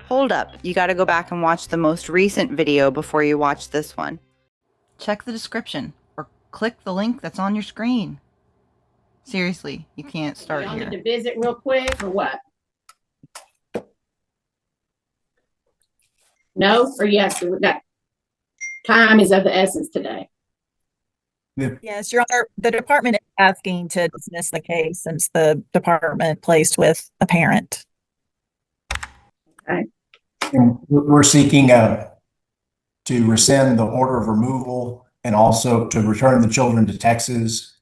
Hold up, you gotta go back and watch the most recent video before you watch this one. Check the description, or click the link that's on your screen. Seriously, you can't start Y'all here. need to visit real quick, or what? No, or yes, that time is of the essence today. Yes, Your Honor, the department is asking to dismiss the case since the department placed with a parent. Okay. And we're seeking to rescind the order of removal and also to return the children to Texas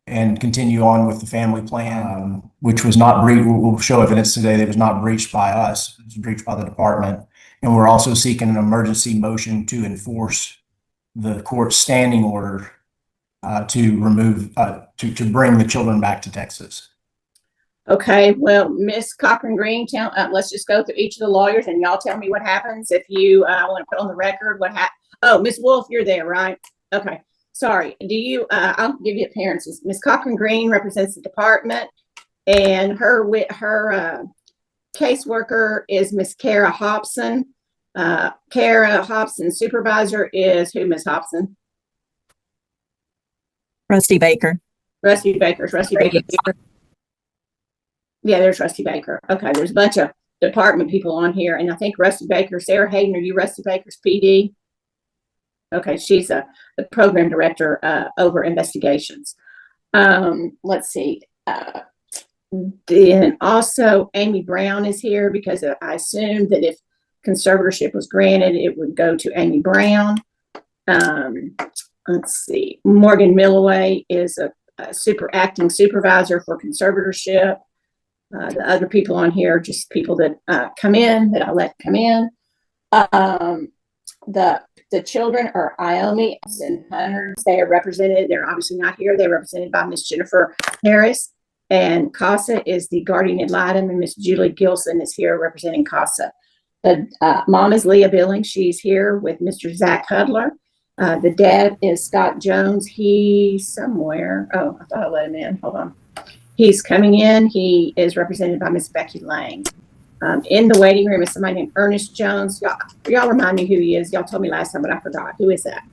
and continue on with the family plan, which was not breached. We'll show evidence today that was not breached by us. It was breached by the department. And we're also seeking an emergency motion to enforce the court's standing order to remove, to bring the children back to Texas. Okay, well, Miss Cochran Green, let's just go through each of the lawyers and y'all tell me what happens if you want to put on the record what happened. Oh, Miss Wolf, you're there, right? Okay, sorry. Do you, I'll give you appearances. Miss Cochran Green represents the department, and her caseworker is Miss Cara Hopson. Cara Hopson's supervisor is who, Miss Hopson? Rusty Baker. Rusty Baker. Yeah, there's Rusty Baker. Okay, there's a bunch of department people on here, and I think Rusty Baker, Sarah Hayden, are you Rusty Baker's PD? Okay, she's the program director over investigations. Let's see. Then also Amy Brown is here because I assumed that if conservatorship was granted, it would go to Amy Brown. Let's see. Morgan Milloway is a acting supervisor for conservatorship. The other people on here are just people that come in, that I let come in. The children are Iomi and Hunters. They are represented. They're obviously not here. They're represented by Miss Jennifer Harris. And CASA is the guardian ad litem, and Miss Julie Gilson is here representing CASA. The mom is Leah Billings. She's here with Mr. Zach Hudler. The dad is Scott Jones. He's somewhere. Oh, I thought I let him in. Hold on. He's coming in. He is represented by Miss Becky Lang. In the waiting room is somebody named Ernest Jones. Y'all remind me who he is. Y'all told me last time, but I forgot. Who is that?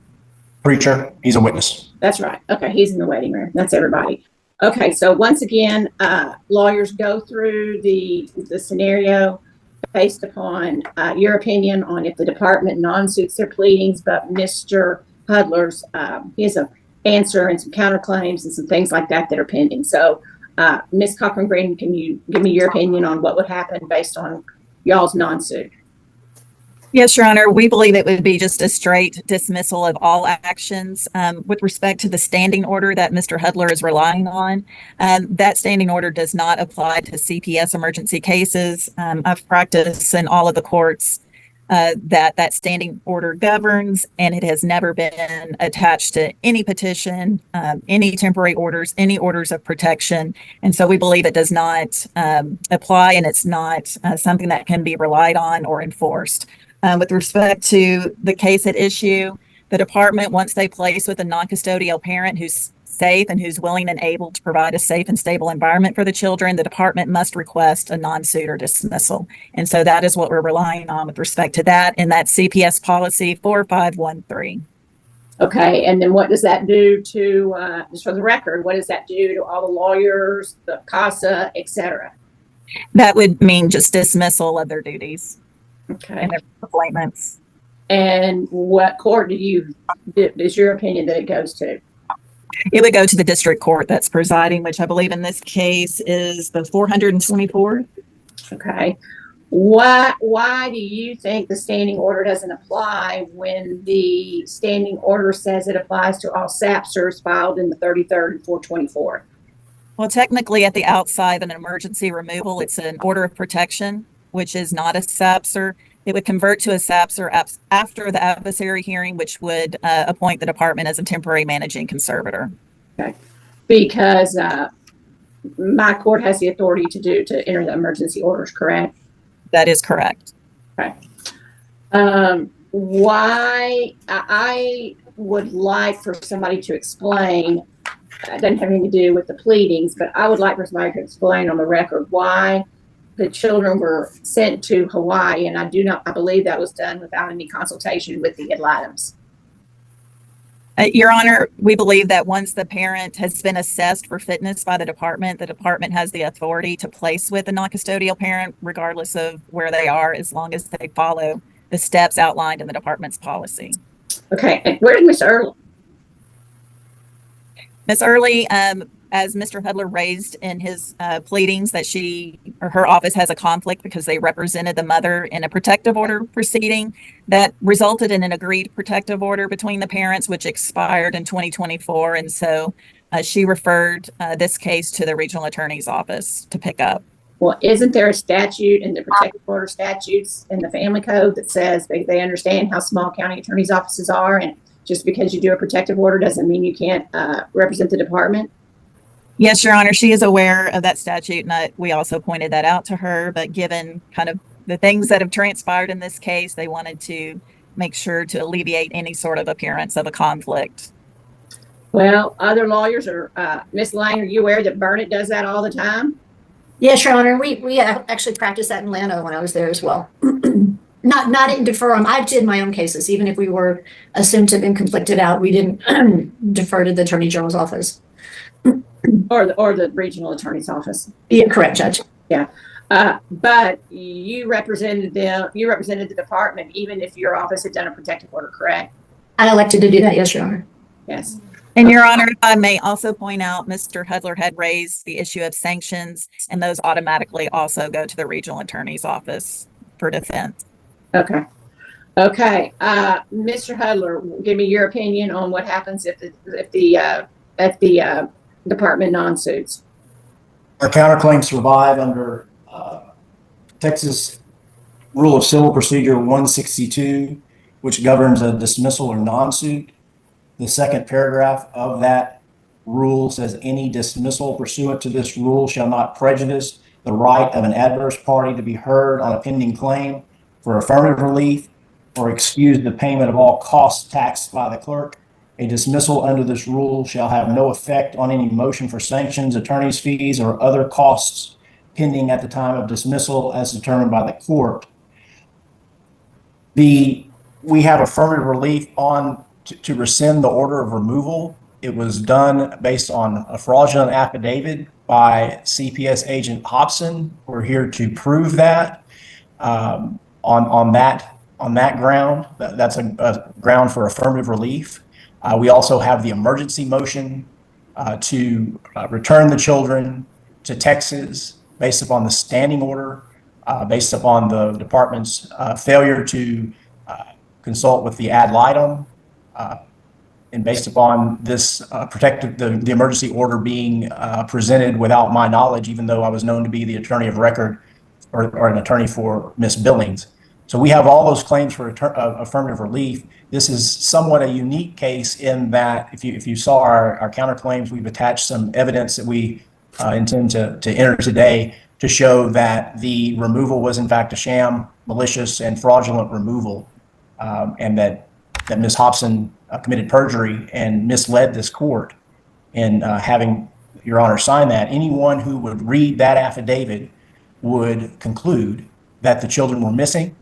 Preacher. He's a witness. That's right. Okay, he's in the waiting room. That's everybody. Okay, so once again, lawyers go through the scenario based upon your opinion on if the department non-suits their pleadings, but Mr. Hudler's, he has an answer and some counterclaims and some things like that are pending. So Ms. Cochran Green, can you give me your opinion on what would happen based on y'all's non-suit? Yes, Your Honor, we believe it would be just a straight dismissal of all actions. With respect to the standing order that Mr. Hudler is relying on, that standing order does not apply to CPS emergency cases. I've practiced in all of the courts that standing order governs, and it has never been attached to any petition, any temporary orders, any orders of protection. And so we believe it does not apply, and it's not something that can be relied on or enforced. With respect to the case at issue, the department, once they place with a non-custodial parent who's safe and who's willing and able to provide a safe and stable environment for the children, the department must request a non-suit or dismissal. And so that is what we're relying on with respect to that, and that's CPS policy 4513. Okay, and then what does that do to, just for the record, what does that do to all the lawyers, the CASA, et cetera? That would mean just dismissal of their duties. Okay. And their appointments. And what court is your opinion that it goes to? It would go to the district court that's presiding, which I believe in this case is the 424th. Okay. Why do you think the standing order doesn't apply when the standing order says it applies to all SAPSers filed in the 33rd and 424th? Well, technically at the outside of an emergency removal, it's an order of protection, which is not a SAPSer. It would convert to a SAPSer after the adversary hearing, which would appoint the department as a temporary managing conservator. Okay. Because my court has the authority to enter the emergency orders, correct? That is correct. Okay. Why I would like for somebody to explain, it doesn't have anything to do with the pleadings, but I would like for somebody to explain on the record why the children were sent to Hawaii, and I believe that was done without any consultation with the ad-litems. Your Honor, we believe that once the parent has been assessed for fitness by the department has the authority to place with a non-custodial parent, regardless of where they are, as long as they follow the steps outlined in the department's policy. Okay, and where's Miss Earl? Ms. Early, as Mr. Hudler raised in his pleadings, that she or her office has a conflict because they represented the mother in a protective order proceeding that resulted in an agreed protective order between the parents, which expired in 2024. And so she referred this case to the regional attorney's office to pick up. Well, isn't there a statute in the protective order statutes in the family code that says they understand how small county attorney's offices are, and just because you do a protective order doesn't mean you can't represent the department? Yes, Your Honor, she is aware of that statute, and we also pointed that out to her. But given kind of the things that have transpired in this case, they wanted to make sure to alleviate any sort of appearance of a conflict. Well, other lawyers are, Ms. Lang, are you aware that Burnett does that all the time? Yes, Your Honor, we actually practiced that in Atlanta when I was there as well. Not in deferrum. I did my own cases, even if we were assumed to have been conflicted out. We didn't defer to the Attorney General's office. Or the regional attorney's office. Yeah, correct, Judge. Yeah. But you represented them, you represented the department, even if your office had done a protective order, correct? I elected to do that, yes, Your Honor. Yes. And Your Honor, if I may also point out, Mr. Hudler had raised the issue of sanctions, and those automatically also go to the regional attorney's office for defense. Okay. Okay. Mr. Hudler, give me your opinion on what happens if the department non-suits. Our counterclaims survive under Texas Rule of Civil Procedure 162, which governs a dismissal or non-suit. The second paragraph of that rule says any dismissal pursuant to this rule shall not prejudice the right of an adverse party to be heard on a pending claim for affirmative relief or excuse the payment of all costs taxed by the clerk. A dismissal under this rule shall have no effect on any motion for sanctions, attorney's fees, or other costs pending at the time of dismissal as determined by the court. We have affirmative relief to rescind the order of removal. It was done based on a fraudulent affidavit by CPS agent Hopson. We're here to prove that on that ground. That's a ground for affirmative relief. We also have the emergency motion to return the children to Texas based upon the standing order, based upon the department's failure to consult with the ad litem, and based upon this the emergency order being presented without my knowledge, even though I was known to be the attorney of record or an attorney for Ms. Billings. So we have all those claims for affirmative relief. This is somewhat a unique case in that if you saw our counterclaims, we've attached some evidence that we intend to enter today to show that the removal was in fact a sham, malicious, and fraudulent removal, and that Ms. Hopson committed perjury and misled this court in having Your Honor sign that. Anyone who would read that affidavit would conclude that the children were missing,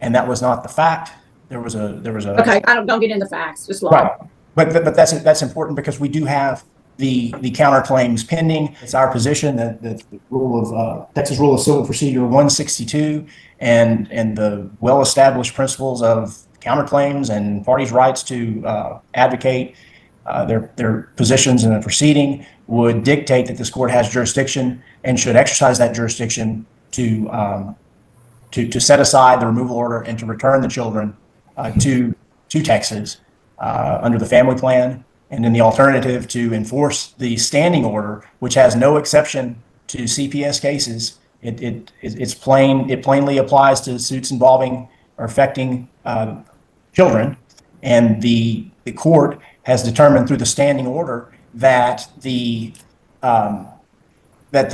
and that was not the fact. There was a Okay, don't get into facts, just law. right. But that's important because we do have the counterclaims pending. It's our position that the rule of Texas Rule of Civil Procedure 162 and the well-established principles of counterclaims and parties' rights to advocate their positions in a proceeding would dictate that this court has jurisdiction and should exercise that jurisdiction to set aside the removal order and to return the children to Texas under the family plan, and in the alternative to enforce the standing order, which has no exception to CPS cases. It plainly applies to suits involving or affecting children, and the court has determined through the standing order that the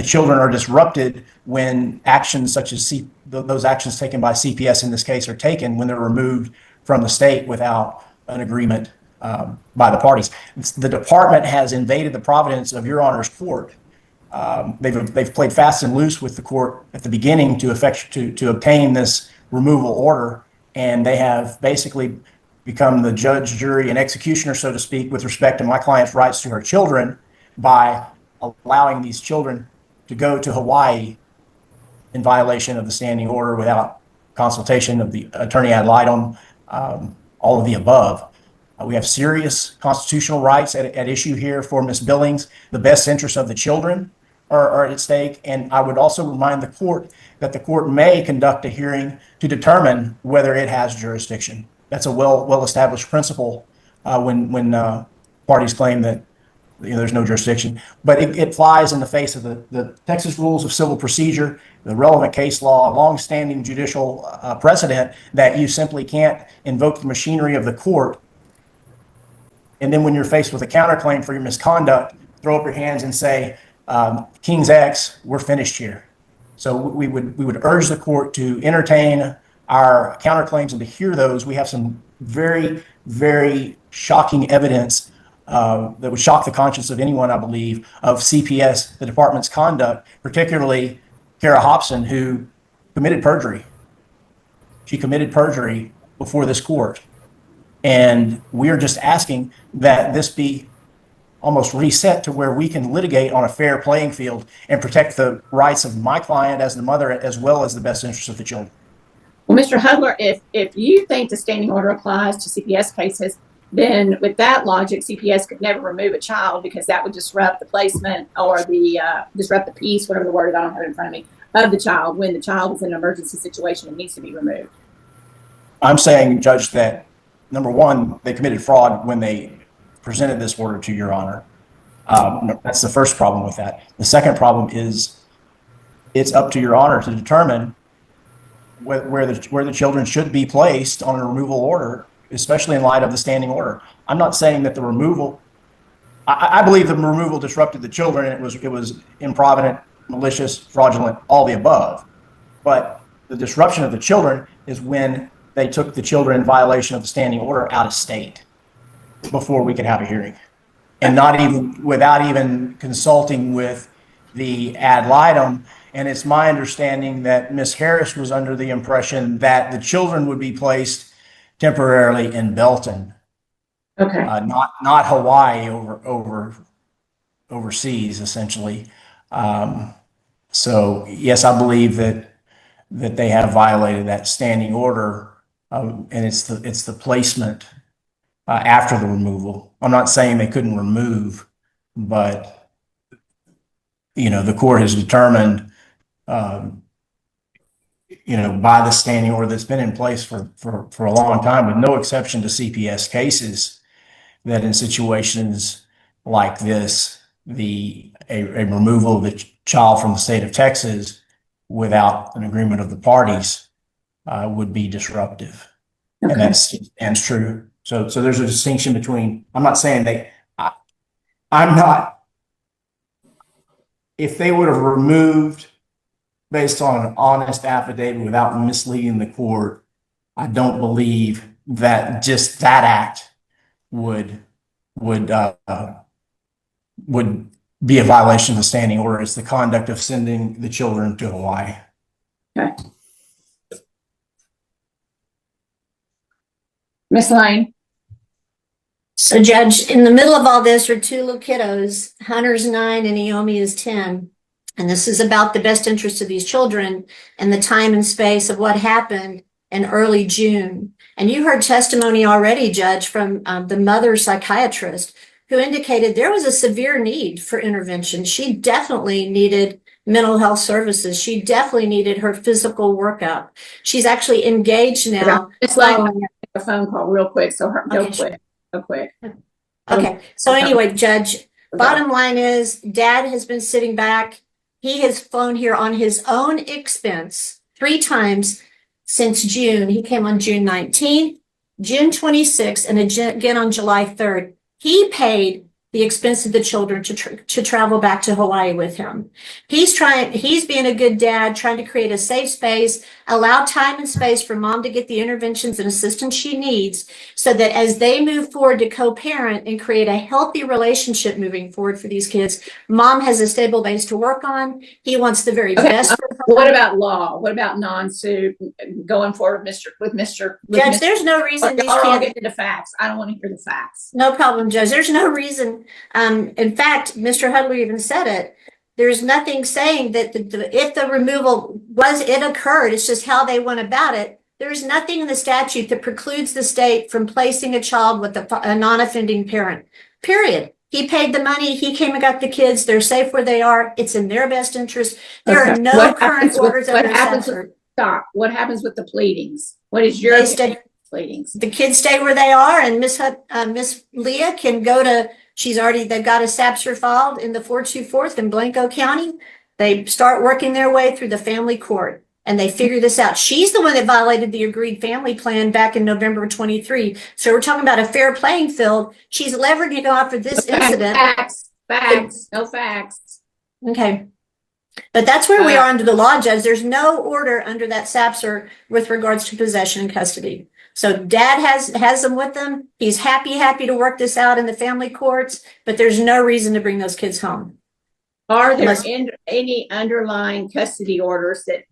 children are disrupted when actions such as those actions taken by CPS in this case are taken when they're removed from the state without an agreement by the parties. The department has invaded the providence of Your Honor's court they've played fast and loose with the court at the beginning to obtain this removal order, and they have basically become the judge, jury, and executioner, so to speak, with respect to my client's rights to her children by allowing these children to go to Hawaii in violation of the standing order without consultation of the attorney ad litem, all of the above. We have serious constitutional rights at issue here for Ms. Billings. The best interests of the children are at stake. And I would also remind the court that the court may conduct a hearing to determine whether it has jurisdiction. That's a well-established principle when parties claim that there's no jurisdiction. But it flies in the face of the Texas Rules of Civil Procedure, the relevant case law, long-standing judicial precedent that you simply can't invoke the machinery of the court. And then when you're faced with a counterclaim for your misconduct, throw up your hands and say, King's X, we're finished here. So we would urge the court to entertain our counterclaims and to hear those. We have some very, very shocking evidence that would shock the conscience of anyone, I believe, of CPS, the department's conduct, particularly Cara Hopson, who committed perjury. She committed perjury before this court. And we are just asking that this be almost reset to where we can litigate on a fair playing field and protect the rights of my client as the mother, as well as the best interests of the children. Well, Mr. Hudler, if you think the standing order applies to CPS cases, then with that logic, CPS could never remove a child because that would disrupt the placement or disrupt the peace, whatever the word is, I don't have it in front of me, of the child when the child is in an emergency situation and needs to be removed. I'm saying, Judge, that number one, they committed fraud when they presented this order to Your Honor. That's the first problem with that. The second problem is it's up to Your Honor to determine where the children should be placed on a removal order, especially in light of the standing order. I'm not saying that the removal, I believe the removal disrupted the children. It was improvident, malicious, fraudulent, all the above. But the disruption of the children is when they took the children in violation of the standing order out of state before we could have a hearing, and without even consulting with the ad litem. And it's my understanding that Ms. Harris was under the impression that the children would be placed temporarily in Belton, Okay. Not Hawaii overseas, essentially. So yes, I believe that they have violated that standing order, and it's the placement after the removal. I'm not saying they couldn't remove, but the court has determined, by the standing order that's been in place for a long time, with no exception to CPS cases, that in situations like this, a removal of the child from the state of Texas without an agreement of the parties would be disruptive. Okay. And that's true. So there's a distinction between, I'm not saying if they would have removed based on an honest affidavit without misleading the court, I don't believe that just that act would be a violation of the standing order. It's the conduct of sending the children to Hawaii. Okay. Ms. Lane. So, Judge, in the middle of all this are two little kiddos. Hunter's 9 and Naomi is 10. And this is about the best interest of these children and the time and space of what happened in early June. And you heard testimony already, Judge, from the mother psychiatrist who indicated there was a severe need for intervention. She definitely needed mental health services. She definitely needed her physical workup. She's actually engaged now. It's like a phone call real quick. So go quick. Okay. So anyway, Judge, bottom line is Dad has been sitting back. He has flown here on his own expense 3 times since June. He came on June 19th, June 26th, and again on July 3rd. He paid the expense of the children to travel back to Hawaii with him. He's being a good dad, trying to create a safe space, allow time and space for mom to get the interventions and assistance she needs so that as they move forward to co-parent and create a healthy relationship moving forward for these kids, mom has a stable base to work on. He wants the very best for her. What about law? What about non-suit going forward with Mr. Judge, there's no reason these I'll kids. get into the facts. I don't want to hear the facts. No problem, Judge. There's no reason. In fact, Mr. Hudler even said it. There's nothing saying that if the removal occurred, it's just how they went about it. There's nothing in the statute that precludes the state from placing a child with a non-offending parent, period. He paid the money. He came and got the kids. They're safe where they are. It's in their best interest. There are no current orders under statute. Stop. What happens with the pleadings? What is your pleadings? The kids stay where they are, and Miss Leah can go to. They've got a SAPSR filed in the 424th in Blanco County. They start working their way through the family court, and they figure this out. She's the one that violated the agreed family plan back in November of 23. So we're talking about a fair playing field. She's leveraging off of this incident. Facts, no facts. Okay. But that's where we are under the law, Judge. There's no order under that SAPSR with regards to possession and custody. So dad has them with them. He's happy to work this out in the family courts, but there's no reason to bring those kids home. Are there any underlying custody orders that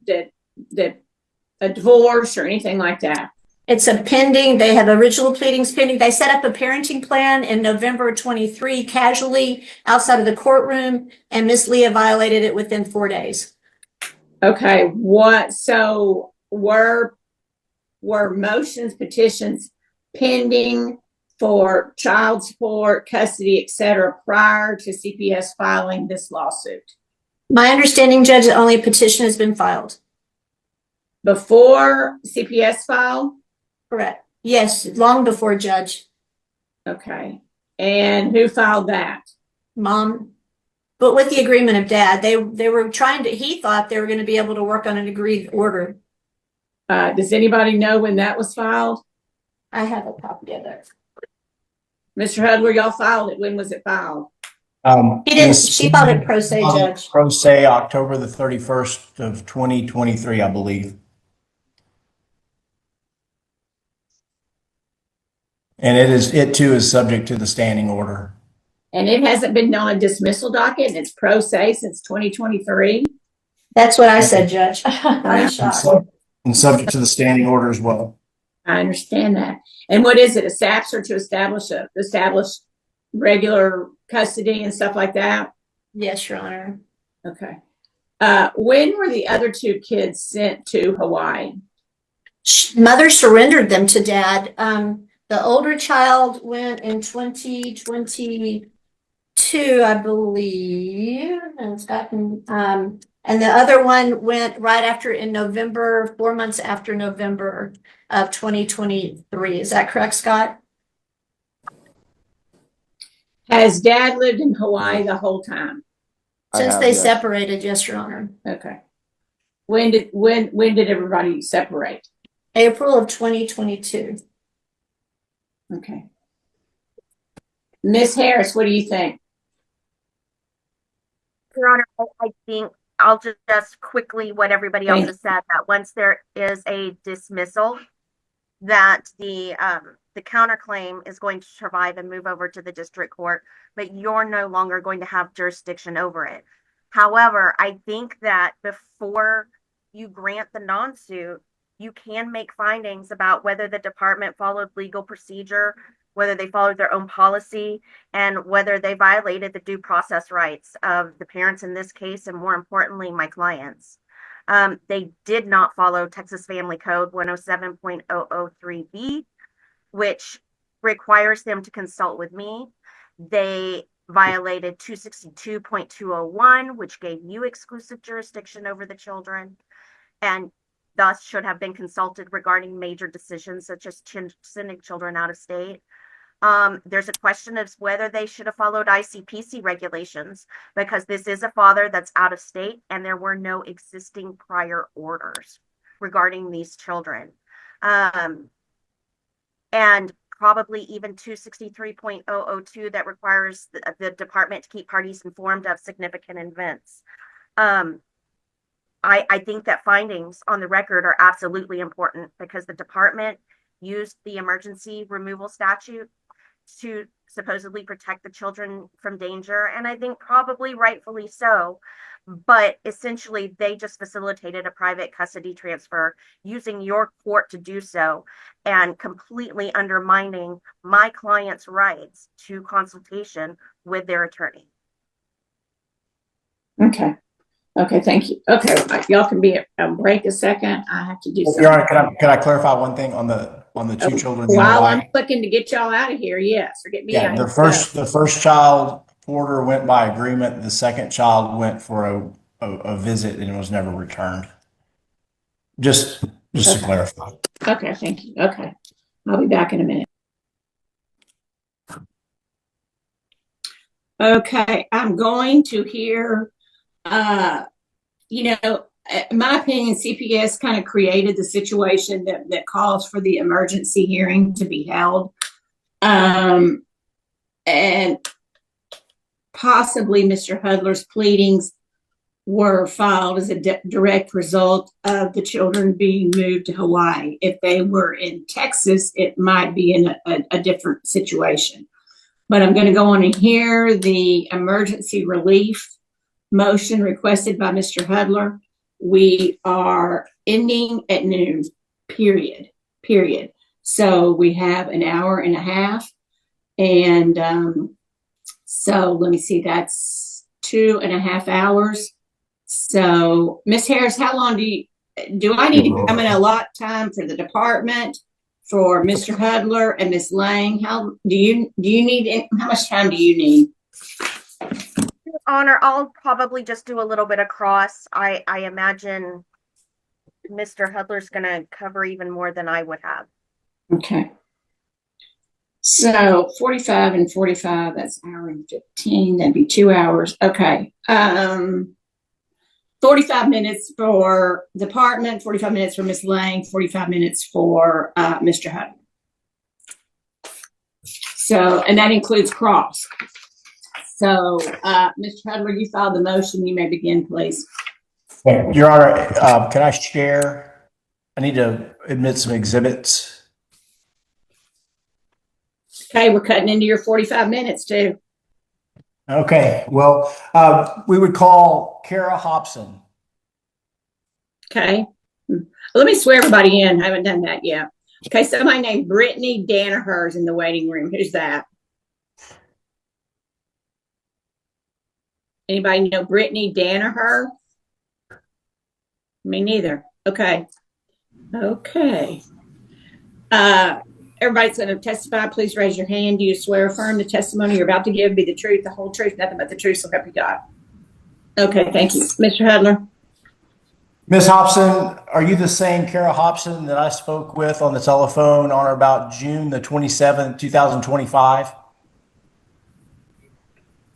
a divorce or anything like that? It's a pending. They have original pleadings pending. They set up a parenting plan in November of 23 casually outside of the courtroom, and Miss Leah violated it within 4 days. Okay. So were motions, petitions pending for child support, custody, etc., prior to CPS filing this lawsuit? My understanding, Judge, that only a petition has been filed. Before CPS filed? Correct. Yes, long before, Judge. Okay. And who filed that? Mom. But with the agreement of dad, they were he thought they were going to be able to work on an agreed order. Does anybody know when that was filed? I have a copy of it. Mr. Hudler, y'all filed it. When was it filed? He didn't. She filed it pro se, Judge. Pro se, October the 31st of 2023, I believe. And it too is subject to the standing order. And it hasn't been on a dismissal docket, and it's pro se since 2023. That's what I said, Judge. I'm shocked. And subject to the standing order as well. I understand that. And what is it? A SAPSR to establish regular custody and stuff like that? Yes, Your Honor. Okay. When were the other two kids sent to Hawaii? Mother surrendered them to dad. The older child went in 2022, I believe, and it's gotten, and the other one went right after in November, 4 months after November of 2023. Is that correct, Scott? Has dad lived in Hawaii the whole time? Since they separated, yes, Your Honor. Okay. When did everybody separate? April of 2022. Okay. Miss Harris, what do you think? Your Honor, I think I'll just quickly what everybody else has said, that once there is a dismissal, that the counterclaim is going to survive and move over to the district court, but you're no longer going to have jurisdiction over it. However, I think that before you grant the non-suit, you can make findings about whether the department followed legal procedure, whether they followed their own policy, and whether they violated the due process rights of the parents in this case, and more importantly, my clients. They did not follow Texas Family Code 107.003B, which requires them to consult with me. They violated 262.201, which gave you exclusive jurisdiction over the children, and thus should have been consulted regarding major decisions such as sending children out of state. There's a question of whether they should have followed ICPC regulations, because this is a father that's out of state and there were no existing prior orders regarding these children. And probably even 263.002 that requires the department to keep parties informed of significant events. I think that findings on the record are absolutely important because the department used the emergency removal statute to supposedly protect the children from danger, and I think probably rightfully so. But essentially, they just facilitated a private custody transfer using your court to do so and completely undermining my client's rights to consultation with their attorney. Okay. Okay, thank you. Okay, y'all can be break a second. I have to do something. Your Honor, can I clarify one thing on the two children? While I'm clicking to get y'all out of here, yes, or get me out. The first child order went by agreement. The second child went for a visit and was never returned. Just to clarify. Okay, thank you. Okay, I'll be back in a minute. Okay, I'm going to hear, in my opinion, CPS kind of created the situation that calls for the emergency hearing to be held. And possibly Mr. Hudler's pleadings were filed as a direct result of the children being moved to Hawaii. If they were in Texas, it might be in a different situation. But I'm going to go on and hear the emergency relief motion requested by Mr. Hudler. We are ending at noon, period. So we have an hour and a half. And so let me see, that's 2.5 hours. So Ms. Harris, how long do I need to come in a lot time for the department, for Mr. Hudler and Ms. Lang? How much time do you need? Honor, I'll probably just do a little bit across. I imagine Mr. Hudler's going to cover even more than I would have. Okay. So 45 and 45, that's an hour and 15. That'd be 2 hours. Okay. 45 minutes for department, 45 minutes for Ms. Lang, 45 minutes for Mr. Hudler. So, and that includes cross. So, Mr. Hudler, you filed the motion. You may begin, please. Your Honor, can I share? I need to admit some exhibits. Okay, we're cutting into your 45 minutes too. Okay, well, we would call Cara Hopson. Okay. Let me swear everybody in. I haven't done that yet. Okay, somebody named Brittany Danaher's in the waiting room. Who's that? Anybody know Brittany Danaher? Me neither. Okay. Okay. Everybody's going to testify. Please raise your hand. Do you swear or affirm the testimony you're about to give be the truth, the whole truth, nothing but the truth, so help you God? Okay, thank you. Mr. Hudler. Ms. Hopson, are you the same Cara Hopson that I spoke with on the telephone on or about June the 27th, 2025?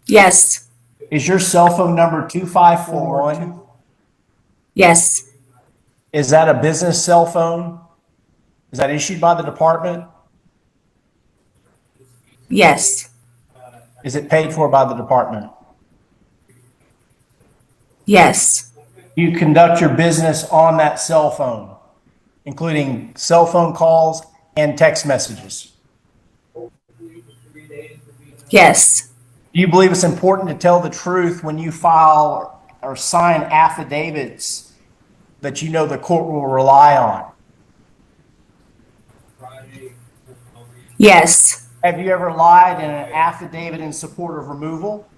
Yes. Is your cell phone number 2541? Yes. Is that a business cell phone? Is that issued by the department? Yes. Is it paid for by the department? Yes. You conduct your business on that cell phone, including cell phone calls and text messages. Yes. Do you believe it's important to tell the truth when you file or sign affidavits that you know the court will rely on? Yes. Have you ever lied in an affidavit in support of removal?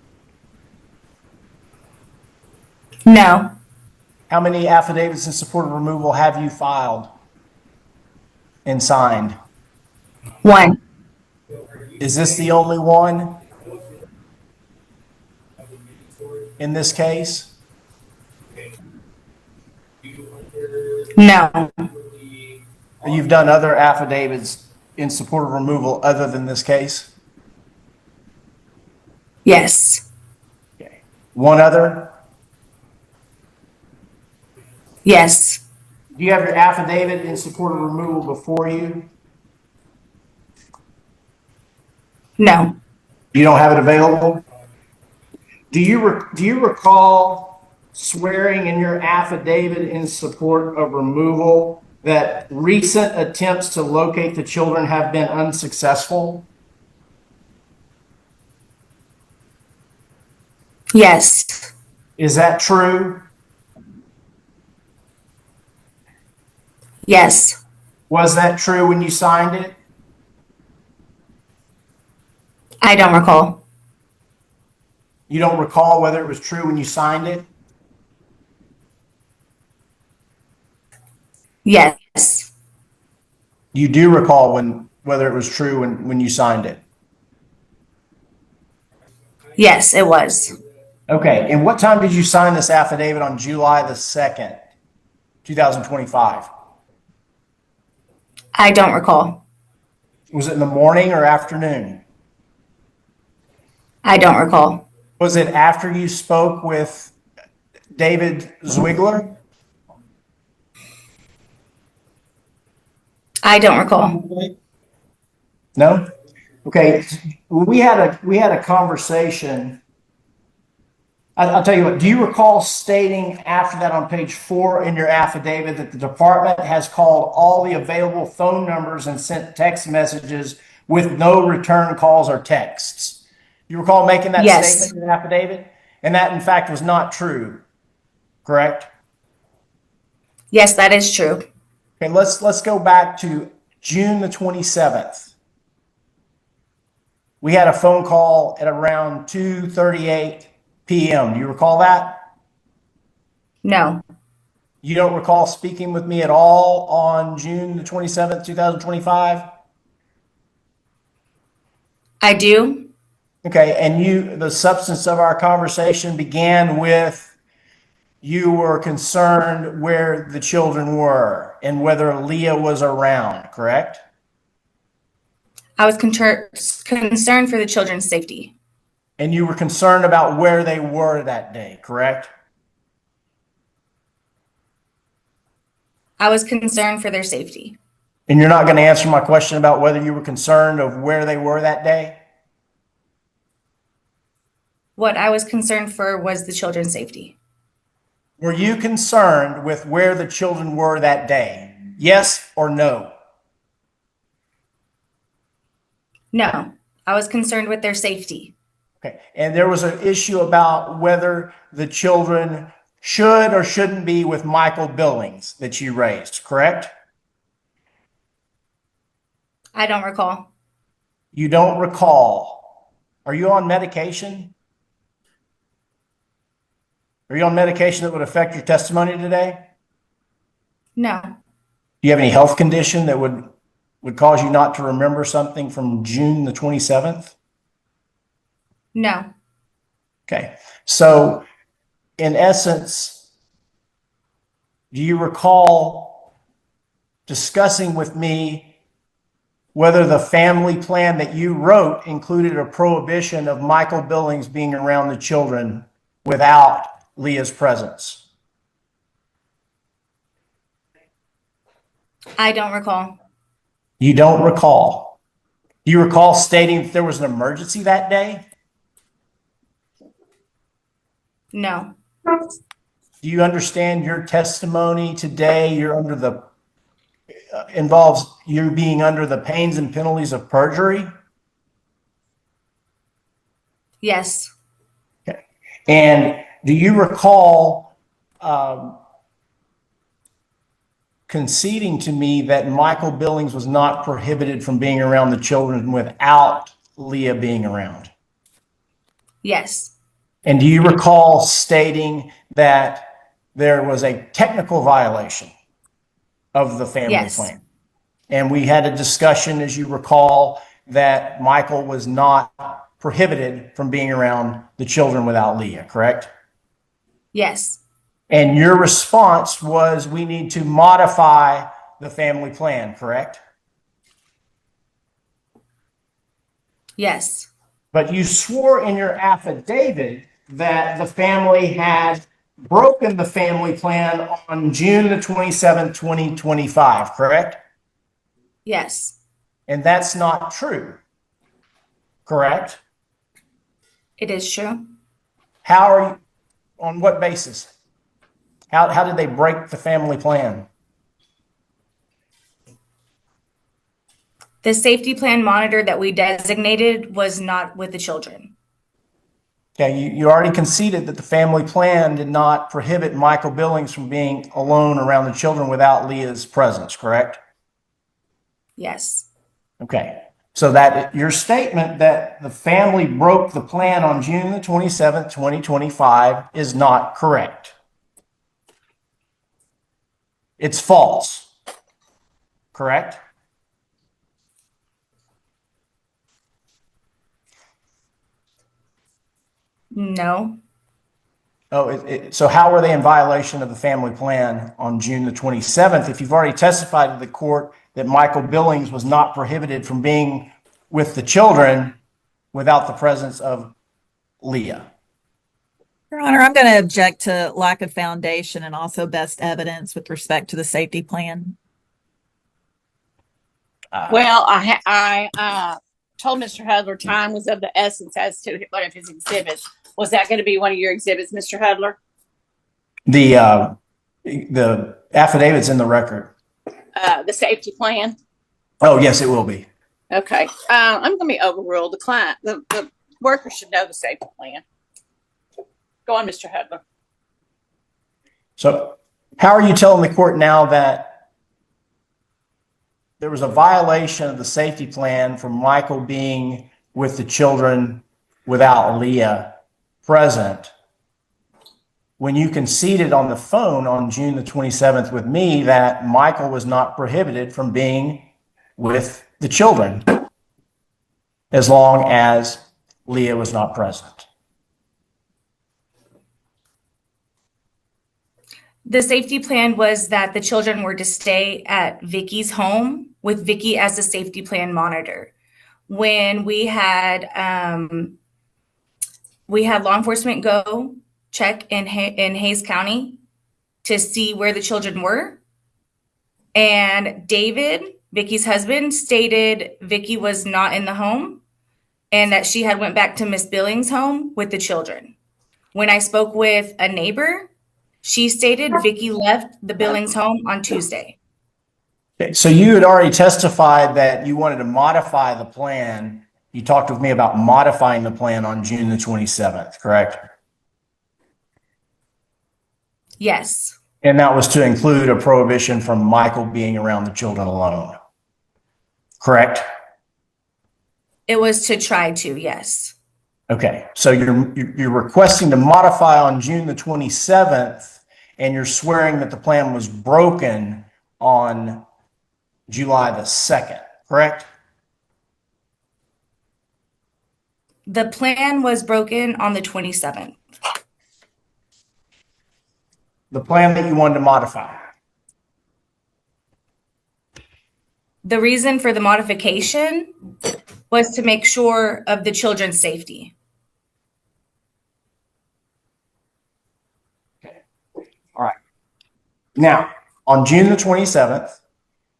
No. How many affidavits in support of removal have you filed and signed? 1. Is this the only one in this case? No. You've done other affidavits in support of removal other than this case? Yes. Okay. One other? Yes. Do you have your affidavit in support of removal before you? No. You don't have it available? Do you recall swearing in your affidavit in support of removal that recent attempts to locate the children have been unsuccessful? Yes. Is that true? Yes. Was that true when you signed it? I don't recall. You don't recall whether it was true when you signed it? Yes. You do recall whether it was true when you signed it? Yes, it was. Okay, and what time did you sign this affidavit on July the 2nd, 2025? I don't recall. Was it in the morning or afternoon? I don't recall. Was it after you spoke with David Ziggler? I don't recall. No? Okay, we had a conversation. I'll tell you what, do you recall stating after that on page 4 in your affidavit that the department has called all the available phone numbers and sent text messages with no return calls or texts? You recall making that Yes. statement in your affidavit? And that in fact was not true, correct? Yes, that is true. Okay, let's go back to June the 27th. We had a phone call at around 2:38 p.m. Do you recall that? No. You don't recall speaking with me at all on June the 27th, 2025? I do. Okay, and the substance of our conversation began with you were concerned where the children were and whether Leah was around, correct? I was concerned for the children's safety. And you were concerned about where they were that day, correct? I was concerned for their safety. And you're not going to answer my question about whether you were concerned of where they were that day? What I was concerned for was the children's safety. Were you concerned with where the children were that day? Yes or no? No. I was concerned with their safety. Okay. And there was an issue about whether the children should or shouldn't be with Michael Billings that you raised, correct? I don't recall. You don't recall. Are you on medication? Are you on medication that would affect your testimony today? No. Do you have any health condition that would cause you not to remember something from June the 27th? No. Okay. So in essence, do you recall discussing with me whether the family plan that you wrote included a prohibition of Michael Billings being around the children without Leah's presence? I don't recall. You don't recall. Do you recall stating that there was an emergency that day? No. Do you understand your testimony today? Involves you being under the pains and penalties of perjury? Yes. Okay. And do you recall conceding to me that Michael Billings was not prohibited from being around the children without Leah being around? Yes. And do you recall stating that there was a technical violation of the family Yes. plan? And we had a discussion, as you recall, that Michael was not prohibited from being around the children without Leah, correct? Yes. And your response was we need to modify the family plan, correct? Yes. But you swore in your affidavit that the family had broken the family plan on June the 27th, 2025, correct? Yes. And that's not true, correct? It is true. How are you, on what basis? How did they break the family plan? The safety plan monitor that we designated was not with the children. Okay, you already conceded that the family plan did not prohibit Michael Billings from being alone around the children without Leah's presence, correct? Yes. Okay, so that your statement that the family broke the plan on June the 27th, 2025 is not correct. It's false, correct? No. Oh, so how were they in violation of the family plan on June the 27th if you've already testified to the court that Michael Billings was not prohibited from being with the children without the presence of Leah? Your Honor, I'm going to object to lack of foundation and also best evidence with respect to the safety plan. Well, I told Mr. Hudler time was of the essence as to one of his exhibits. Was that going to be one of your exhibits, Mr. Hudler? The affidavit's in the record. The safety plan? Oh, yes, it will be. Okay. I'm going to be overruled. The worker should know the safety plan. Go on, Mr. Hudler. So how are you telling the court now that there was a violation of the safety plan from Michael being with the children without Leah present when you conceded on the phone on June the 27th with me that Michael was not prohibited from being with the children as long as Leah was not present? The safety plan was that the children were to stay at Vicki's home with Vicki as the safety plan monitor. When we had law enforcement go check in Hayes County to see where the children were, and David, Vicki's husband, stated Vicki was not in the home and that she had went back to Miss Billings' home with the children. When I spoke with a neighbor, she stated Vicki left the Billings home on Tuesday. Okay, so you had already testified that you wanted to modify the plan. You talked with me about modifying the plan on June the 27th, correct? Yes. And that was to include a prohibition from Michael being around the children alone, correct? It was to try to, yes. Okay, so you're requesting to modify on June the 27th, and you're swearing that the plan was broken on July the 2nd, correct? The plan was broken on the 27th. The plan that you wanted to modify. The reason for the modification was to make sure of the children's safety. All right. Now, on June the 27th,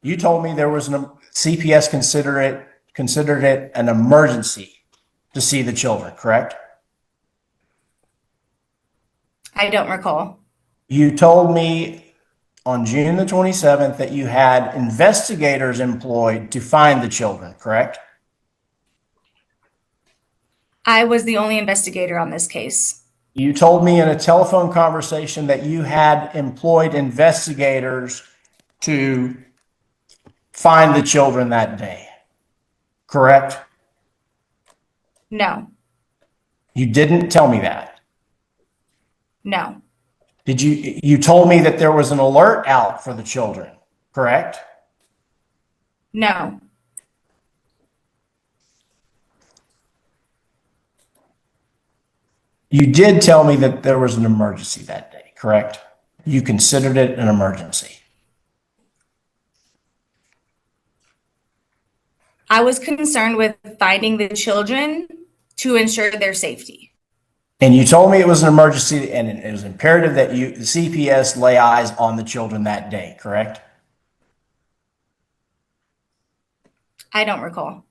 you told me there was CPS considered it an emergency to see the children, correct? I don't recall. You told me on June the 27th that you had investigators employed to find the children, correct? I was the only investigator on this case. You told me in a telephone conversation that you had employed investigators to find the children that day, correct? No. You didn't tell me that. No. You told me that there was an alert out for the children, correct? No. You did tell me that there was an emergency that day, correct? You considered it an emergency. I was concerned with finding the children to ensure their safety. And you told me it was an emergency and it was imperative that the CPS lay eyes on the children that day, correct? I don't recall.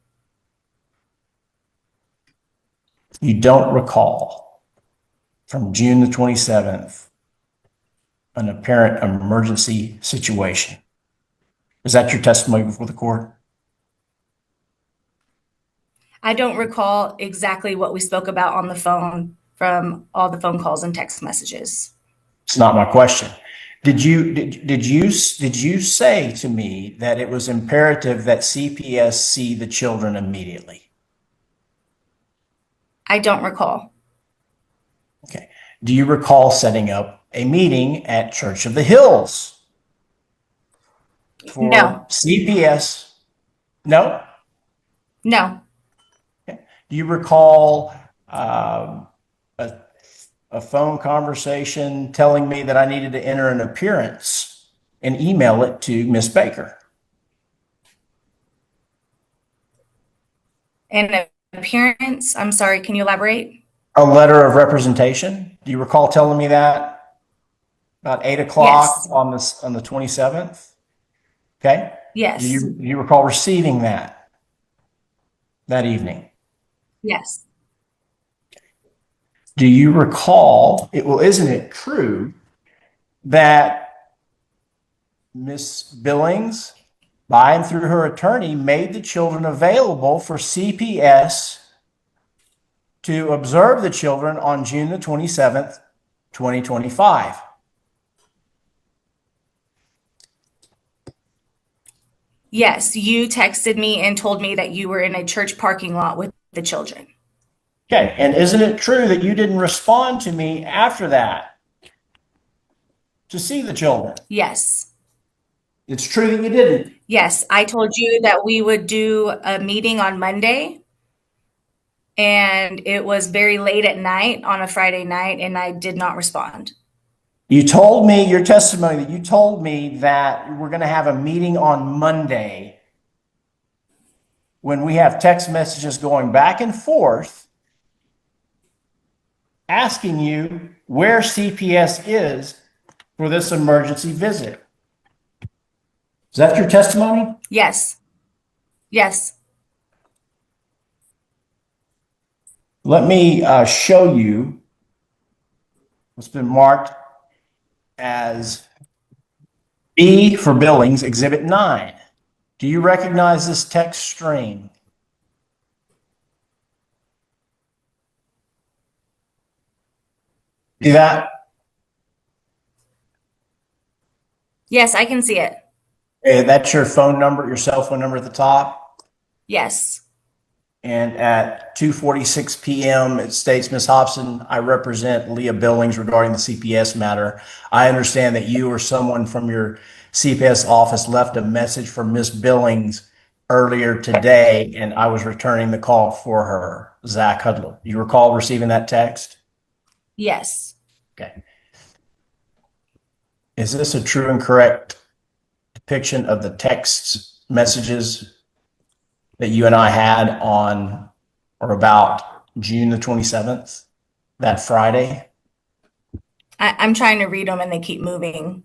you don't recall from June the 27th an apparent emergency situation. Is that your testimony before the court? I don't recall exactly what we spoke about on the phone from all the phone calls and text messages. It's not my question. Did you say to me that it was imperative that CPS see the children immediately? I don't recall. Okay. Do you recall setting up a meeting at Church of the Hills for No. CPS? No? No. Do you recall a phone conversation telling me that I needed to enter an appearance and email it to Miss Baker? An appearance? I'm sorry, can you elaborate? A letter of representation? Do you recall telling me that about 8 o'clock Yes. on the 27th? Okay. Yes. Do you recall receiving that evening? Yes. Do you recall isn't it true that Miss Billings, by and through her attorney, made the children available for CPS to observe the children on June the 27th, 2025? Yes, you texted me and told me that you were in a church parking lot with the children. Okay, and isn't it true that you didn't respond to me after that to see the children? Yes. It's true that you didn't. Yes, I told you that we would do a meeting on Monday, and it was very late at night on a Friday night, and I did not respond. You told me, your testimony, that you told me that we're going to have a meeting on Monday when we have text messages going back and forth asking you where CPS is for this emergency visit. Is that your testimony? Yes. Yes. Let me show you what's been marked as B for Billings, Exhibit 9. Do you recognize this text string? See that? Yes, I can see it. That's your phone number, your cell phone number at the top. Yes. And at 2:46 p.m., it states, Ms. Hopson, I represent Leah Billings regarding the CPS matter. I understand that you or someone from your CPS office left a message for Ms. Billings earlier today, and I was returning the call for her, Zach Hudler. You recall receiving that text? Yes. Okay. Is this a true and correct depiction of the text messages that you and I had on or about June the 27th, that Friday? I'm trying to read them and they keep moving.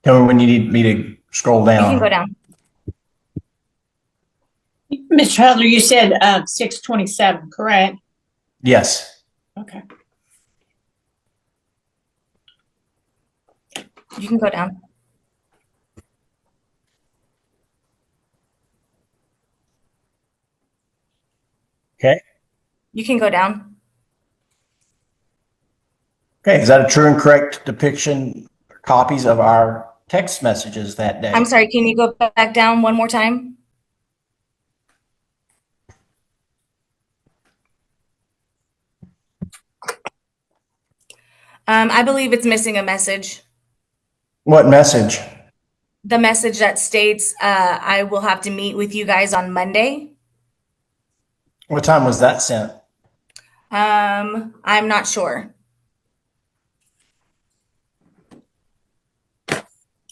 Tell me when you need me to scroll down. You can go down. Mr. Hudler, you said 627, correct? Yes. Okay. You can go down. Okay. You can go down. Okay. Is that a true and correct depiction, copies of our text messages that day? I'm sorry, can you go back down one more time? I believe it's missing a message. What message? The message that states, I will have to meet with you guys on Monday. What time was that sent? I'm not sure.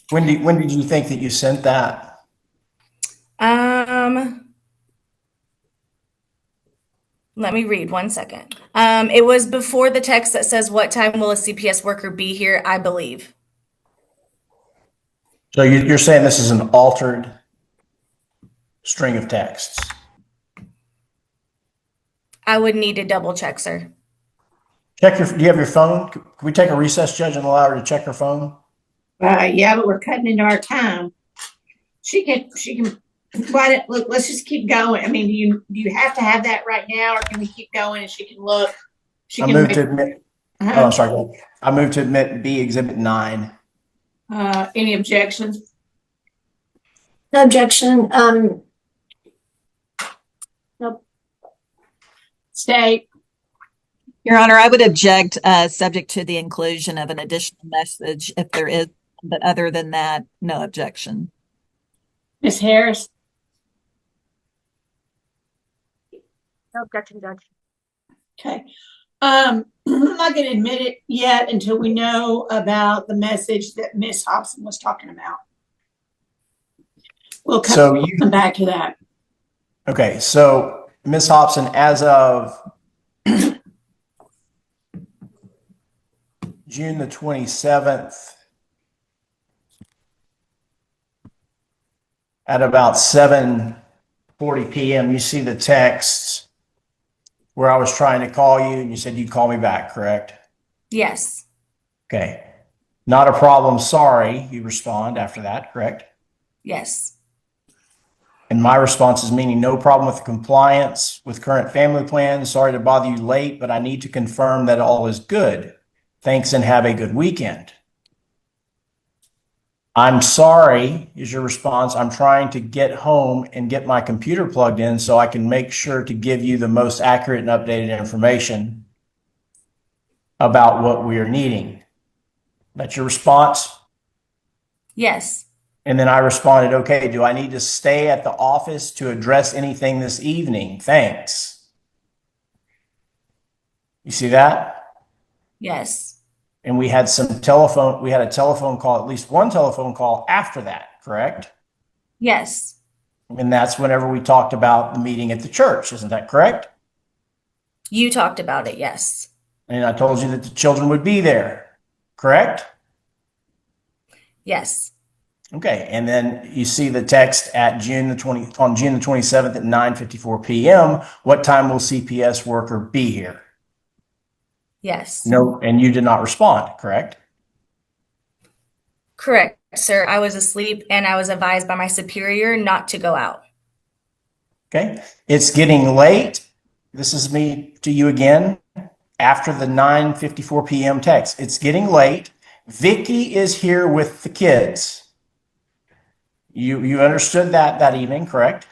When did you think that you sent that? Let me read 1 second. It was before the text that says, what time will a CPS worker be here, I believe. So you're saying this is an altered string of texts? I would need to double check, sir. Do you have your phone? Can we take a recess, Judge, and allow her to check her phone? Yeah, but we're cutting into our time. She can, look, let's just keep going. I mean, do you have to have that right now, or can we keep going and she can look? I move to admit, Uh-huh. oh, sorry. Go ahead. I move to admit B, Exhibit 9. Any objections? No objection. Nope. State. Your Honor, I would object, subject to the inclusion of an additional message if there is, but other than that, no objection. Ms. Harris. No objection, Judge. Okay. I'm not going to admit it yet until we know about the message that Miss Hopson was talking about. We'll come back to that. Okay, so Ms. Hopson, as of June the 27th, at about 7:40 p.m., you see the text where I was trying to call you and you said you'd call me back, correct? Yes. Okay. Not a problem. Sorry, you respond after that, correct? Yes. And my response is meaning no problem with compliance with current family plan. Sorry to bother you late, but I need to confirm that all is good. Thanks and have a good weekend. I'm sorry is your response. I'm trying to get home and get my computer plugged in so I can make sure to give you the most accurate and updated information about what we are needing. That's your response? Yes. And then I responded, okay, do I need to stay at the office to address anything this evening? Thanks. You see that? Yes. And we had a telephone call, at least one telephone call after that, correct? Yes. And that's whenever we talked about the meeting at the church. Isn't that correct? You talked about it. Yes. And I told you that the children would be there, correct? Yes. Okay. And then you see the text on June the 27th at 9:54 p.m. What time will CPS worker be here? Yes. No, and you did not respond, correct? Correct, sir. I was asleep and I was advised by my superior not to go out. Okay. It's getting late. This is me to you again after the 9:54 p.m. text. It's getting late. Vicki is here with the kids. You understood that evening, correct?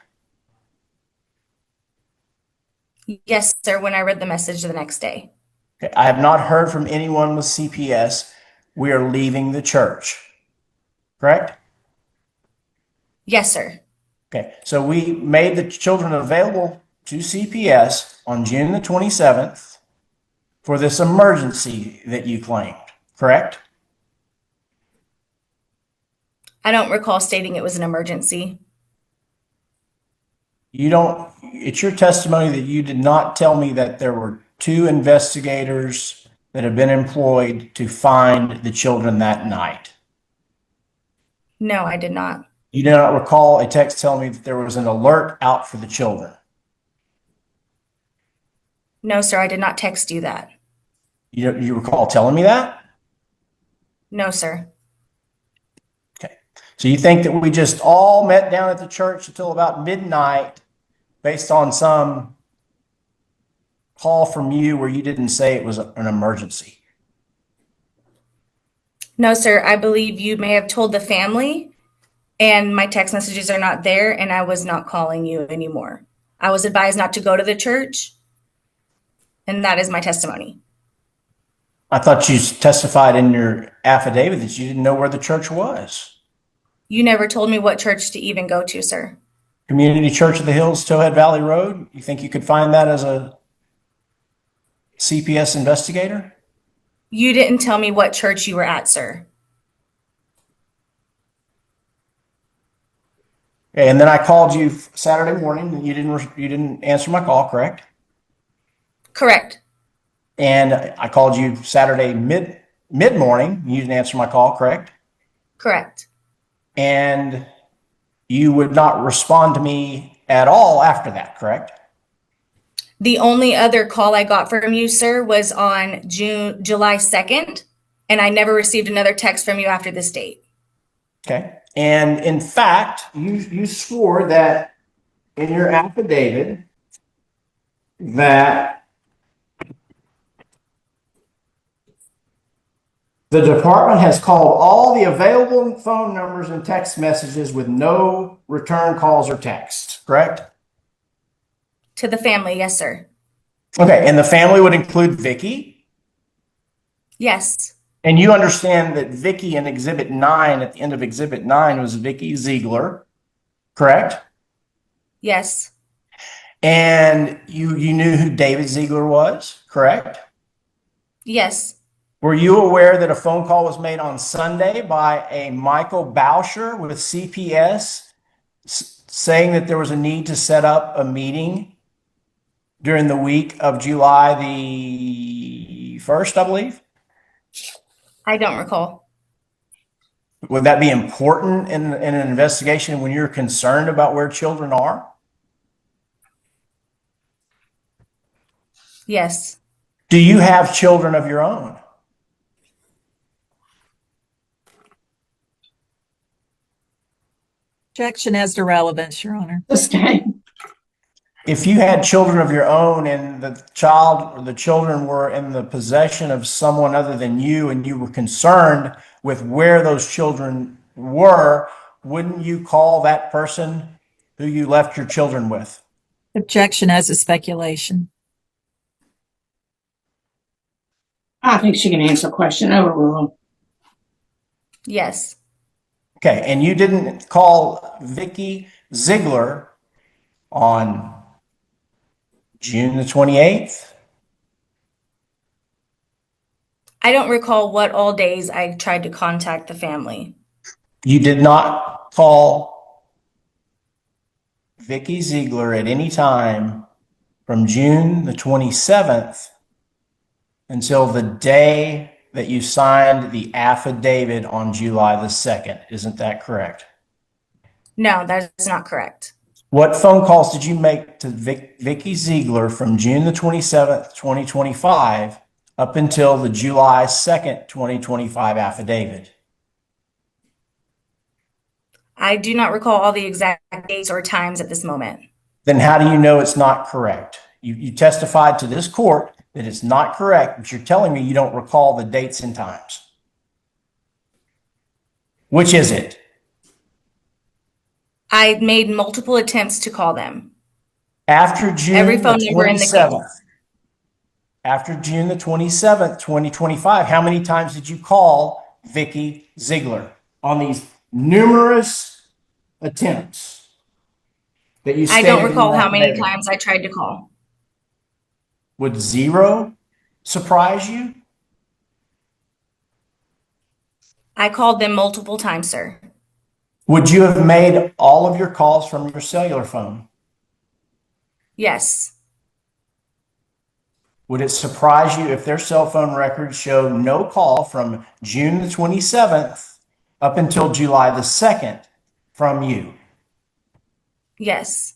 Yes, sir, when I read the message the next day. Okay. I have not heard from anyone with CPS. We are leaving the church, correct? Yes, sir. Okay. So we made the children available to CPS on June the 27th for this emergency that you claimed, correct? I don't recall stating it was an emergency. It's your testimony that you did not tell me that there were 2 investigators that have been employed to find the children that night. No, I did not. You do not recall a text telling me that there was an alert out for the children. No, sir, I did not text you that. You recall telling me that? No, sir. Okay. So you think that we just all met down at the church until about midnight based on some call from you where you didn't say it was an emergency? No, sir, I believe you may have told the family and my text messages are not there and I was not calling you anymore. I was advised not to go to the church and that is my testimony. I thought you testified in your affidavit that you didn't know where the church was. You never told me what church to even go to, sir. Community Church of the Hills, Towhead Valley Road. You think you could find that as a CPS investigator? You didn't tell me what church you were at, sir. Okay, and then I called you Saturday morning and you didn't answer my call, correct? Correct. And I called you Saturday mid-morning. You didn't answer my call, correct? Correct. and you would not respond to me at all after that, correct? The only other call I got from you, sir, was on July 2nd, and I never received another text from you after this date. Okay. And in fact, you swore that in your affidavit that the department has called all the available phone numbers and text messages with no return calls or texts, correct? To the family, yes, sir. Okay, and the family would include Vicki? Yes. And you understand that Vicki in Exhibit 9, at the end of Exhibit 9, was Vicki Ziggler, correct? Yes. And you knew who David Ziggler was, correct? Yes. Were you aware that a phone call was made on Sunday by a Michael Boucher with CPS saying that there was a need to set up a meeting during the week of July the 1st, I believe? I don't recall. Would that be important in an investigation when you're concerned about where children are? Yes. Do you have children of your own? Objection as to relevance, Your Honor. Sustain. If you had children of your own and the child or the children were in the possession of someone other than you and you were concerned with where those children were, wouldn't you call that person who you left your children with? Objection as to speculation. I think she can answer the question. Overrule. Yes. Okay, and you didn't call Vicki Ziggler on June the 28th? I don't recall what all days I tried to contact the family. You did not call Vicki Ziggler at any time from June the 27th until the day that you signed the affidavit on July the 2nd. Isn't that correct? No, that's not correct. What phone calls did you make to Vicki Ziggler from June the 27th, 2025 up until the July 2nd, 2025 affidavit? I do not recall all the exact dates or times at this moment. Then how do you know it's not correct? You testified to this court that it's not correct, but you're telling me you don't recall the dates and times. Which is it? I made multiple attempts to call them. After June Every phone the number in the 27th. After June the 27th, 2025, how many times did you call Vicki Ziggler on these numerous attempts that you I stated? don't recall in how many affidavit? times I tried to call. Would 0 surprise you? I called them multiple times, sir. Would you have made all of your calls from your cellular phone? Yes. Would it surprise you if their cell phone records show no call from June the 27th up until July the 2nd from you? Yes.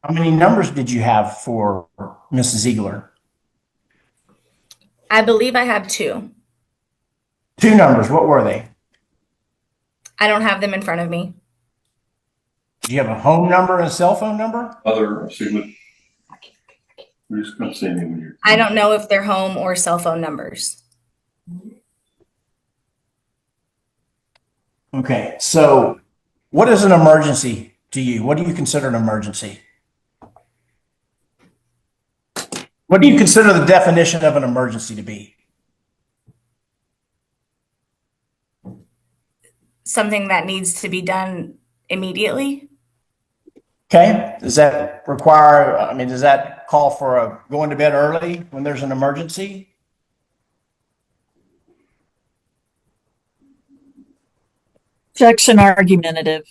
How many numbers did you have for Mrs. Ziegler? I believe I have 2. 2 numbers. What were they? I don't have them in front of me. Do you have a home number and a cell phone number? Other signature. We're just gonna say me when you're. I don't know if they're home or cell phone numbers. Okay, so what is an emergency to you? What do you consider an emergency? What do you consider the definition of an emergency to be? Something that needs to be done immediately. Okay, does that require, does that call for a going to bed early when there's an emergency? Objection argumentative.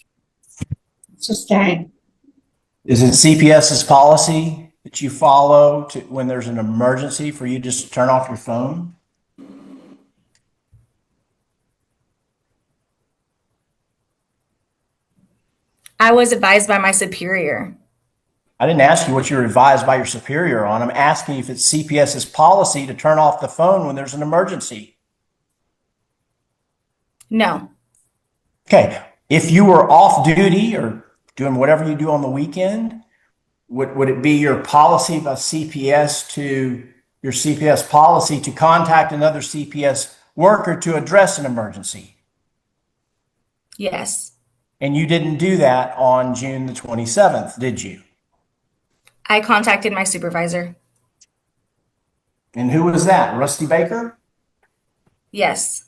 Sustain. Is it CPS's policy that you follow to when there's an emergency for you just to turn off your phone? I was advised by my superior. I didn't ask you what you were advised by your superior on. I'm asking if it's CPS's policy to turn off the phone when there's an emergency. No. Okay. If you were off duty or doing whatever you do on the weekend, would it be your policy by CPS to your CPS policy to contact another CPS worker to address an emergency? Yes. And you didn't do that on June the 27th, did you? I contacted my supervisor. And who was that? Rusty Baker? Yes.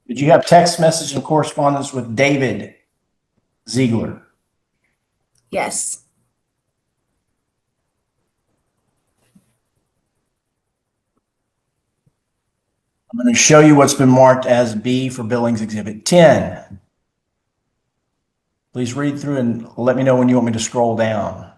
Did you have text message and correspondence with David Ziggler? Yes. I'm going to show you what's been marked as B for Billings Exhibit 10. Please read through and let me know when you want me to scroll down.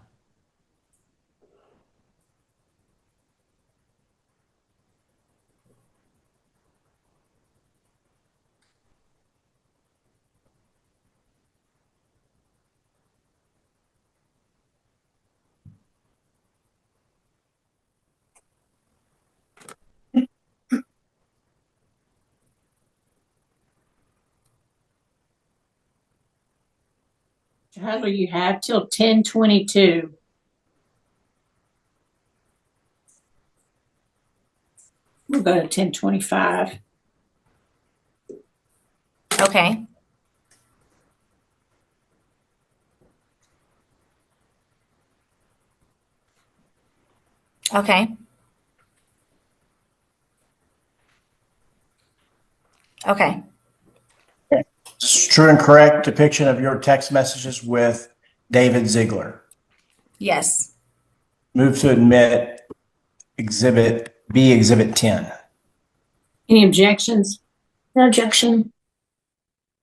Tyler, you have till 10:22. We'll go to 10:25. Okay. Okay. Okay. True and correct depiction of your text messages with David Ziggler. Yes. Move to admit Exhibit B, Exhibit 10. Any objections? No objection.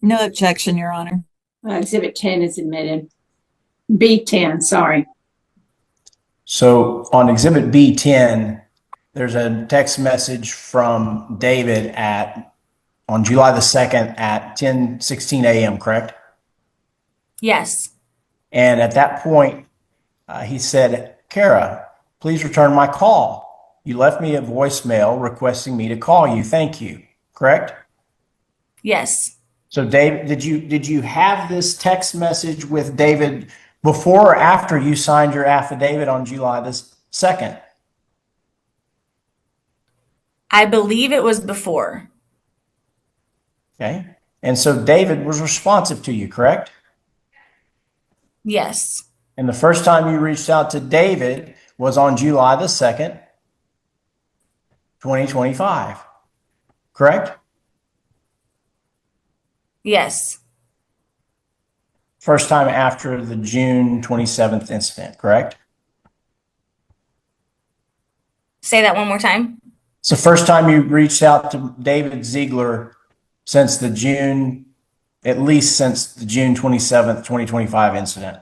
No objection, Your Honor. Exhibit 10 is admitted. B10, sorry. So on Exhibit B10, there's a text message from David on July the 2nd at 10:16 a.m., correct? Yes. And at that point, he said, Cara, please return my call. You left me a voicemail requesting me to call you. Thank you. Correct? Yes. So David, did you have this text message with David before or after you signed your affidavit on July the 2nd? I believe it was before. Okay. And so David was responsive to you, correct? Yes. And the first time you reached out to David was on July the 2nd, 2025, correct? Yes. First time after the June 27th incident, correct? Say that one more time. It's the first time you reached out to David Ziggler since at least since the June 27th, 2025 incident.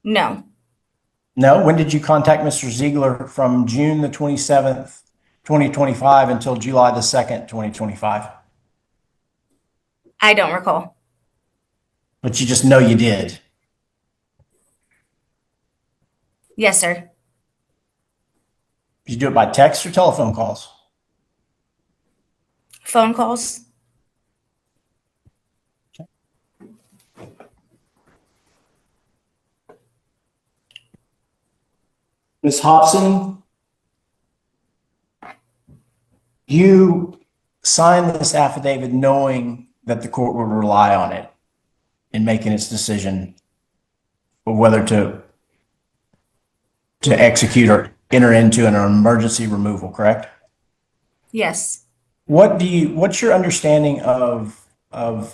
No. No? When did you contact Mr. Ziggler from June the 27th, 2025 until July the 2nd, 2025? I don't recall. But you just know you did. Yes, sir. Did you do it by text or telephone calls? Phone calls. Ms. Hopson, you signed this affidavit knowing that the court would rely on it in making its decision of whether to execute or enter into an emergency removal, correct? Yes. What's your understanding of a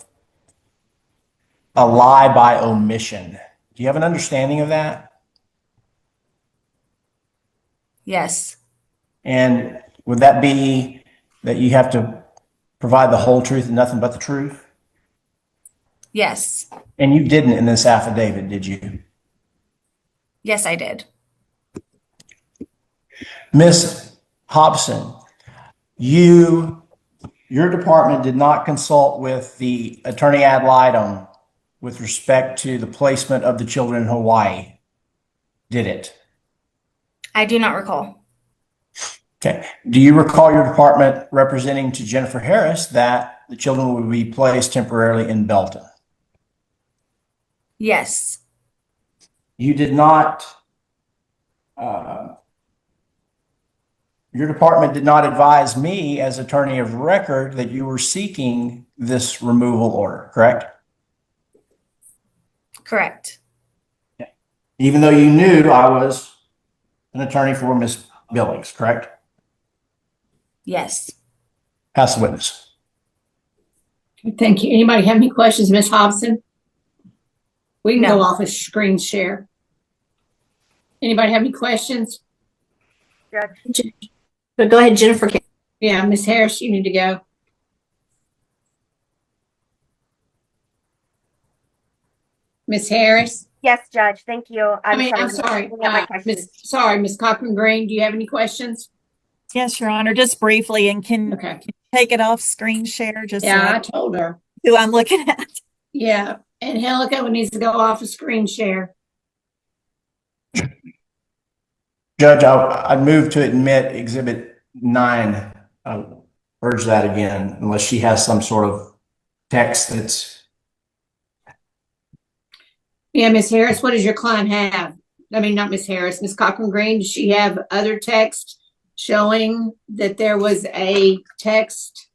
lie by omission? Do you have an understanding of that? Yes. And would that be that you have to provide the whole truth and nothing but the truth? Yes. And you didn't in this affidavit, did you? Yes, I did. Miss Hopson, your department did not consult with the attorney ad litem with respect to the placement of the children in Hawaii, did it? I do not recall. Okay. Do you recall your department representing to Jennifer Harris that the children would be placed temporarily in Belton? Yes. You did not, your department did not advise me as attorney of record that you were seeking this removal order, correct? Correct. Even though you knew I was an attorney for Miss Billings, correct? Yes. Pass the witness. Thank you. Anybody have any questions, Ms. Hobson? We can No. go off a screen share. Anybody have any questions? Judge. But go ahead, Jennifer. Yeah, Ms. Harris, you need to go. Ms. Harris? Yes, Judge. Thank you. I'm sorry. Miss Cochran Green, do you have any questions? Yes, Your Honor, just briefly, and can Okay. take it off screen share just so Yeah, I I told her. who I'm looking at. Yeah, and Helica needs to go off a screen share. Judge, I'd move to admit Exhibit 9. I'll urge that again, unless she has some sort of text that's. Yeah, Ms. Harris, what does your client have? I mean, not Ms. Harris, Ms. Cochran Green, does she have other text showing that there was a text?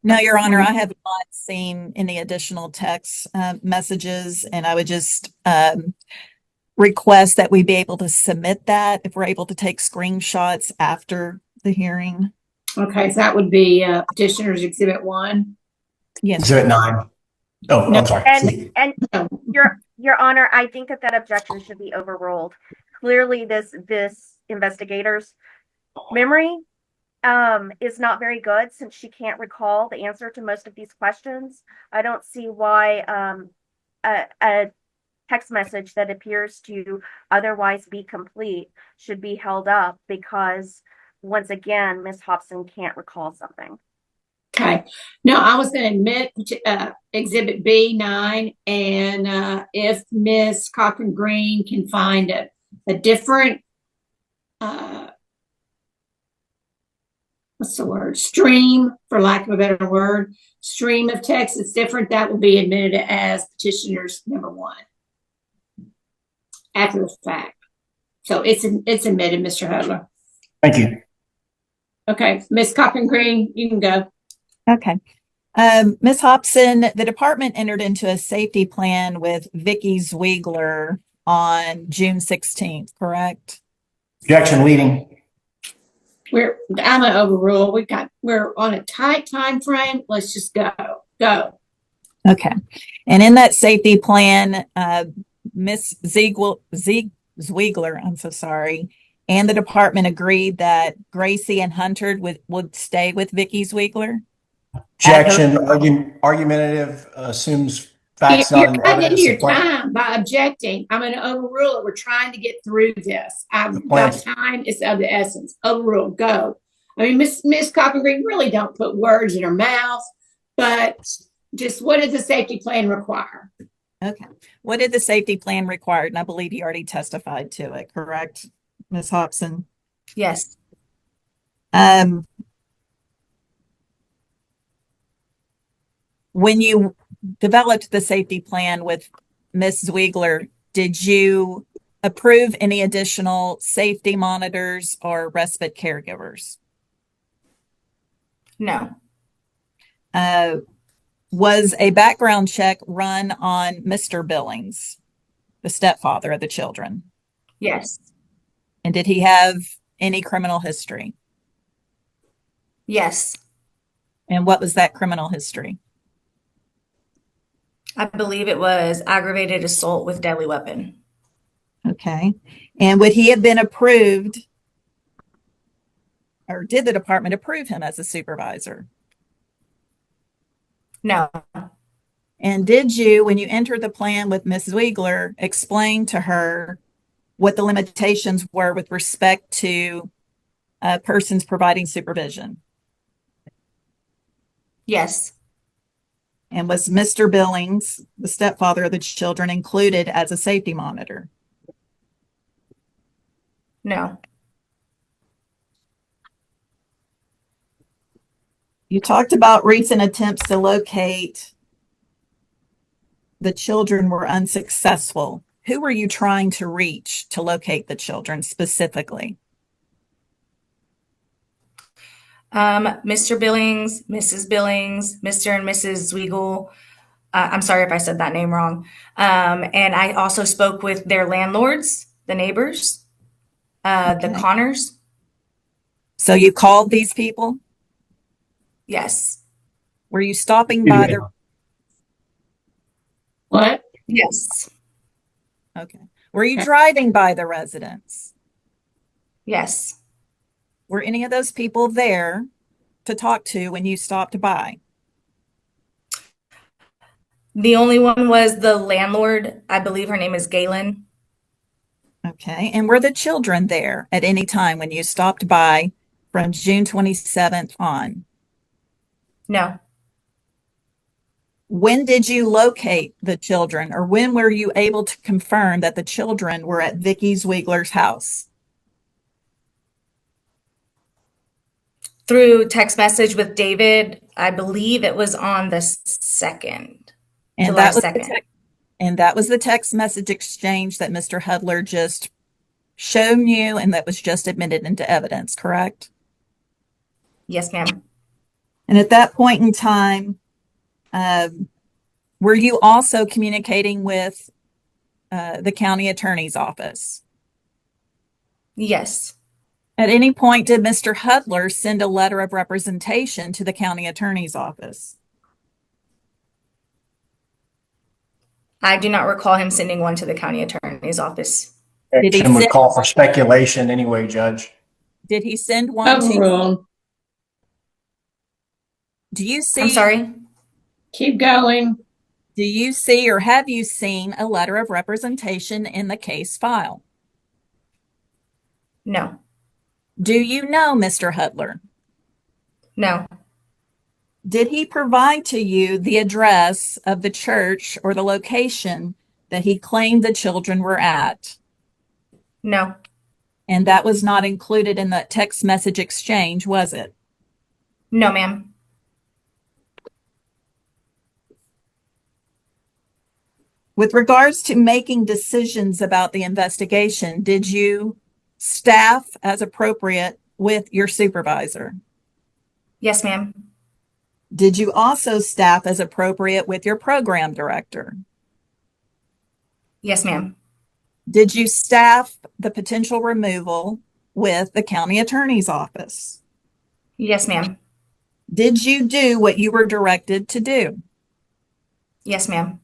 No, Your Honor, I have not seen any additional text messages, and I would just request that we be able to submit that if we're able to take screenshots after the hearing. Okay, so that would be Petitioner's Exhibit 1. Yes. Exhibit 9. Oh, No. I'm sorry. And No. Your Honor, I think that objection should be overruled. Clearly, this investigator's memory is not very good since she can't recall the answer to most of these questions. I don't see why a text message that appears to otherwise be complete should be held up because, once again, Ms. Hopson can't recall something. Okay. No, I was going to admit Exhibit B9, and if Ms. Cochran Green can find a different, what's the word? Stream, for lack of a better word, stream of text that's different, that will be admitted as Petitioner's number 1 after the fact. So it's admitted, Mr. Hudler. Thank you. Okay, Ms. Cochran Green, you can go. Okay. Ms. Hopson, the department entered into a safety plan with Vicki Ziggler on June 16th, correct? Objection leading. I'm gonna overrule. We're on a tight time frame. Let's just go. Okay. And in that safety plan, Ms. Ziggler, I'm so sorry, and the department agreed that Gracie and Hunter would stay with Vicki Ziggler? Objection. Argumentative assumes facts not in You're cutting into your evidence. time by objecting. I'm going to overrule it. We're trying to get through this. plan. Time is of the essence. Overrule. Go. I mean, Miss Cochran Green, really don't put words in her mouth, but just what does the safety plan require? Okay. What did the safety plan require? And I believe you already testified to it, correct, Ms. Hopson? Yes. When you developed the safety plan with Ms. Ziggler, did you approve any additional safety monitors or respite caregivers? No. Was a background check run on Mr. Billings, the stepfather of the children? Yes. And did he have any criminal history? Yes. And what was that criminal history? I believe it was aggravated assault with deadly weapon. Okay. And would he have been approved, or did the department approve him as a supervisor? No. And did you, when you entered the plan with Ms. Ziegler, explain to her what the limitations were with respect to persons providing supervision? Yes. And was Mr. Billings, the stepfather of the children, included as a safety monitor? No. You talked about recent attempts to locate the children were unsuccessful. Who were you trying to reach to locate the children specifically? Mr. Billings, Mrs. Billings, Mr. and Mrs. Ziegler. I'm sorry if I said that name wrong. And I also spoke with their landlords, the neighbors, the Okay. Connors. So you called these people? Yes. Were you stopping by their? What? Yes. Okay. Were you driving by the residence? Yes. Were any of those people there to talk to when you stopped by? The only one was the landlord. I believe her name is Galen. Okay. And were the children there at any time when you stopped by from June 27th on? No. When did you locate the children, or when were you able to confirm that the children were at Vicki Ziegler's house? Through text message with David. I believe it was on the 2nd. And July that was 2nd. and that was the text message exchange that Mr. Hudler just shown you, and that was just admitted into evidence, correct? Yes, ma'am. And at that point in time, were you also communicating with the county attorney's office? Yes. At any point, did Mr. Hudler send a letter of representation to the county attorney's office? I do not recall him sending one to the county attorney's office. Did he Action would send- call for speculation anyway, Judge. Did he send one to you? Overruled. Do you see? I'm sorry. Keep going. Do you see or have you seen a letter of representation in the case file? No. Do you know Mr. Hudler? No. Did he provide to you the address of the church or the location that he claimed the children were at? No. And that was not included in the text message exchange, was it? No, ma'am. With regards to making decisions about the investigation, did you staff as appropriate with your supervisor? Yes, ma'am. Did you also staff as appropriate with your program director? Yes, ma'am. Did you staff the potential removal with the county attorney's office? Yes, ma'am. Did you do what you were directed to do? Yes, ma'am.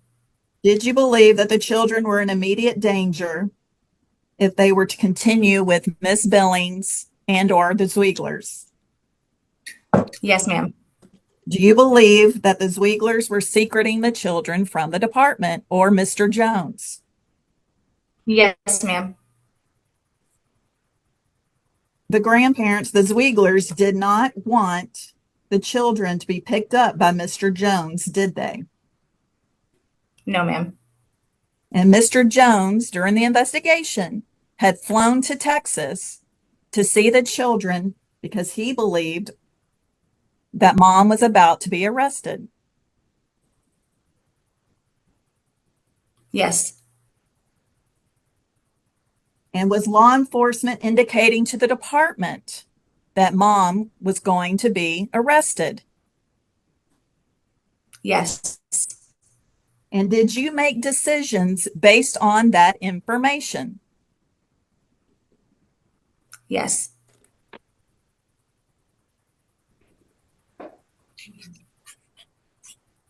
Did you believe that the children were in immediate danger if they were to continue with Miss Billings and or the Zwieglers? Yes, ma'am. Do you believe that the Zwieglers were secreting the children from the department or Mr. Jones? Yes, ma'am. The grandparents, the Zwieglers, did not want the children to be picked up by Mr. Jones, did they? No, ma'am. And Mr. Jones, during the investigation, had flown to Texas to see the children because he believed that mom was about to be arrested. Yes. And was law enforcement indicating to the department that mom was going to be arrested? Yes. And did you make decisions based on that information? Yes.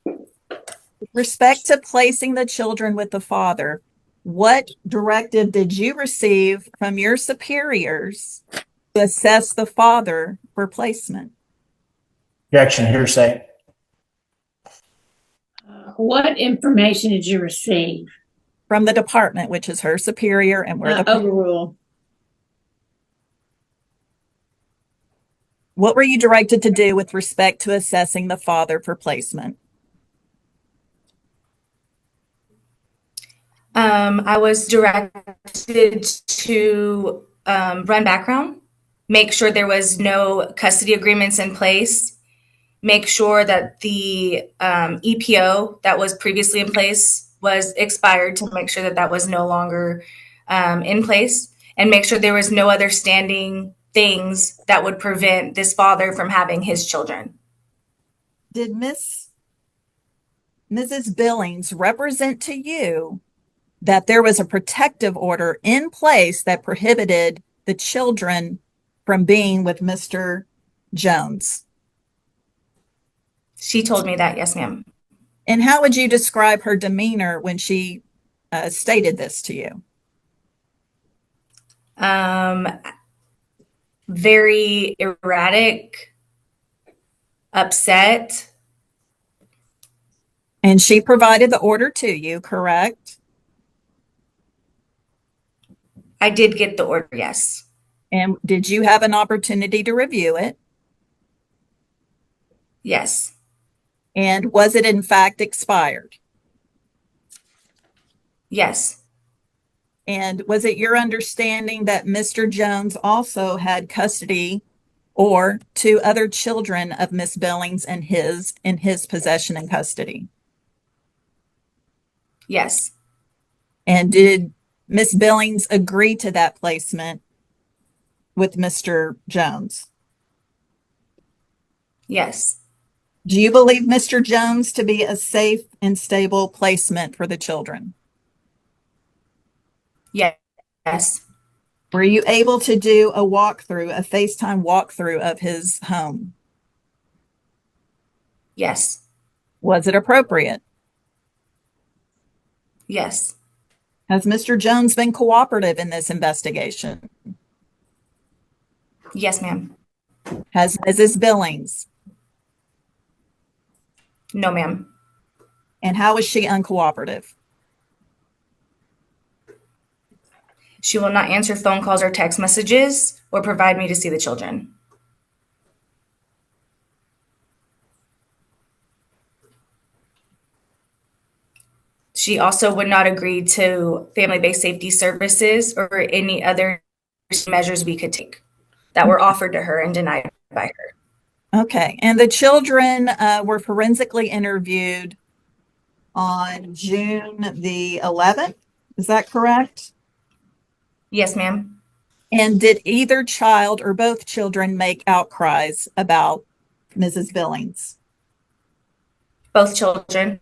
With respect to placing the children with the father, what directive did you receive from your superiors to assess the father for placement? Objection, hearsay. What information did you receive? From the department, which is her superior, and we're the Overrule. What were you directed to do with respect to assessing the father for placement? I was directed to run background, make sure there was no custody agreements in place, make sure that the EPO that was previously in place was expired to make sure that that was no longer in place, and make sure there was no other standing things that would prevent this father from having his children. Did Mrs. Billings represent to you that there was a protective order in place that prohibited the children from being with Mr. Jones? She told me that, yes, ma'am. And how would you describe her demeanor when she stated this to you? Very erratic, upset. And she provided the order to you, correct? I did get the order, yes. And did you have an opportunity to review it? Yes. And was it in fact expired? Yes. And was it your understanding that Mr. Jones also had custody or two other children of Miss Billings in his possession and custody? Yes. And did Miss Billings agree to that placement with Mr. Jones? Yes. Do you believe Mr. Jones to be a safe and stable placement for the children? Yes. Were you able to do a walkthrough, a FaceTime walkthrough of his home? Yes. Was it appropriate? Yes. Has Mr. Jones been cooperative in this investigation? Yes, ma'am. Has Mrs. Billings? No, ma'am. And how is she uncooperative? She will not answer phone calls or text messages or provide me to see the children. She also would not agree to family-based safety services or any other measures we could take that were offered to her and denied by her. Okay. And the children were forensically interviewed on June the 11th. Is that correct? Yes, ma'am. And did either child or both children make outcries about Mrs. Billings? Both children.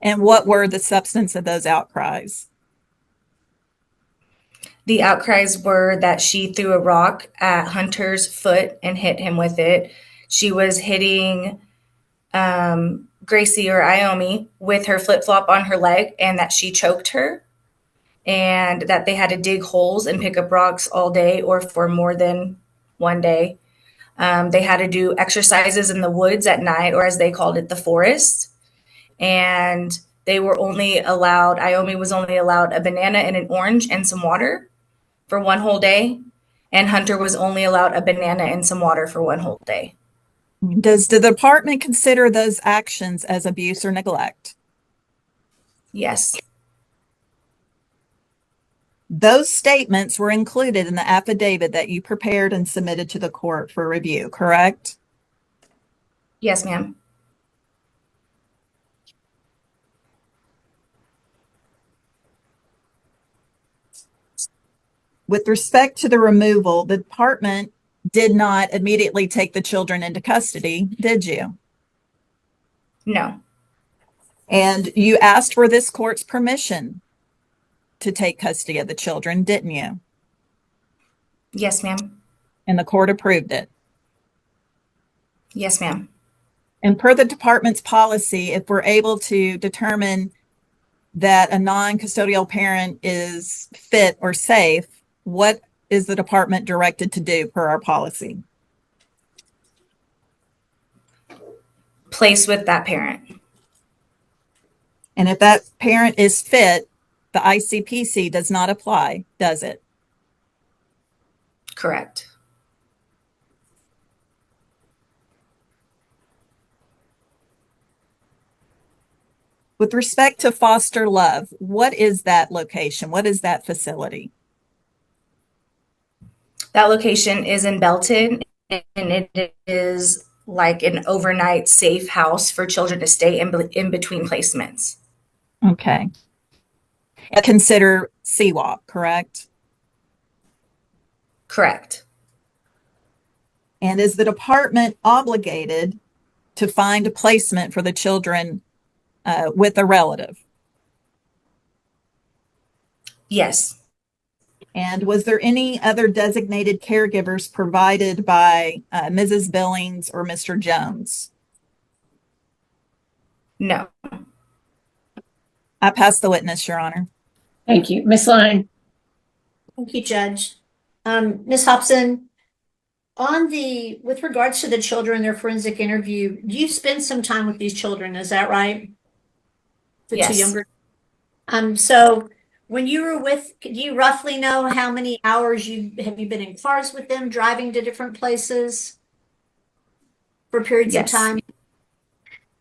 And what were the substance of those outcries? The outcries were that she threw a rock at Hunter's foot and hit him with it. She was hitting Gracie or Iomi with her flip-flop on her leg, and that she choked her, and that they had to dig holes and pick up rocks all day or for more than one day. They had to do exercises in the woods at night, or as they called it, the forest. And they were only allowed, Iomi was only allowed a banana and an orange and some water for one whole day. And Hunter was only allowed a banana and some water for one whole day. Does the department consider those actions as abuse or neglect? Yes. Those statements were included in the affidavit that you prepared and submitted to the court for review, correct? Yes, ma'am. With respect to the removal, the department did not immediately take the children into custody, did you? No. And you asked for this court's permission to take custody of the children, didn't you? Yes, ma'am. And the court approved it. Yes, ma'am. And per the department's policy, if we're able to determine that a non-custodial parent is fit or safe, what is the department directed to do per our policy? Place with that parent. And if that parent is fit, the ICPC does not apply, does it? Correct. With respect to foster love, what is that location? What is that facility? That location is in Belton, and it is like an overnight safe house for children to stay in between placements. Okay. And consider CWAP, correct? Correct. And is the department obligated to find a placement for the children with a relative? Yes. And was there any other designated caregivers provided by Mrs. Billings or Mr. Jones? No. I pass the witness, Your Honor. Thank you. Ms. Lyon. Thank you, Judge. Ms. Hopson, with regards to the children, their forensic interview, you spend some time with these children, is that right? The Yes. two younger. So when you were do you roughly know how many hours have you been in cars with them, driving to different places for periods Yes. of time?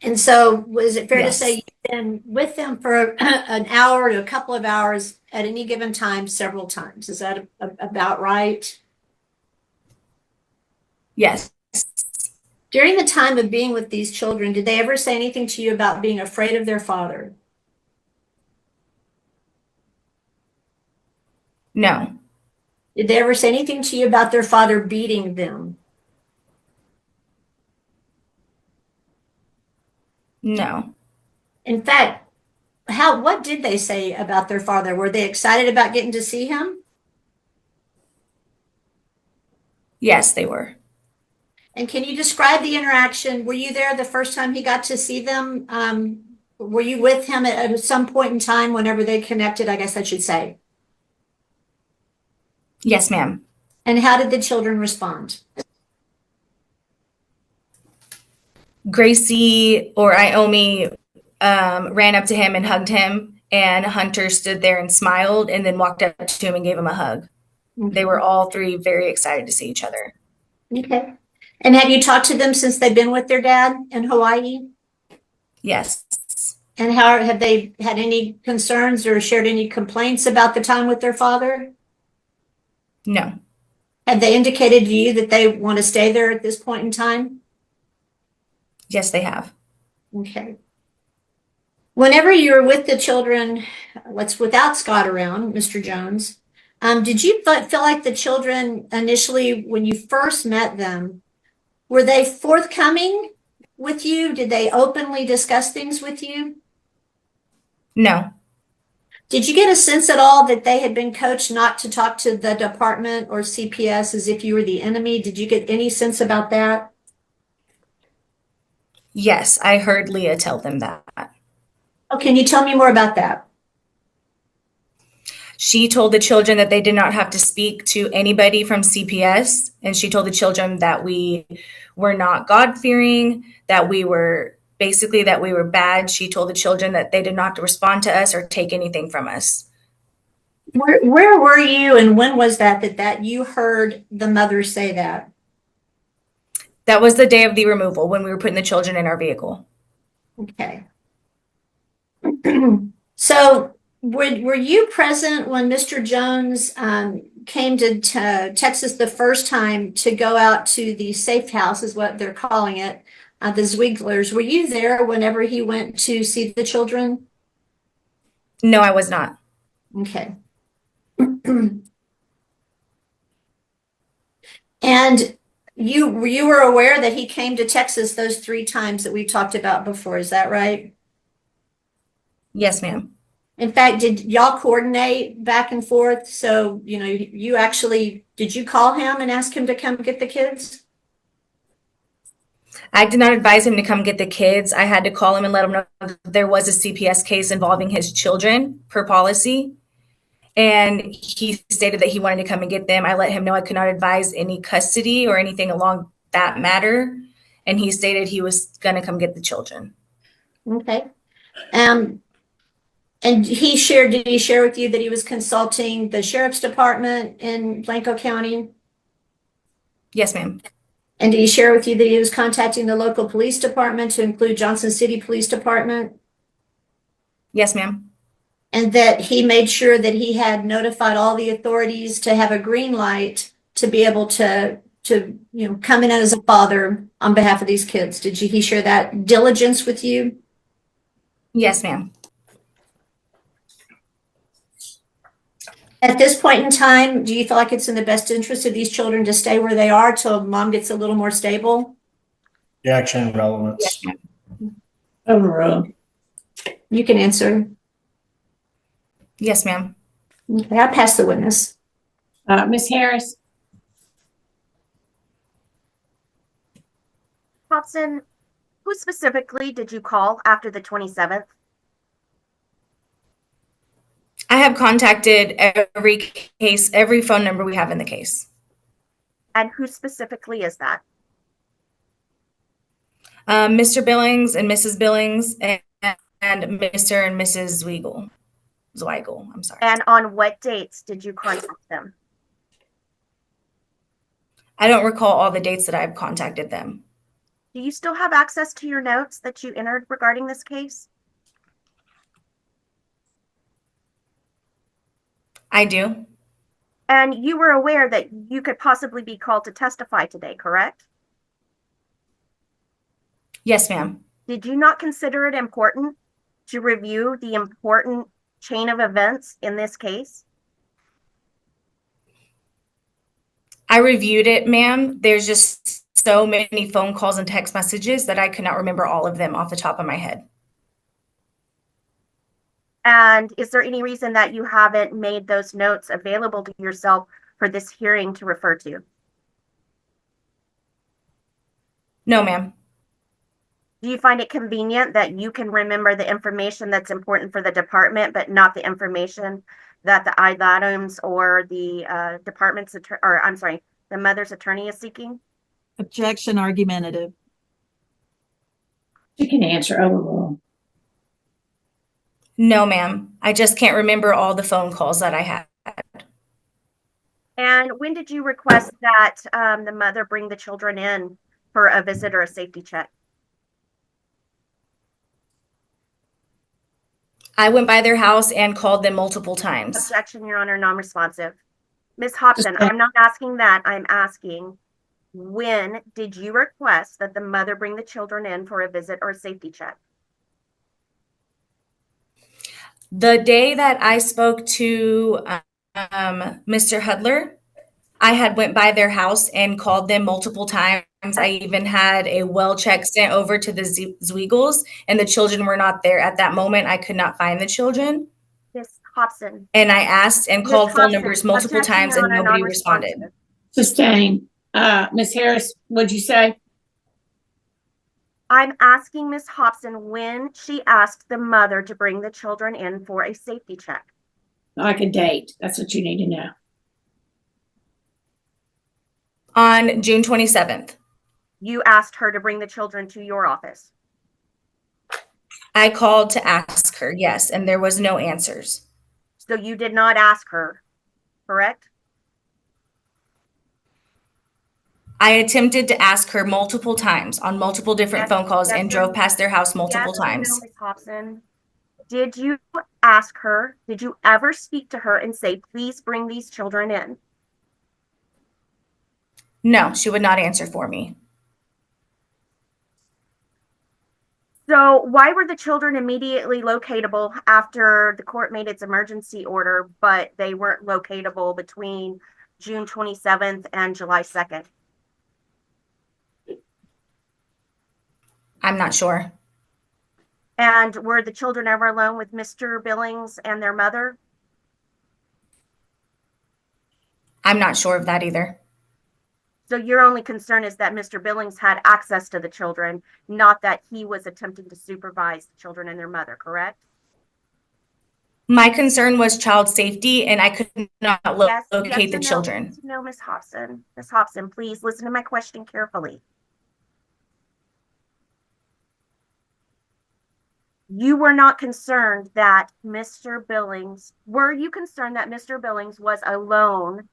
And so was it fair to Yes. say you've been with them for an hour to a couple of hours at any given time several times? Is that about right? Yes. During the time of being with these children, did they ever say anything to you about being afraid of their father? No. Did they ever say anything to you about their father beating them? No. In fact, what did they say about their father? Were they excited about getting to see him? Yes, they were. And can you describe the interaction? Were you there the first time he got to see them? Were you with him at some point in time whenever they connected, I guess I should say? Yes, ma'am. And how did the children respond? Gracie or Iomi ran up to him and hugged him, and Hunter stood there and smiled and then walked up to him and gave him a hug. They were all three very excited to see each other. Okay. And have you talked to them since they've been with their dad in Hawaii? Yes. And how have they had any concerns or shared any complaints about the time with their father? No. Have they indicated to you that they want to stay there at this point in time? Yes, they have. Okay. Whenever you were with the children, without Scott around, Mr. Jones, did you feel like the children initially, when you first met them, were they forthcoming with you? Did they openly discuss things with you? No. Did you get a sense at all that they had been coached not to talk to the department or CPS as if you were the enemy? Did you get any sense about that? Yes, I heard Leah tell them that. Oh, can you tell me more about that? She told the children that they did not have to speak to anybody from CPS, and she told the children that we were not God-fearing, that we were bad. She told the children that they did not have to respond to us or take anything from us. Where were you and when was that you heard the mother say that? That was the day of the removal when we were putting the children in our vehicle. Okay. So were you present when Mr. Jones came to Texas the first time to go out to the safe house, is what they're calling it, the Zwigglers? Were you there whenever he went to see the children? No, I was not. Okay. And you were aware that he came to Texas those 3 times that we talked about before, is that right? Yes, ma'am. In fact, did y'all coordinate back and forth? So, you actually, did you call him and ask him to come get the kids? I did not advise him to come get the kids. I had to call him and let him know that there was a CPS case involving his children per policy. And he stated that he wanted to come and get them. I let him know I could not advise any custody or anything along that matter. And he stated he was going to come get the children. Okay. And did he share with you that he was consulting the sheriff's department in Blanco County? Yes, ma'am. And did he share with you that he was contacting the local police department to include Johnson City Police Department? Yes, ma'am. And that he made sure that he had notified all the authorities to have a green light to be able to come in as a father on behalf of these kids. Did he share that diligence with you? Yes, ma'am. At this point in time, do you feel like it's in the best interest of these children to stay where they are till mom gets a little more stable? Objection, relevance. Yes, ma'am. Overruled. You can answer. Yes, ma'am. Okay, I'll pass the witness. Ms. Harris? Hopson, who specifically did you call after the 27th? I have contacted every case, every phone number we have in the case. And who specifically is that? Mr. Billings and Mrs. Billings and Mr. and Mrs. Zweigel, I'm sorry. And on what dates did you contact them? I don't recall all the dates that I've contacted them. Do you still have access to your notes that you entered regarding this case? I do. And you were aware that you could possibly be called to testify today, correct? Yes, ma'am. Did you not consider it important to review the important chain of events in this case? I reviewed it, ma'am. There's just so many phone calls and text messages that I could not remember all of them off the top of my head. And is there any reason that you haven't made those notes available to yourself for this hearing to refer to? No, ma'am. Do you find it convenient that you can remember the information that's important for the department, but not the information that the items or the department's the mother's attorney is seeking? Objection, argumentative. You can answer. Overruled. No, ma'am. I just can't remember all the phone calls that I had. And when did you request that the mother bring the children in for a visit or a safety check? I went by their house and called them multiple times. Objection, Your Honor, non-responsive. Ms. Hopson, I'm not asking that. I'm asking, when did you request that the mother bring the children in for a visit or a safety check? The day that I spoke to Mr. Hudler, I had went by their house and called them multiple times. I even had a well check sent over to the Zweigels, and the children were not there at that moment. I could not find the children. Ms. Hopson. And I asked and Ms. called phone Hopson, numbers multiple objection, times Your and Honor, nobody non-responsive. responded. Sustained. Ms. Harris, what'd you say? I'm asking Ms. Hopson when she asked the mother to bring the children in for a safety check. Like a date. That's what you need to know. On June 27th. You asked her to bring the children to your office. I called to ask her, yes, and there was no answers. So you did not ask her, correct? I attempted to ask her multiple times on multiple different phone calls and drove past their house multiple times. No, Ms. Hopson. Did you ask her, did you ever speak to her and say, please bring these children in? No, she would not answer for me. So why were the children immediately locatable after the court made its emergency order, but they weren't locatable between June 27th and July 2nd? I'm not sure. And were the children ever alone with Mr. Billings and their mother? I'm not sure of that either. So your only concern is that Mr. Billings had access to the children, not that he was attempting to supervise the children and their mother, correct? My concern was child safety, and I could not locate the children. No, Ms. Hopson. Ms. Hopson, please listen to my question carefully. You were not concerned that Mr. Billings, were you concerned that Mr. Billings was alone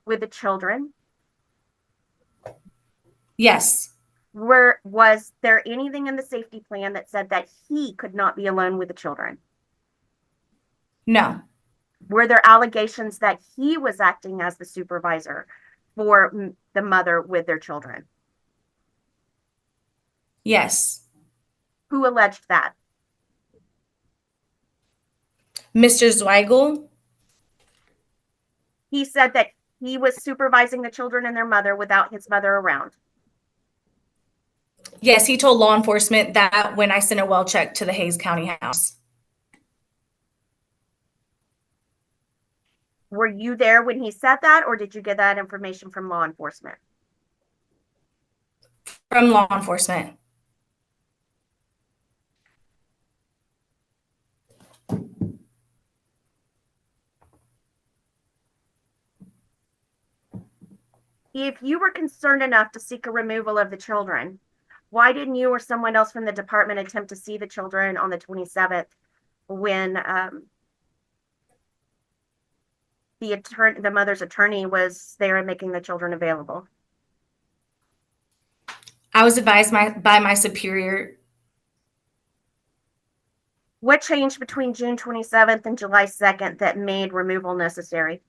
with the children? Yes. Was there anything in the safety plan that said that he could not be alone with the children? No. Were there allegations that he was acting as the supervisor for the mother with their children? Yes. Who alleged that? Mr. Zweigel? He said that he was supervising the children and their mother without his mother around. Yes, he told law enforcement that when I sent a well check to the Hayes County house. Were you there when he said that, or did you get that information from law enforcement? From law enforcement. If you were concerned enough to seek a removal of the children, why didn't you or someone else from the department attempt to see the children on the 27th when the mother's attorney was there and making the children available? I was advised by my superior. What changed between June 27th and July 2nd that made removal necessary?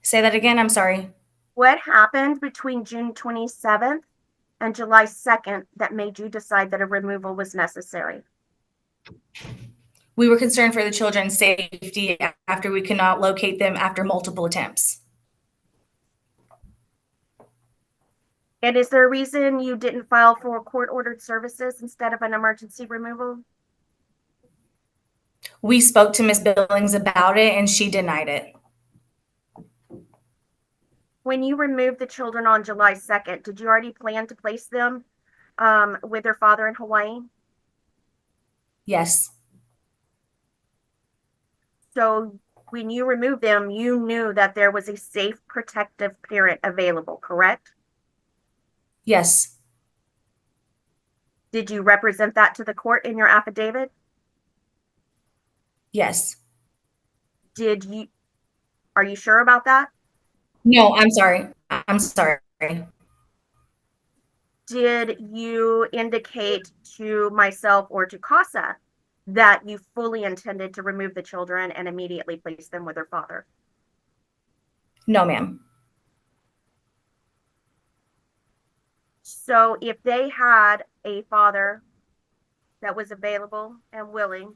Say that again, I'm sorry. What happened between June 27th and July 2nd that made you decide that a removal was necessary? We were concerned for the children's safety after we could not locate them after multiple attempts. And is there a reason you didn't file for court-ordered services instead of an emergency removal? We spoke to Ms. Billings about it and she denied it. When you removed the children on July 2nd, did you already plan to place them with their father in Hawaii? Yes. So when you removed them, you knew that there was a safe, protective parent available, correct? Yes. Did you represent that to the court in your affidavit? Yes. Are you sure about that? No, I'm sorry. I'm sorry. Did you indicate to myself or to CASA that you fully intended to remove the children and immediately place them with their father? No, ma'am. So if they had a father that was available and willing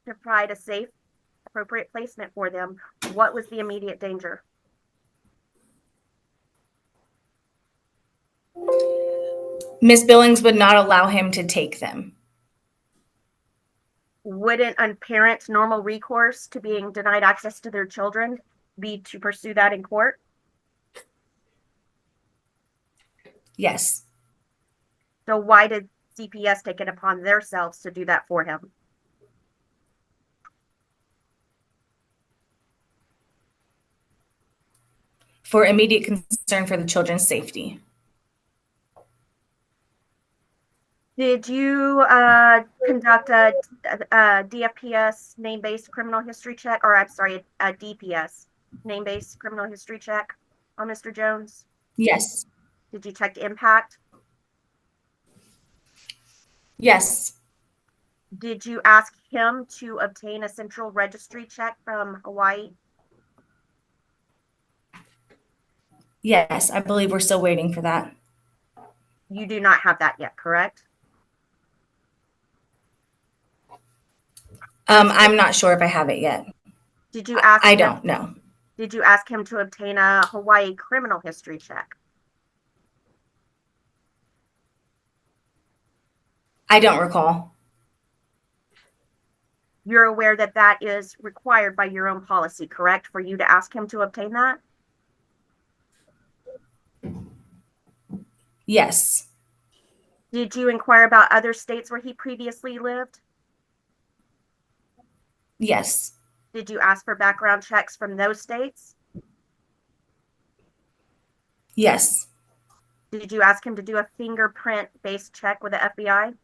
to provide a safe, appropriate placement for them, what was the immediate danger? Ms. Billings would not allow him to take them. Wouldn't a parent's normal recourse to being denied access to their children be to pursue that in court? Yes. So why did CPS take it upon themselves to do that for him? For immediate concern for the children's safety. Did you conduct a DFPS name-based criminal history check, or I'm sorry, a DPS name-based criminal history check on Mr. Jones? Yes. Did you check impact? Yes. Did you ask him to obtain a central registry check from Hawaii? Yes, I believe we're still waiting for that. You do not have that yet, correct? I'm not sure if I have it yet. Did you ask I him? don't know. Did you ask him to obtain a Hawaii criminal history check? I don't recall. You're aware that that is required by your own policy, correct? For you to ask him to obtain that? Yes. Did you inquire about other states where he previously lived? Yes. Did you ask for background checks from those states? Yes. Did you ask him to do a fingerprint-based check with the FBI?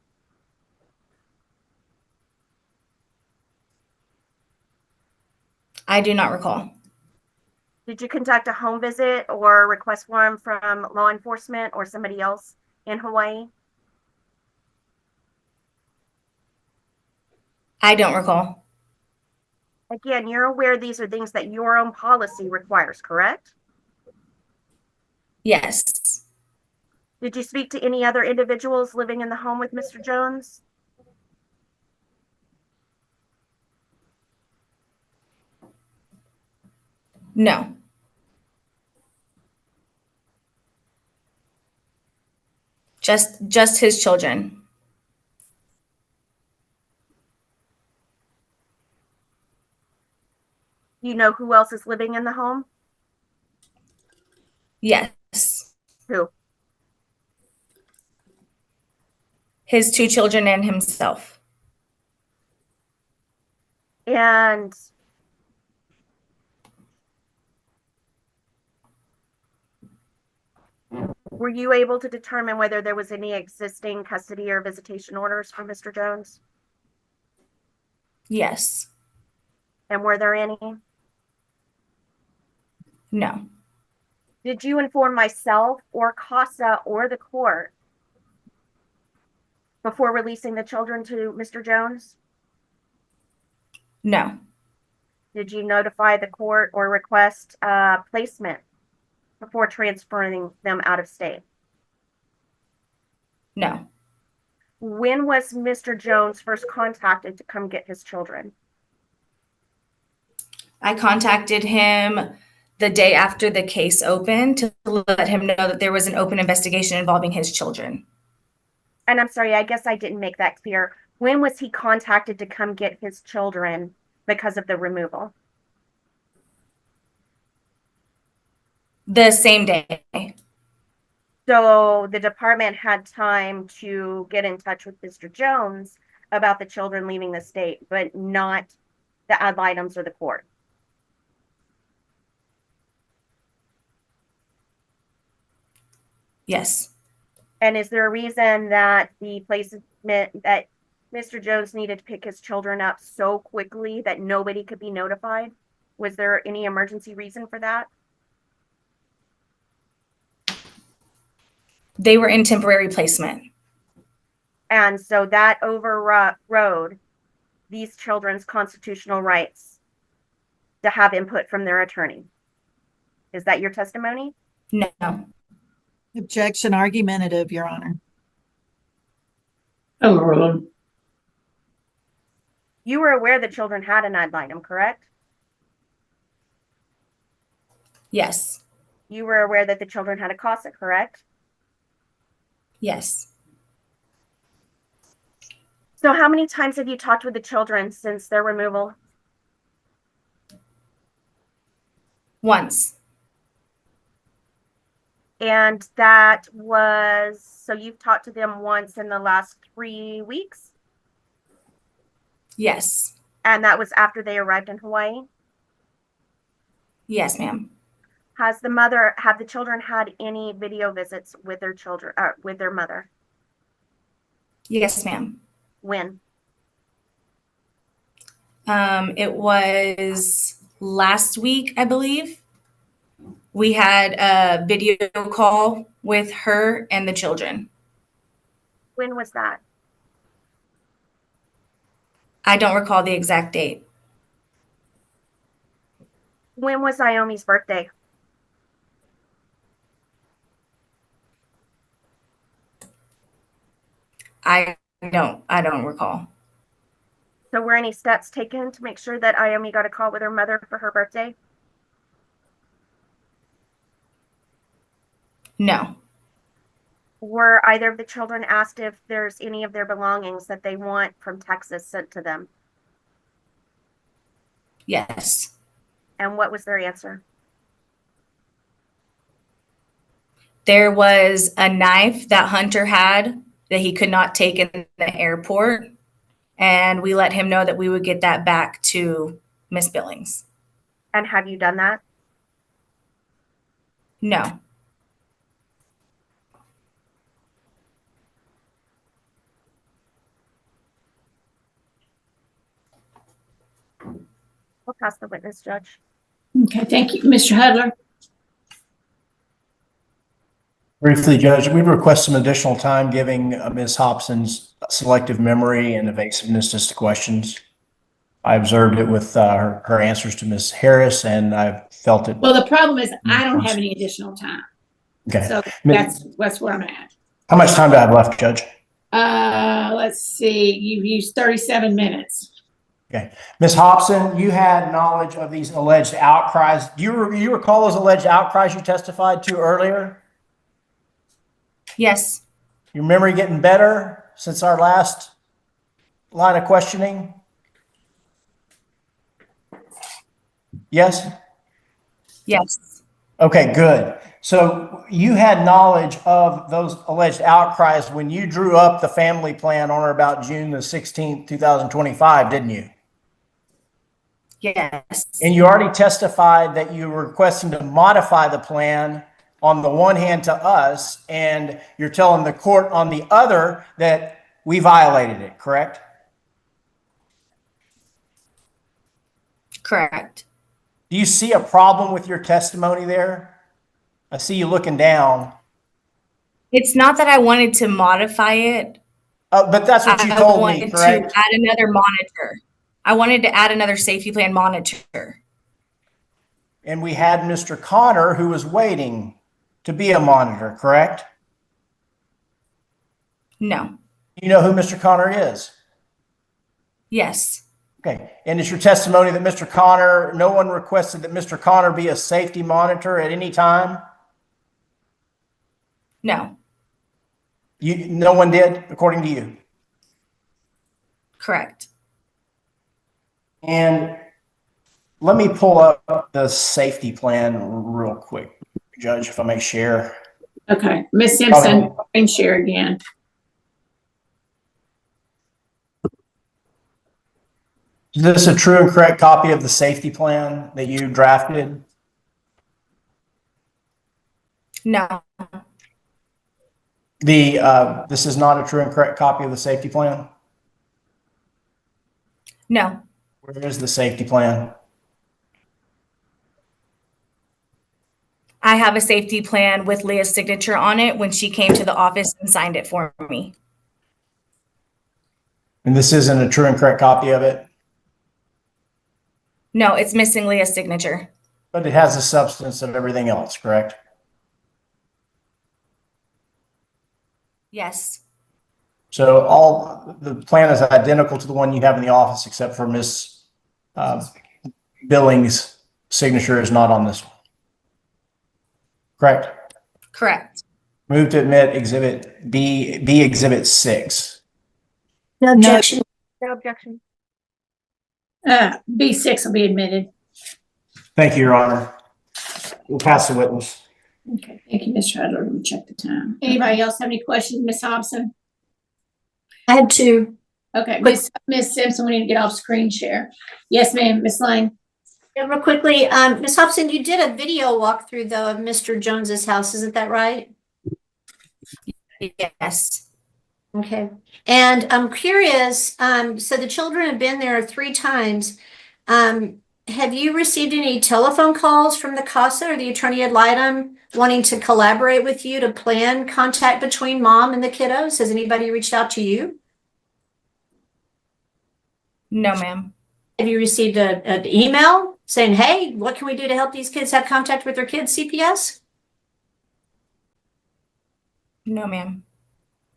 I do not recall. Did you conduct a home visit or request one from law enforcement or somebody else in Hawaii? I don't recall. Again, you're aware these are things that your own policy requires, correct? Yes. Did you speak to any other individuals living in the home with Mr. Jones? No. Just his children. You know who else is living in the home? Yes. Who? His 2 children and himself. And were you able to determine whether there was any existing custody or visitation orders for Mr. Jones? Yes. And were there any? No. Did you inform myself or CASA or the court before releasing the children to Mr. Jones? No. Did you notify the court or request placement before transferring them out of state? No. When was Mr. Jones first contacted to come get his children? I contacted him the day after the case opened to let him know that there was an open investigation involving his children. And I'm sorry, I guess I didn't make that clear. When was he contacted to come get his children because of the removal? The same day. So the department had time to get in touch with Mr. Jones about the children leaving the state, but not the ad items or the court. Yes. And is there a reason that the placement that Mr. Jones needed to pick his children up so quickly that nobody could be notified? Was there any emergency reason for that? They were in temporary placement. And so that overrode these children's constitutional rights to have input from their attorney. Is that your testimony? No. Objection argumentative, Your Honor. Overruled. You were aware the children had an ad litem, correct? Yes. You were aware that the children had a CASA, correct? Yes. So how many times have you talked with the children since their removal? Once. And that was, so you've talked to them once in the last 3 weeks? Yes. And that was after they arrived in Hawaii? Yes, ma'am. Have the children had any video visits with their children, with their mother? Yes, ma'am. When? It was last week, I believe. We had a video call with her and the children. When was that? I don't recall the exact date. When was Iomi's birthday? I don't recall. So were any steps taken to make sure that Iomi got a call with her mother for her birthday? No. Were either of the children asked if there's any of their belongings that they want from Texas sent to them? Yes. And what was their answer? There was a knife that Hunter had that he could not take in the airport, and we let him know that we would get that back to Miss Billings. And have you done that? No. pass the witness, Judge. Okay, thank you. Mr. Hudler? Briefly, Judge, we request some additional time giving Ms. Hopson's selective memory and evasiveness just to questions. I observed it with her answers to Ms. Harris, and I felt it. Well, the problem is I don't have any additional time. Okay. So that's where I'm at. How much time do I have left, Judge? Let's see. You've used 37 minutes. Okay. Ms. Hopson, you had knowledge of these alleged outcries. Do you recall those alleged outcries you testified to earlier? Yes. Your memory getting better since our last line of questioning? Yes? Yes. Okay, good. So you had knowledge of those alleged outcries when you drew up the family plan on or about June the 16th, 2025, didn't you? Yes. And you already testified that you were requesting to modify the plan on the one hand to us, and you're telling the court on the other that we violated it, correct? Correct. Do you see a problem with your testimony there? I see you looking down. It's not that I wanted to modify it. But that's what you I told me, wanted correct? to add another monitor. I wanted to add another safety plan monitor. And we had Mr. Connor who was waiting to be a monitor, correct? No. You know who Mr. Connor is? Yes. Okay. And it's your testimony that Mr. Connor, no one requested that Mr. Connor be a safety monitor at any time? No. No one did, according to you? Correct. And let me pull up the safety plan real quick, Judge, if I may share. Okay. Ms. Simpson, and share again. Is this a true and correct copy of the safety plan that you drafted? No. This is not a true and correct copy of the safety plan? No. Where is the safety plan? I have a safety plan with Leah's signature on it when she came to the office and signed it for me. And this isn't a true and correct copy of it? No, it's missing Leah's signature. But it has the substance of everything else, correct? Yes. So all the plan is identical to the one you have in the office, except for Ms. Billings' signature is not on this one. Correct? Correct. Move to admit exhibit B exhibit 6. No objection. No objection. B6 will be admitted. Thank you, Your Honor. We'll pass the witness. Okay, thank you, Mr. Hudler. Let me check the time. Anybody else have any questions, Ms. Hobson? I had two. Okay, Ms. Simpson, we need to get off screen share. Yes, ma'am, Ms. Lane. Yeah, real quickly, Ms. Hobson, you did a video walkthrough though of Mr. Jones's house, isn't that right? Yes. Okay. And I'm curious, so the children have been there 3 times. Have you received any telephone calls from the CASA or the attorney ad litem wanting to collaborate with you to plan contact between mom and the kiddos? Has anybody reached out to you? No, ma'am. Have you received an email saying, hey, what can we do to help these kids have contact with their kids, CPS? No, ma'am.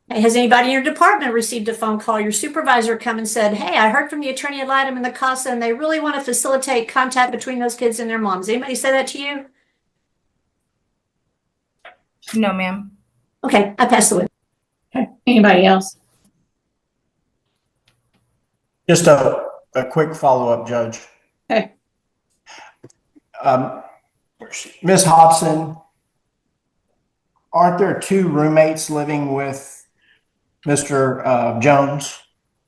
Has anybody in your department received a phone call? Your supervisor come and said, hey, I heard from the attorney ad litem and the CASA, and they really want to facilitate contact between those kids and their moms. Anybody say that to you? No, ma'am. Okay, I pass the witness. Okay, anybody else? Just a quick follow-up, Judge. Okay. Ms. Hopson, aren't there 2 roommates living with Mr. Jones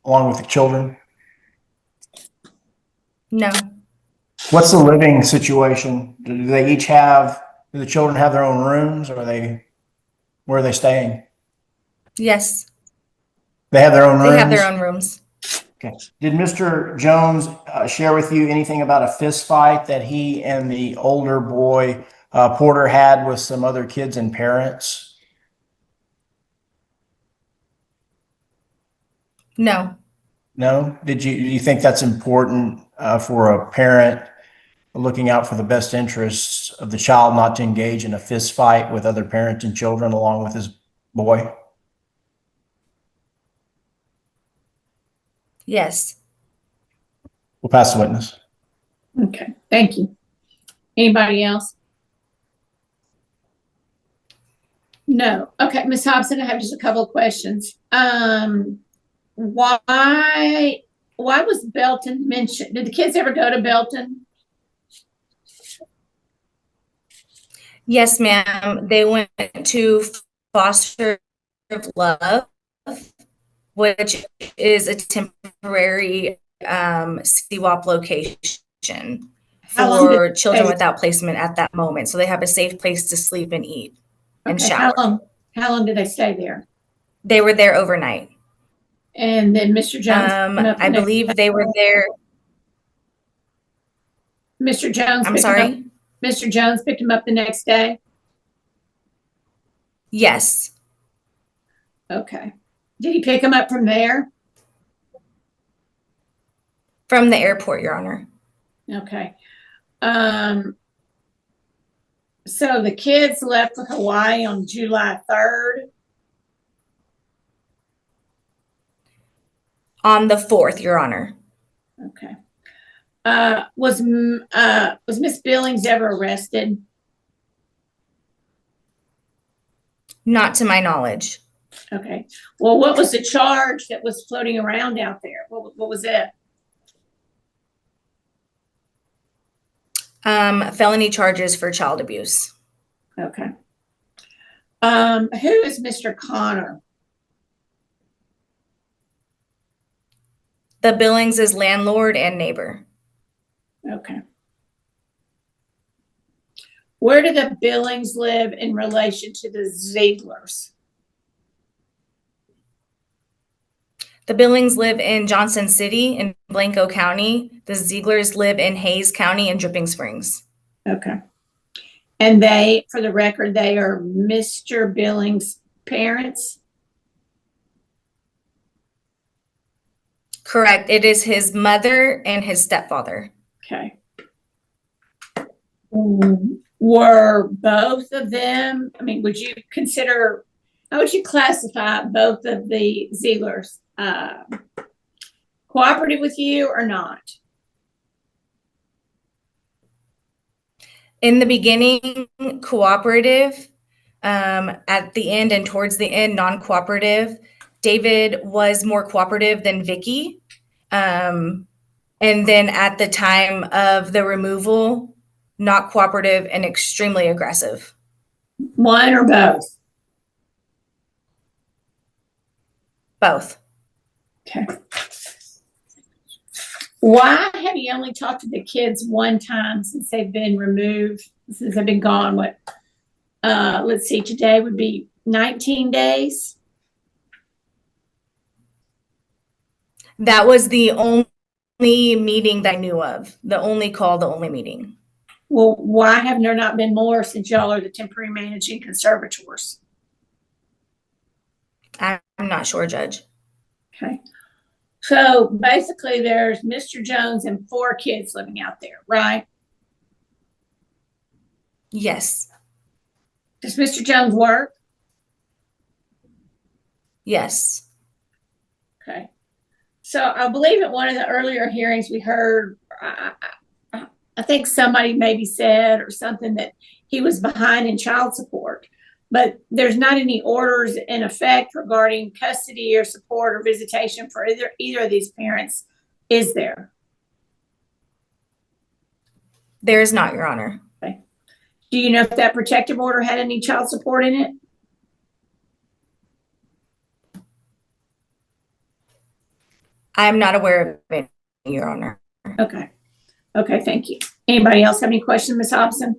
along with the children? No. What's the living situation? Do the children have their own rooms, or where are they staying? Yes. They have their own rooms? They have their own rooms. Okay. Did Mr. Jones share with you anything about a fist fight that he and the older boy Porter had with some other kids and parents? No. No? Do you think that's important for a parent looking out for the best interests of the child not to engage in a fist fight with other parents and children along with his boy? Yes. We'll pass the witness. Okay, thank you. Anybody else? No. Okay, Ms. Hopson, I have just a couple of questions. Why was Belton mentioned? Did the kids ever go to Belton? Yes, ma'am. They went to Foster Love, which is a temporary CWAP location How long for did children they- without placement at that moment. So they have a safe place to sleep and eat and Okay, shower. how long did they stay there? They were there overnight. And then Mr. Jones? I believe they were there. Mr. Jones? I'm picked him up- sorry? Mr. Jones picked him up the next day? Yes. Okay. Did he pick him up from there? From the airport, Your Honor. Okay. So the kids left for Hawaii on July 3rd. On the 4th, Your Honor. Okay. Was Miss Billings ever arrested? Not to my knowledge. Okay. Well, what was the charge that was floating around out there? What was it? Felony charges for child abuse. Okay. Who is Mr. Connor? The Billings is landlord and neighbor. Okay. Where do the Billings live in relation to the Zigglers? The Billings live in Johnson City in Blanco County. The Zigglers live in Hayes County in Dripping Springs. Okay. And they, for the record, they are Mr. Billings' parents? Correct. It is his mother and his stepfather. Okay. Were both of them, I mean, would you consider, how would you classify both of the Zigglers? Cooperative with you or not? In the beginning, cooperative. At the end and towards the end, non-cooperative. David was more cooperative than Vicki. And then at the time of the removal, not cooperative and extremely aggressive. One or both? Both. Okay. Why have you only talked to the kids one time since they've been removed, since they've been gone? What, let's see, today would be 19 days? That was the only meeting that I knew of. The only call, the only meeting. Well, why have there not been more since y'all are the temporary managing conservators? I'm not sure, Judge. Okay. So basically there's Mr. Jones and 4 kids living out there, right? Yes. Does Mr. Jones work? Yes. Okay. So I believe at one of the earlier hearings we heard, I think somebody maybe said or something that he was behind in child support, but there's not any orders in effect regarding custody or support or visitation for either of these parents, is there? There is not, Your Honor. Okay. Do you know if that protective order had any child support in it? I'm not aware of it, Your Honor. Okay. Okay, thank you. Anybody else have any questions, Ms. Hopson?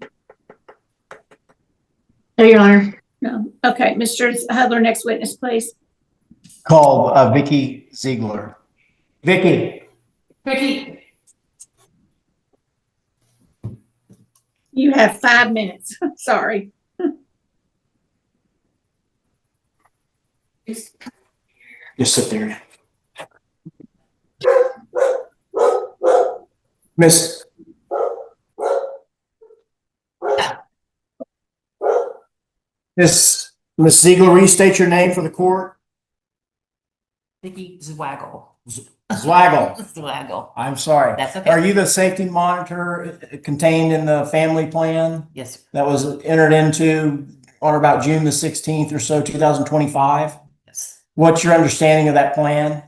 No, Your Honor. No. Okay, Mr. Hudler, next witness, please. Call Vicki Ziggler. Vicki. Vicki. You have 5 minutes. Sorry. Just sit there. Miss. Miss Ziegler, restate your name for the court. Vicki Zwaggle. Zwaggle. Zwaggle. I'm sorry. That's okay. Are you the safety monitor contained in the family plan Yes, sir. that was entered into on or about June the 16th or so, 2025? Yes. What's your understanding of that plan?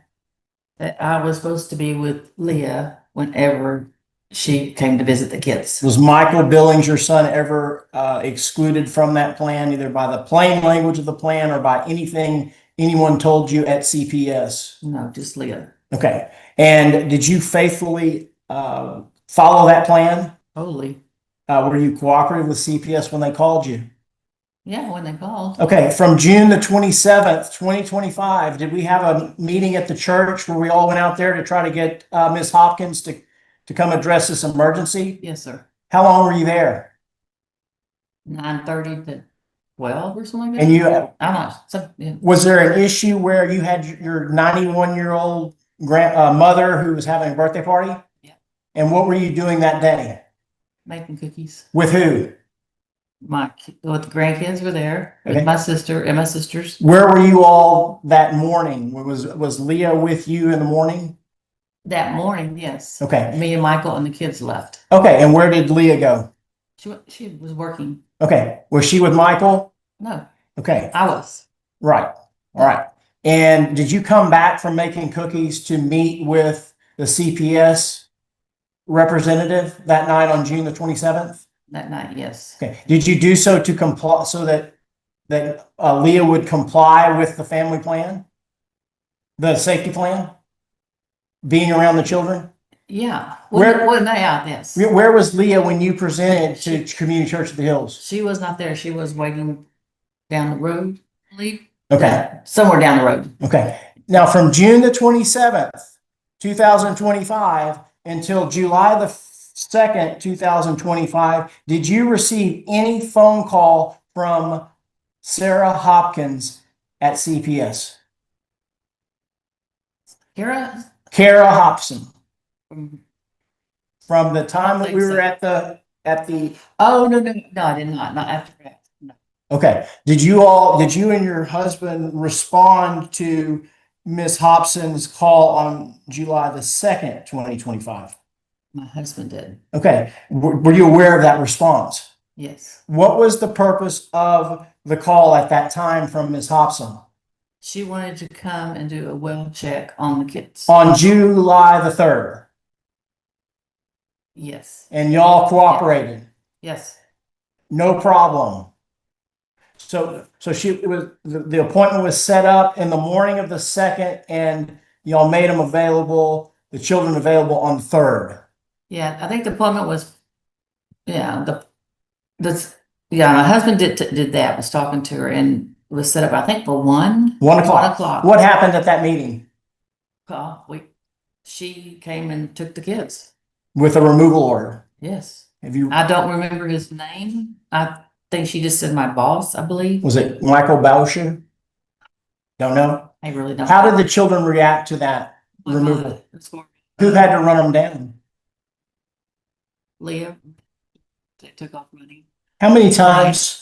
That I was supposed to be with Leah whenever she came to visit the kids. Was Michael Billings, your son, ever excluded from that plan, either by the plain language of the plan or by anything anyone told you at CPS? No, just Leah. Okay. And did you faithfully follow that plan? Totally. Were you cooperative with CPS when they called you? Yeah, when they called. Okay. From June the 27th, 2025, did we have a meeting at the church where we all went out there to try to get Ms. Hopkins to come address this emergency? Yes, sir. How long were you there? 9:30 to 12 or something like that. And you, I'm not. So, yeah. was there an issue where you had your 91-year-old mother who was having a birthday party? Yeah. And what were you doing that day? Making cookies. With who? With the grandkids were there. Okay. With my sister and my sisters. Where were you all that morning? Was Leah with you in the morning? That morning, yes. Okay. Me and Michael and the kids left. Okay. And where did Leah go? She was working. Okay. Was she with Michael? No, Okay. I was. Right. All right. And did you come back from making cookies to meet with the CPS representative that night on June the 27th? That night, yes. Okay. Did you do so to comply so that Leah would comply with the family plan, the safety plan, being around the children? Yeah. Where- Yes. Where was Leah when you presented to Community Church of the Hills? She was not there. She was waiting down the road, I believe. Okay. Somewhere down the road. Okay. Now, from June the 27th, 2025 until July the 2nd, 2025, did you receive any phone call from Sarah Hopkins at CPS? Cara? Cara Hopson. Mhm. From the time that we were at the Oh, no, I did not. Not after that. No. okay. Did you and your husband respond to Ms. Hopson's call on July the 2nd, 2025? My husband did. Okay. Were you aware of that response? Yes. What was the purpose of the call at that time from Ms. Hopson? She wanted to come and do a well check on the kids. On July the 3rd. Yes. And y'all cooperated. Yes. No problem. So the appointment was set up in the morning of the 2nd, and y'all made them available, the children available on the 3rd. Yeah, I think the appointment was, yeah, my husband did that, was talking to her and was set up, I think, for 1 o'clock. What happened at that meeting? She came and took the kids. With a removal order. Yes. Have you? I don't remember his name. I think she just said my boss, I believe. Was it Michael Bauscher? Don't know. I really don't. How did the children react to that My removal? mother, it's for Who had to run them down? Leah. They took off running. How many times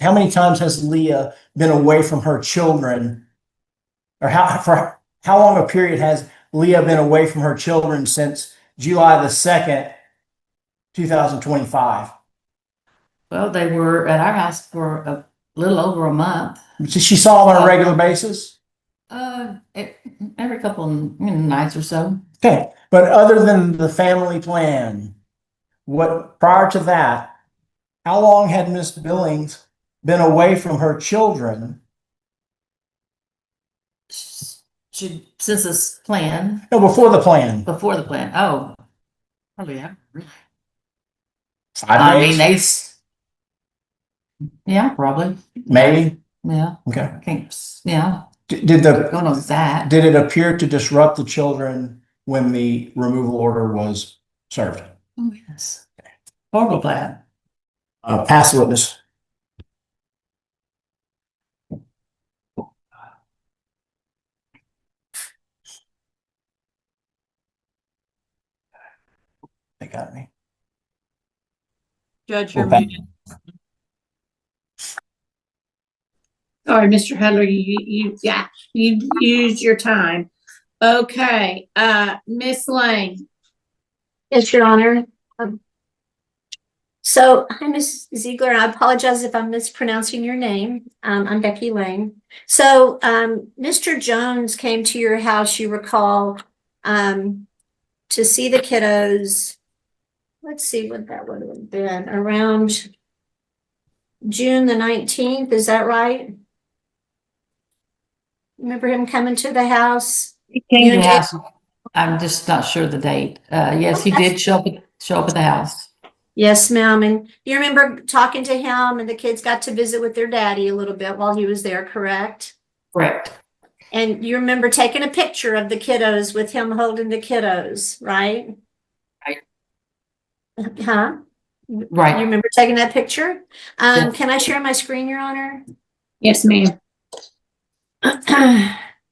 has Leah been away from her children? Or for how long a period has Leah been away from her children since July the 2nd, 2025? Well, they were at our house for a little over a month. She saw them on a regular basis? Every couple of nights or so. Okay, but other than the family plan, prior to that, how long had Miss Billings been away from her children? Since this plan. No, before the plan. Before the plan. Oh, probably. 5 days? Yeah, probably. Maybe. Yeah. Okay. I can't. Yeah. Did Don't know that. it appear to disrupt the children when the removal order was served. Oh, yes. Horrible plan. Pass the witness. They got me. Judge, Well, you're thank muted. Sorry, Mr. Hudler, you used your time. Okay, Miss Lane. Yes, Your Honor. So, hi, Ms. Ziegler. I apologize if I'm mispronouncing your name. I'm Becky Lane. So, Mr. Jones came to your house, you recall, to see the kiddos. Let's see what that would have been, around June the 19th. Is that right? Remember him coming to the house? He came You to and the house. I'm just not sure the date. Yes, he did show up at the house. Yes, ma'am. And you remember talking to him and the kids got to visit with their daddy a little bit while he was there, correct? Correct. And you remember taking a picture of the kiddos with him holding the kiddos, right? Right. Huh? Right. You remember taking that picture? Yes. Can I share my screen, Your Honor? Yes, ma'am.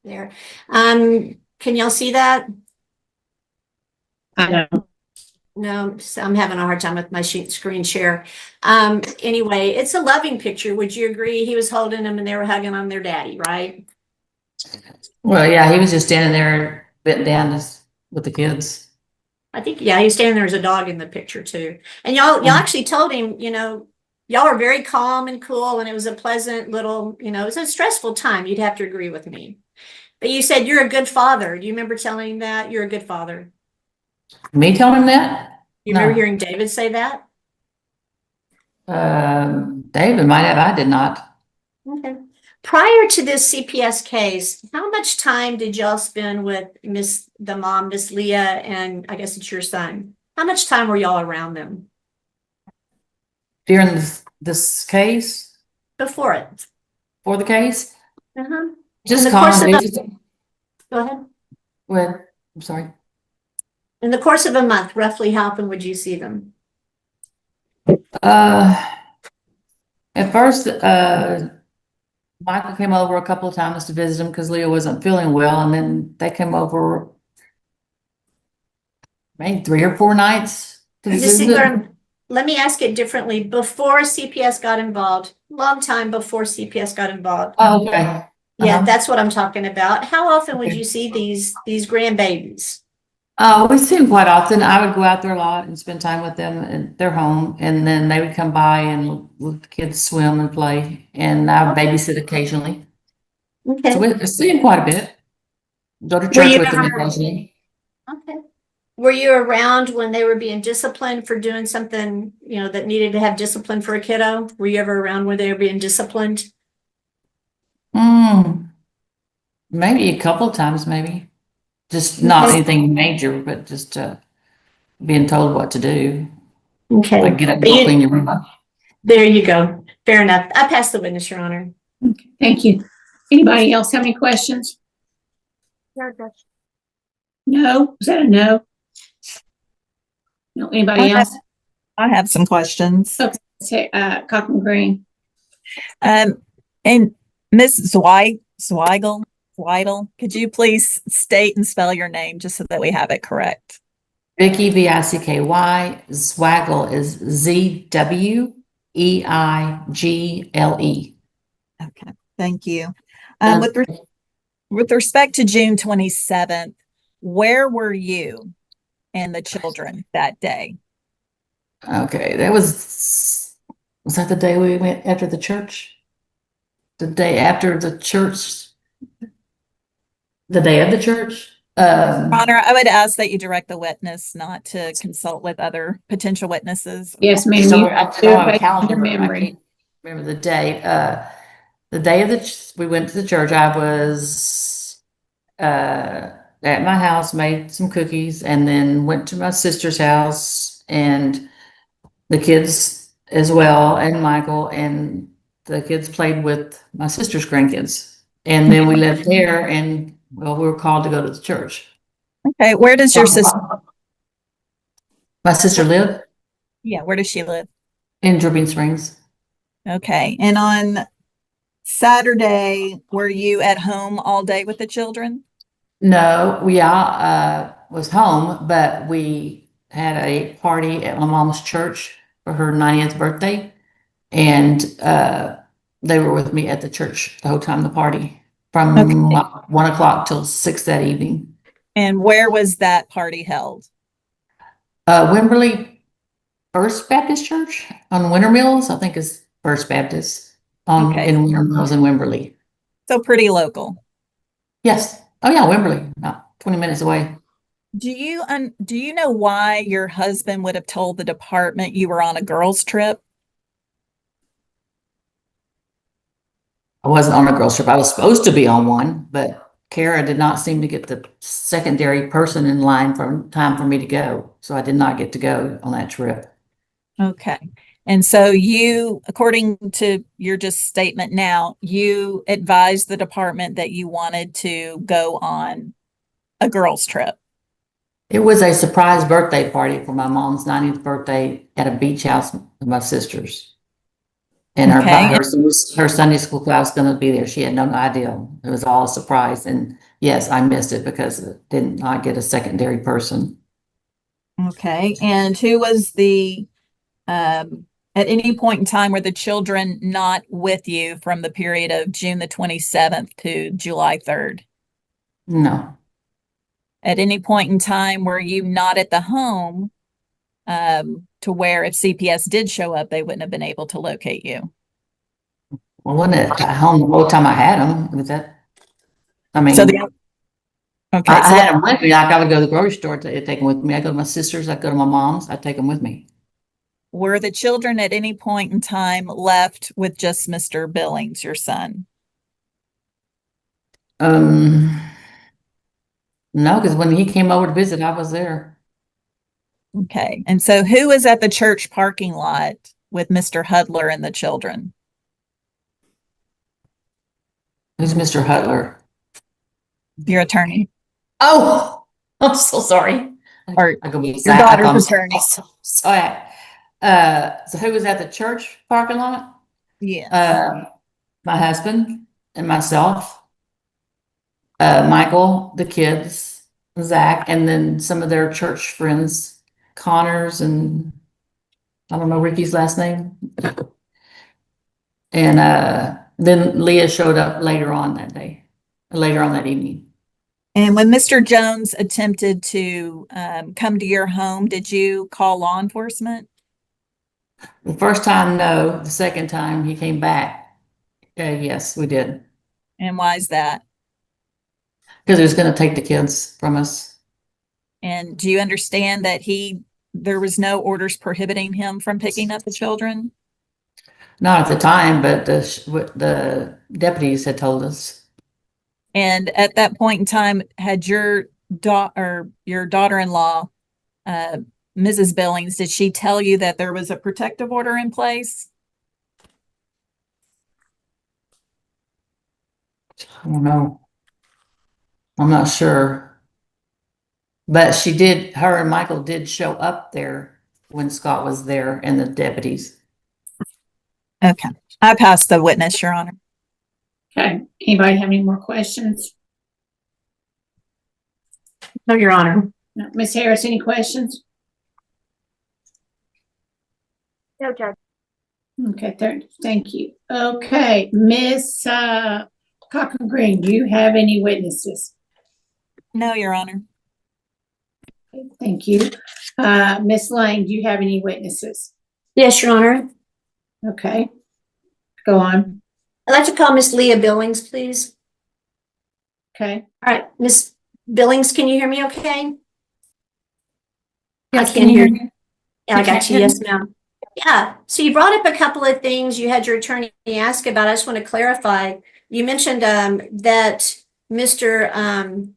There. Can y'all see that? I know. No, so I'm having a hard time with my screen share. Anyway, it's a loving picture. Would you agree? He was holding them and they were hugging on their daddy, right? Well, yeah, he was just standing there bent down with the kids. I think, yeah, he was standing there as a dog in the picture too. And y'all actually told him, y'all were very calm and cool, and it was a pleasant little, it was a stressful time. You'd have to agree with me. But you said you're a good father. Do you remember telling him that? You're a good father. Me telling him that? You remember No. hearing David say that? David might have, I did not. Okay. Prior to this CPS case, how much time did y'all spend with the mom, Miss Leah, and I guess it's your son? How much time were y'all around them? During this case? Before it? For the case? Uh-huh. Just In the course of calling. Go ahead. Well, I'm sorry. In the course of a month, roughly how often would you see them? At first, Michael came over a couple of times to visit him because Leah wasn't feeling well, and then they came over maybe 3 or 4 nights to Ms. visit. Ziegler, let me ask it differently. Before CPS got involved, long time before CPS got involved. Oh, okay. Yeah, that's what I'm talking about. How often would Okay. you see these grandbabies? We see them quite often. I would go out there a lot and spend time with them at their home, and then they would come by and let the kids swim and play, and I would babysit occasionally. So Okay. we see them quite a bit. Go to Were church you with them ever- occasionally. Okay. Were you around when they were being disciplined for doing something, that needed to have discipline for a kiddo? Were you ever around when they were being disciplined? Maybe a couple of times, maybe. Just not Okay. anything major, but just being told what to do. Okay. Like get up and But go clean your room. there you go. Fair enough. I pass the witness, Your Honor. Thank you. Anybody else have any questions? No, Judge. No? Is that a no? No, anybody else? I have some questions. Okay. Say, Cochran Green. And Ms. Zweigel, could you please state and spell your name just so that we have it correct? Vicki, Vicky. Zwaggle is Zweigle. Okay, thank you. With respect to June 27th, where were you and the children that day? Okay, that was that the day we went after the church? The day after the church? The day of the church? Honor, I would ask that you direct the witness not to consult with other potential witnesses. Yes, ma'am. So You I do don't have a it calendar. from I memory. can't remember the day. The day of we went to the church. I was at my house, made some cookies, and then went to my sister's house, and the kids as well, and Michael, and the kids played with my sister's grandkids. And then we left there, and well, we were called to go to the church. Okay, where does your sister, My sister lived yeah, where does she live? in Dripping Springs. Okay, and on Saturday, were you at home all day with the children? No, we all was home, but we had a party at my mom's church for her 90th birthday. And they were with me at the church the whole time the party from Okay. 1 o'clock till 6 that evening. And where was that party held? Wimberley First Baptist Church on Winter Mills, I think is First Baptist Okay. in Winter Mills in Wimberley. So pretty local. Yes. Oh yeah, Wimberley, about 20 minutes away. Do you know why your husband would have told the department you were on a girls' trip? I wasn't on a girls trip. I was supposed to be on one, but Cara did not seem to get the secondary person in line for time for me to go. So I did not get to go on that trip. Okay. And so you, according to your just statement now, you advised the department that you wanted to go on a girls' trip. It was a surprise birthday party for my mom's 90th birthday at a beach house with my sisters. And Okay. her Sunday school class was going to be there. She had no idea. It was all a surprise. And yes, I missed it because it did not get a secondary person. Okay. And who was at any point in time were the children not with you from the period of June the 27th to July 3rd? No. At any point in time were you not at the home to where if CPS did show up, they wouldn't have been able to locate you? Well, wasn't it at home the whole time I had them? Was that? I mean, So the okay, I so had them with me. Like I would go to the grocery store to take them with me. I go to my sister's. I go to my mom's. I take them with me. were the children at any point in time left with just Mr. Billings, your son? No, because when he came over to visit, I was there. Okay. And so who was at the church parking lot with Mr. Hudler and the children? Who's Mr. Hutler? Your attorney Oh, I'm so sorry. or I go be your daughter's attorney? Sorry. So who was at the church parking lot? Yeah. My husband and myself, Michael, the kids, Zach, and then some of their church friends, Connors, and I don't know Ricky's last name. And then Leah showed up later on that evening. And when Mr. Jones attempted to come to your home, did you call law enforcement? The first time, no. The second time he came back, yes, we did. And why is that? Because he was going to take the kids from us. And do you understand that there was no orders prohibiting him from picking up the children? Not at the time, but the deputies had told us. And at that point in time, had your daughter-in-law, Mrs. Billings, did she tell you that there was a protective order in place? I don't know. I'm not sure. But her and Michael did show up there when Scott was there and the deputies. Okay. I passed the witness, Your Honor. Okay, anybody have any more questions? No, Your Honor. No. Ms. Harris, any questions? No, Judge. Okay, thank you. Okay, Miss Cochran Green, do you have any witnesses? No, Your Honor. Okay, thank you. Miss Lane, do you have any witnesses? Yes, Your Honor. Okay, go on. I'd like to call Miss Leah Billings, please. Okay. All right, Miss Billings, can you hear me okay? Yes, I can hear you. Yeah, I You got can't you. hear Yes, ma'am. Yeah, so you brought up a couple of things you had your attorney ask about. I just want to clarify. You mentioned that Mr.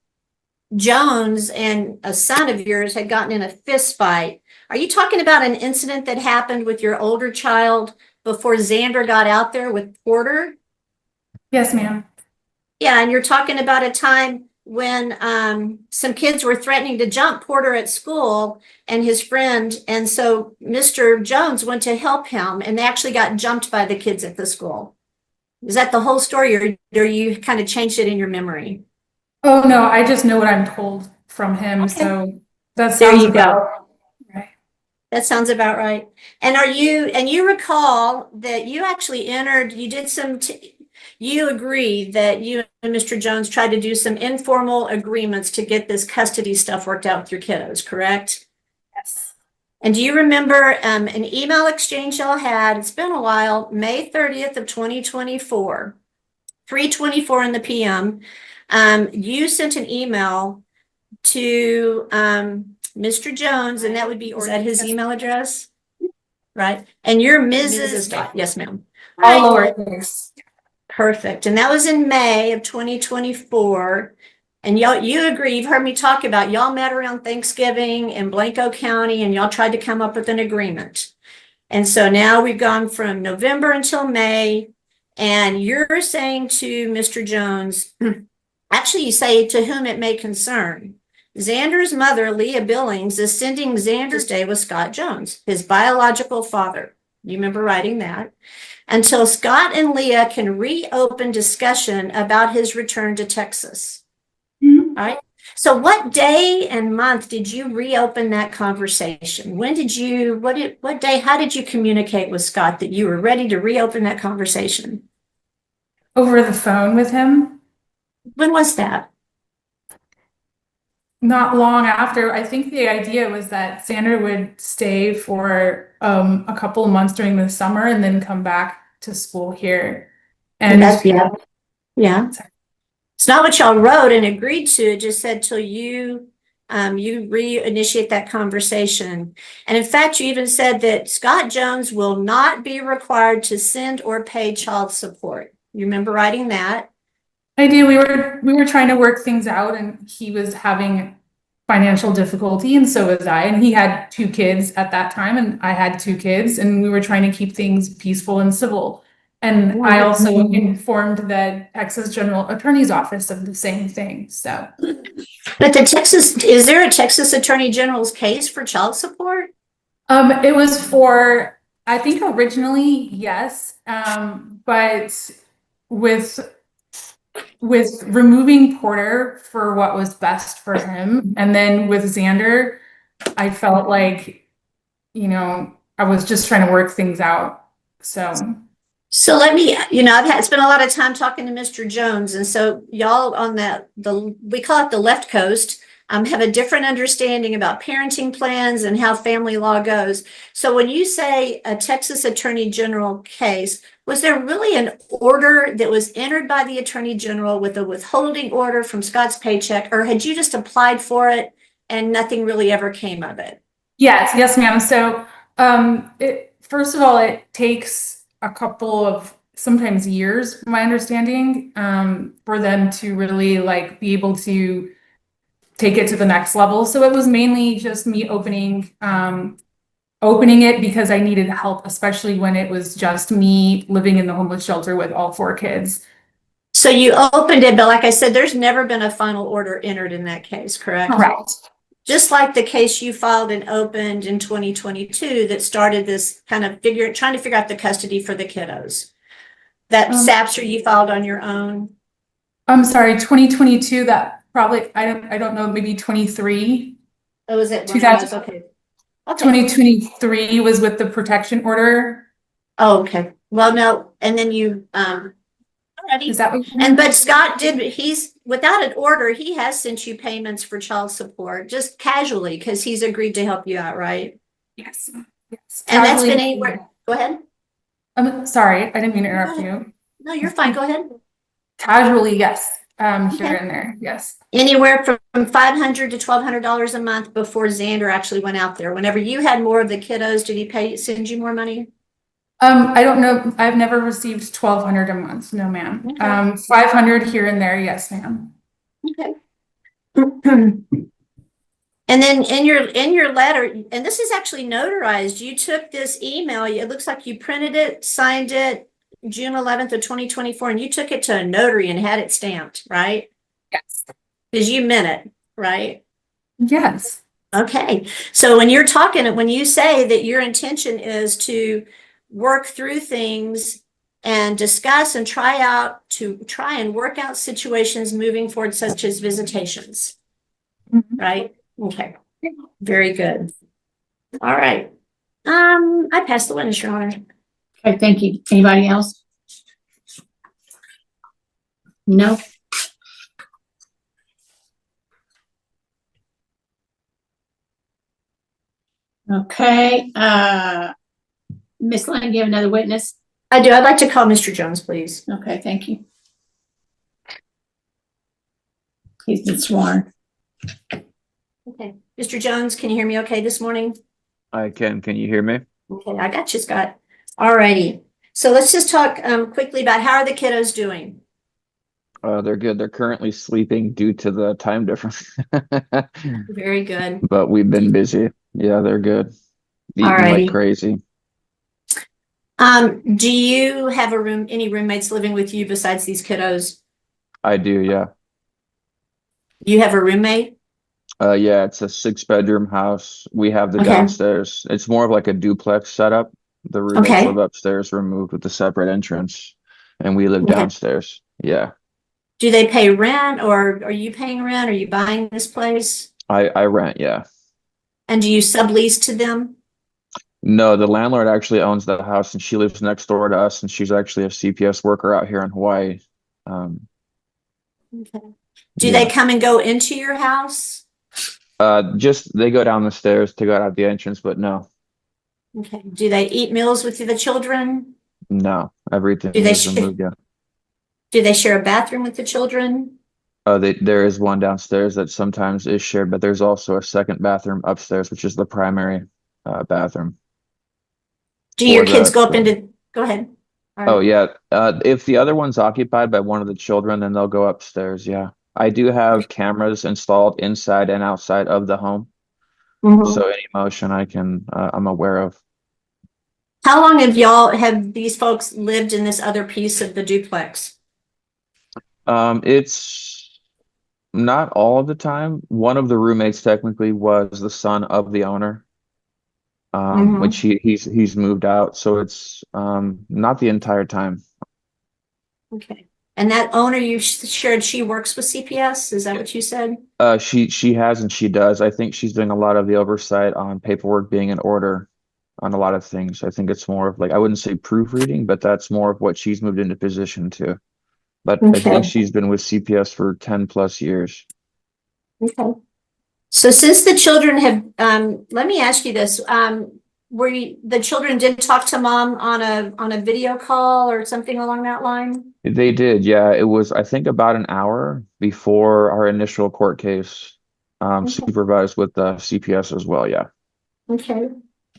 Jones and a son of yours had gotten in a fist fight. Are you talking about an incident that happened with your older child before Xander got out there with Porter? Yes, ma'am. Yeah, and you're talking about a time when some kids were threatening to jump Porter at school and his friend. And so Mr. Jones went to help him, and they actually got jumped by the kids at the school. Is that the whole story, or you kind of changed it in your memory? Oh, no, I just know what I'm told from him. Okay. So that There sounds you go. about right. That sounds about right. And you recall that you actually entered, you did some, you agree that you and Mr. Jones tried to do some informal agreements to get this custody stuff worked out with your kiddos, correct? Yes. And do you remember an email exchange y'all had? It's been a while, May 30th of 2024, 3:24 in the PM. You sent an email to Mr. Jones, and that would be, is that his email address? Right. And you're Mrs. Scott. Yes, ma'am. All lowercase. Perfect. And that was in May of 2024. And you agree, you've heard me talk about y'all met around Thanksgiving in Blanco County, and y'all tried to come up with an agreement. And so now we've gone from November until May, and you're saying to Mr. Jones, actually you say to whom it may concern, Xander's mother, Leah Billings, is sending Xander to stay with Scott Jones, his biological father. You remember writing that? Until Scott and Leah can reopen discussion about his return to Texas. Mm-hmm. All right. So what day and month did you reopen that conversation? When did you, what day, how did you communicate with Scott that you were ready to reopen that conversation? Over the phone with him. When was that? Not long after. I think the idea was that Xander would stay for a couple of months during the summer and then come back to school here. And yeah. It's not what y'all wrote and agreed to. It just said till you reinitiate that conversation. And in fact, you even said that Scott Jones will not be required to send or pay child support. You remember writing that? I do. We were trying to work things out, and he was having financial difficulty, and so was I. And he had 2 kids at that time, and I had 2 kids, and we were trying to keep things peaceful and civil. And I also informed the Texas General Attorney's Office of the same thing. So, but is there a Texas Attorney General's case for child support? it was for, I think originally, yes, but with removing Porter for what was best for him, and then with Xander, I felt like, I was just trying to work things out. So let me, I've spent a lot of time talking to Mr. Jones, and so y'all on we call it the left coast, have a different understanding about parenting plans and how family law goes. So when you say a Texas Attorney General case, was there really an order that was entered by the Attorney General with a withholding order from Scott's paycheck, or had you just applied for it and nothing really ever came of it? Yes, ma'am. So first of all, it takes a couple of sometimes years, my understanding, for them to really be able to take it to the next level. So it was mainly just me opening it because I needed help, especially when it was just me living in the homeless shelter with all 4 kids. So you opened it, but like I said, there's never been a final order entered in that case, correct? Correct. Just like the case you filed and opened in 2022 that started this kind of trying to figure out the custody for the kiddos. That SAPSR you filed on your own? I'm sorry, 2022, that probably, I don't know, maybe 23. Oh, was it? 2000, okay. 2023 was with the protection order. Oh, okay. Well, no, and then you, already. Is that what but Scott without an order, he has sent you payments for child support, just casually, because he's agreed to help you out, right? Yes. And that's been anywhere. Go ahead. I'm sorry, I didn't mean to interrupt you. No, you're fine. Go ahead. Casually, yes. Here and there, yes. Anywhere from $500 to $1,200 a month before Xander actually went out there. Whenever you had more of the kiddos, did he send you more money? I don't know. I've never received $1,200 a month. No, ma'am. Okay. 500 here and there. Yes, ma'am. Okay. And then in your letter, and this is actually notarized, you took this email, it looks like you printed it, signed it June 11th of 2024, and you took it to a notary and had it stamped, right? Yes. Because you meant it, right? Yes. Okay. So when you're talking, when you say that your intention is to work through things and discuss and try and work out situations moving forward, such as visitations, right? Okay. Very good. All right. I passed the witness, Your Honor. Okay, thank you. Anybody else? No? Okay, Ms. Lane, do you have another witness? I do. I'd like to call Mr. Jones, please. Okay, thank you. He's been sworn. Okay. Mr. Jones, can you hear me okay this morning? I can. Can you hear me? Okay, I got you, Scott. All righty. So let's just talk quickly about how are the kiddos doing? They're good. They're currently sleeping due to the time difference. Very good. But we've been busy. Yeah, they're good. Eating Alrighty. like crazy. Do you have any roommates living with you besides these kiddos? I do, yeah. You have a roommate? Yeah, it's a 6-bedroom house. We have the Okay. downstairs. It's more of like a duplex setup. The roommates Okay. live upstairs, removed with a separate entrance, and we live Okay. downstairs. Yeah. Do they pay rent, or are you paying rent? Are you buying this place? I rent, yeah. And do you sublease to them? No, the landlord actually owns the house, and she lives next door to us, and she's actually a CPS worker out here in Hawaii. Okay. Do Yeah. they come and go into your house? Just they go down the stairs to go out the entrance, but no, Okay. Do they eat meals with the children? no, everything Do they is removed. Yeah. Do they share a bathroom with the children? There is one downstairs that sometimes is shared, but there's also a second bathroom upstairs, which is the primary bathroom. Do your kids go up into? Go ahead. Oh yeah. If the other one's occupied by one of the children, then they'll go upstairs. Yeah. I do have cameras installed inside and outside of the home. Mhm. So any motion I'm aware of. How long have these folks lived in this other piece of the duplex? It's not all of the time. One of the roommates technically was the son of the owner, which he's moved out. So it's not the entire time. Okay. And that owner you shared, she works with CPS? Is that what you said? She has and she does. I think she's doing a lot of the oversight on paperwork being in order on a lot of things. I think it's more of like, I wouldn't say proofreading, but that's more of what she's moved into position to. But I think she's been with CPS for 10 plus years. Okay. So since the children have, let me ask you this, the children did talk to mom on a video call or something along that line? They did, yeah. It was, I think, about an hour before our initial court case, supervised with the CPS as well, yeah. Okay.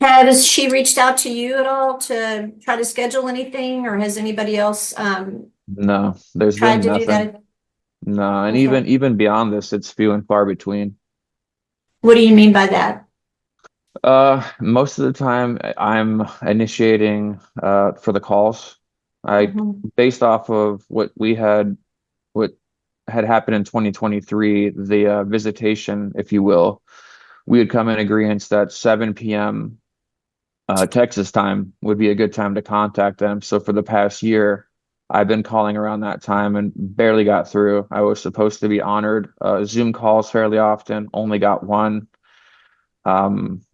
Has she reached out to you at all to try to schedule anything, or has anybody else No, there's tried been to do nothing. that? No, and Okay. even beyond this, it's few and far between. What do you mean by that? Most of the time I'm initiating for the calls. Based off of what had happened in 2023, the visitation, if you will, we had come in agreement that 7 p.m. Texas time would be a good time to contact them. So for the past year, I've been calling around that time and barely got through. I was supposed to be honored Zoom calls fairly often, only got one.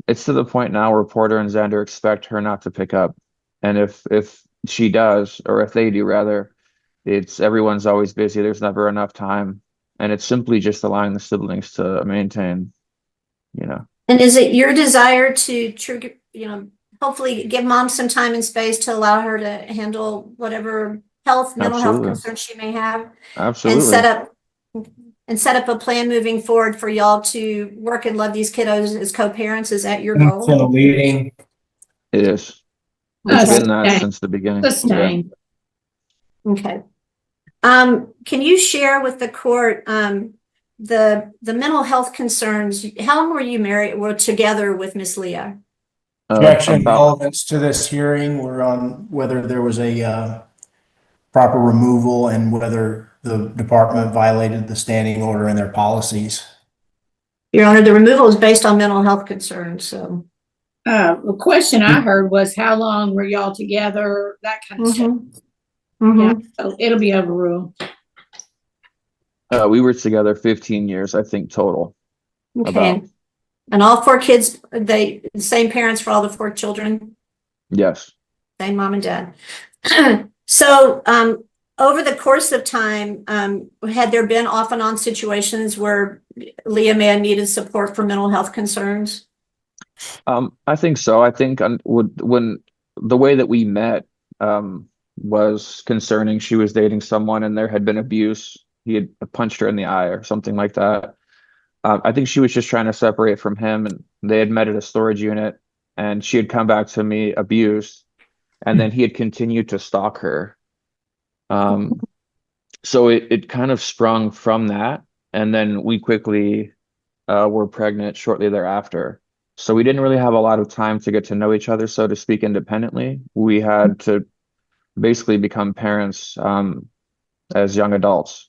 It's to the point now where Porter and Xander expect her not to pick up. And if she does, or if they do rather, it's everyone's always busy. There's never enough time. And it's simply just allowing the siblings to maintain, you know. And is it your desire to trigger, hopefully give mom some time and space to allow her to handle whatever mental health Absolutely. concerns she may have? Absolutely. And set up a plan moving forward for y'all to work and love these kiddos as co-parents? Is that your goal? So leading. It is. It's been that since the beginning. Sustained. Okay. Can you share with the court the mental health concerns? How long were you together with Miss Leah? Objection relevance to this hearing were on whether there was a proper removal and whether the department violated the standing order and their policies. Your Honor, the removal is based on mental health concerns, so. The question I heard was how long were y'all together, that kind of stuff. Mhm. Yeah, so it'll be overruled. We were together 15 years, I think, total. Okay. About. And all 4 kids, the same parents for all the 4 children? Yes. Same mom and dad. So, over the course of time, had there been off and on situations where Leah may have needed support for mental health concerns? I think so. I think when the way that we met was concerning. She was dating someone and there had been abuse. He had punched her in the eye or something like that. I think she was just trying to separate from him, and they had met at a storage unit, and she had come back to me abused, and then he had continued to stalk her. So it kind of sprung from that, and then we quickly were pregnant shortly thereafter. So we didn't really have a lot of time to get to know each other, so to speak, independently. We had to basically become parents as young adults.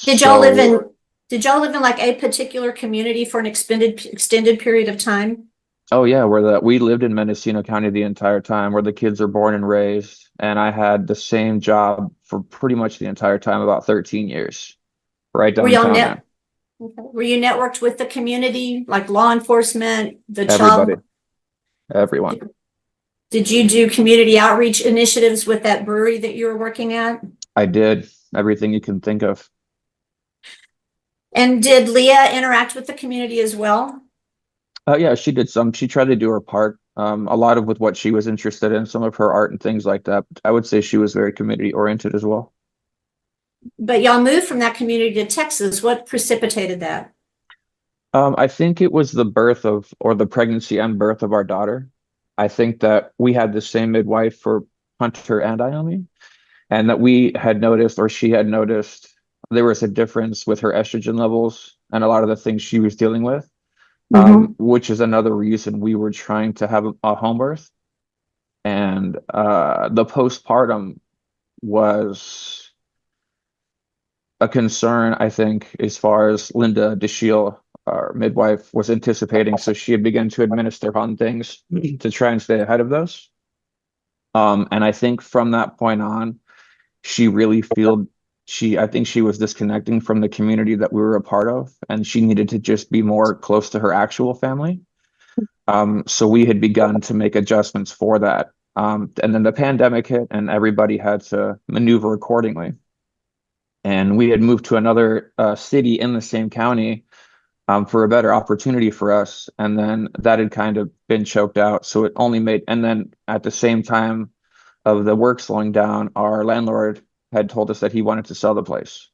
Did y'all live in like a particular community for an extended period of time? Oh yeah, we lived in Mendocino County the entire time, where the kids are born and raised, and I had the same job for pretty much the entire time, about 13 years, right downtown there. Were you networked with the community, like law enforcement, the Everybody, child? everyone. Did you do community outreach initiatives with that brewery that you were working at? I did everything you can think of. And did Leah interact with the community as well? Yeah, she did some. She tried to do her part. A lot of with what she was interested in, some of her art and things like that. I would say she was very community oriented as well. But y'all moved from that community to Texas. What precipitated that? I think it was the the pregnancy and birth of our daughter. I think that we had the same midwife for Hunter and Naomi, and that we had noticed, or she had noticed, there was a difference with her estrogen levels and a lot of the things she was dealing with, which is another reason we were trying to have a home birth. And the postpartum was a concern, I think, as far as Linda DeShiel, our midwife, was anticipating. So she had begun to administer on things to try and stay ahead of those. And I think from that point on, she really I think she was disconnecting from the community that we were a part of, and she needed to just be more close to her actual family. So we had begun to make adjustments for that. And then the pandemic hit and everybody had to maneuver accordingly. And we had moved to another city in the same county for a better opportunity for us. And then that had kind of been choked out. So it only made, and then at the same time of the work slowing down, our landlord had told us that he wanted to sell the place.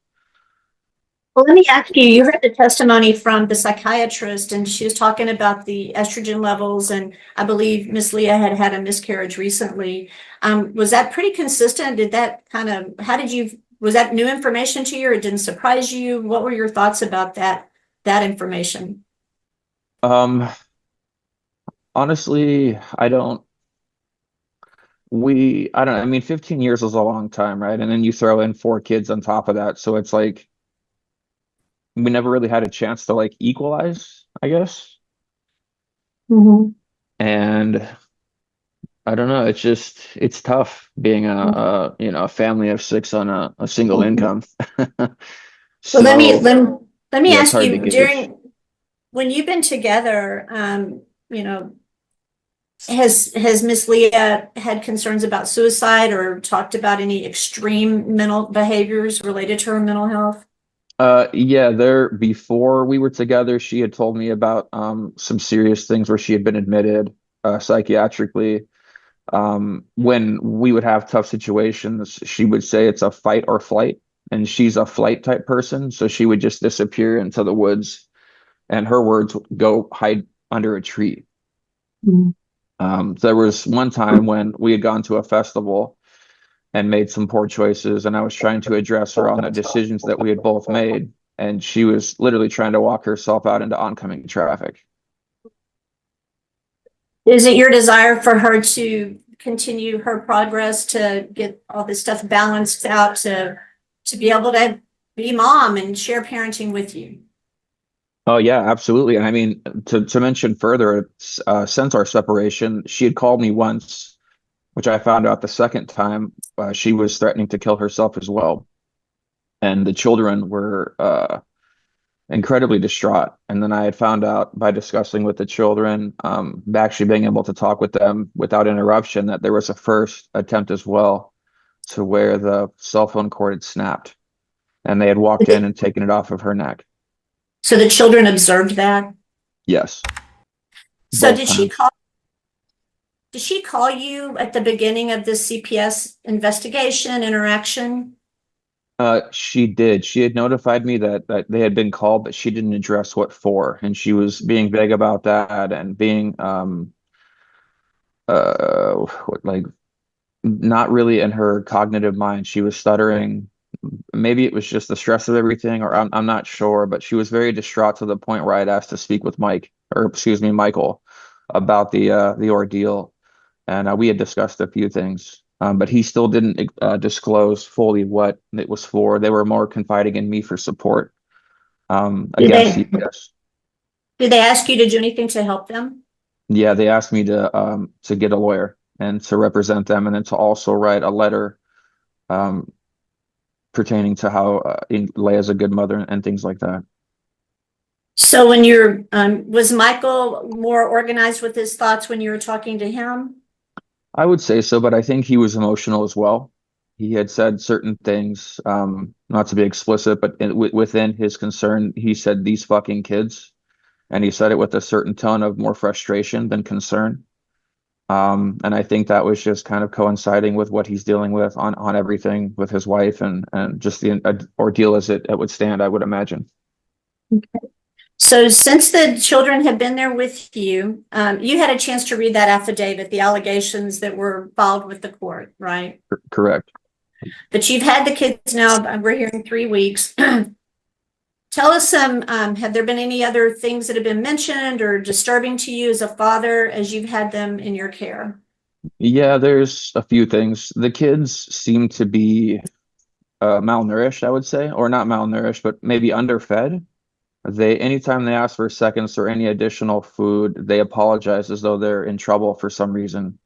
Well, let me ask you, you heard the testimony from the psychiatrist, and she was talking about the estrogen levels, and I believe Miss Leah had had a miscarriage recently. Was that pretty consistent? Did that was that new information to you, or it didn't surprise you? What were your thoughts about that information? Honestly, I don't know. I mean, 15 years is a long time, right? And then you throw in 4 kids on top of that. So it's like, we never really had a chance to like equalize, I guess. And I don't know. It's tough being a family of 6 on a single income. So let me ask you, when you've been together, has Miss Leah had concerns about suicide or talked about any extreme mental behaviors related to her mental health? Yeah, before we were together, she had told me about some serious things where she had been admitted psychiatrically. When we would have tough situations, she would say it's a fight or flight, and she's a flight type person, so she would just disappear into the woods, and her words, go hide under a tree. There was one time when we had gone to a festival and made some poor choices, and I was trying to address her on the decisions that we had both made, and she was literally trying to walk herself out into oncoming traffic. Is it your desire for her to continue her progress to get all this stuff balanced out to to be able to be mom and share parenting with you. Oh yeah, absolutely. And I mean, to mention further, since our separation, she had called me once, which I found out the second time she was threatening to kill herself as well. And the children were incredibly distraught. And then I had found out by discussing with the children, actually being able to talk with them without interruption, that there was a first attempt as well to where the cell phone cord had snapped and they had walked in and taken it off of her neck. So the children observed that? Yes. So Both did she times. call you at the beginning of this CPS investigation interaction? She did. She had notified me that they had been called, but she didn't address what for. And she was being vague about that and being like not really in her cognitive mind. She was stuttering. Maybe it was just the stress of everything, or I'm not sure, but she was very distraught to the point where I'd asked to speak with Michael, about the ordeal. And we had discussed a few things. But he still didn't disclose fully what it was for. They were more confiding in me for support against CPS. Did they ask you to do anything to help them? Yeah, they asked me to get a lawyer and to represent them, and then to also write a letter pertaining to how Leah's a good mother and things like that. So when you're, was Michael more organized with his thoughts when you were talking to him? I would say so, but I think he was emotional as well. He had said certain things, not to be explicit, but within his concern, he said these fucking kids, and he said it with a certain tone of more frustration than concern. And I think that was just kind of coinciding with what he's dealing with on everything with his wife and just the ordeal as it would stand, I would imagine. Okay. So since the children have been there with you, you had a chance to read that affidavit, the allegations that were filed with the court, right? Correct. But you've had the kids now, we're hearing 3 weeks. Tell us have there been any other things that have been mentioned or disturbing to you as a father as you've had them in your care? Yeah, there's a few things. The kids seem to be malnourished, I would say, or not malnourished, but maybe underfed. Anytime they ask for seconds or any additional food, they apologize as though they're in trouble for some reason.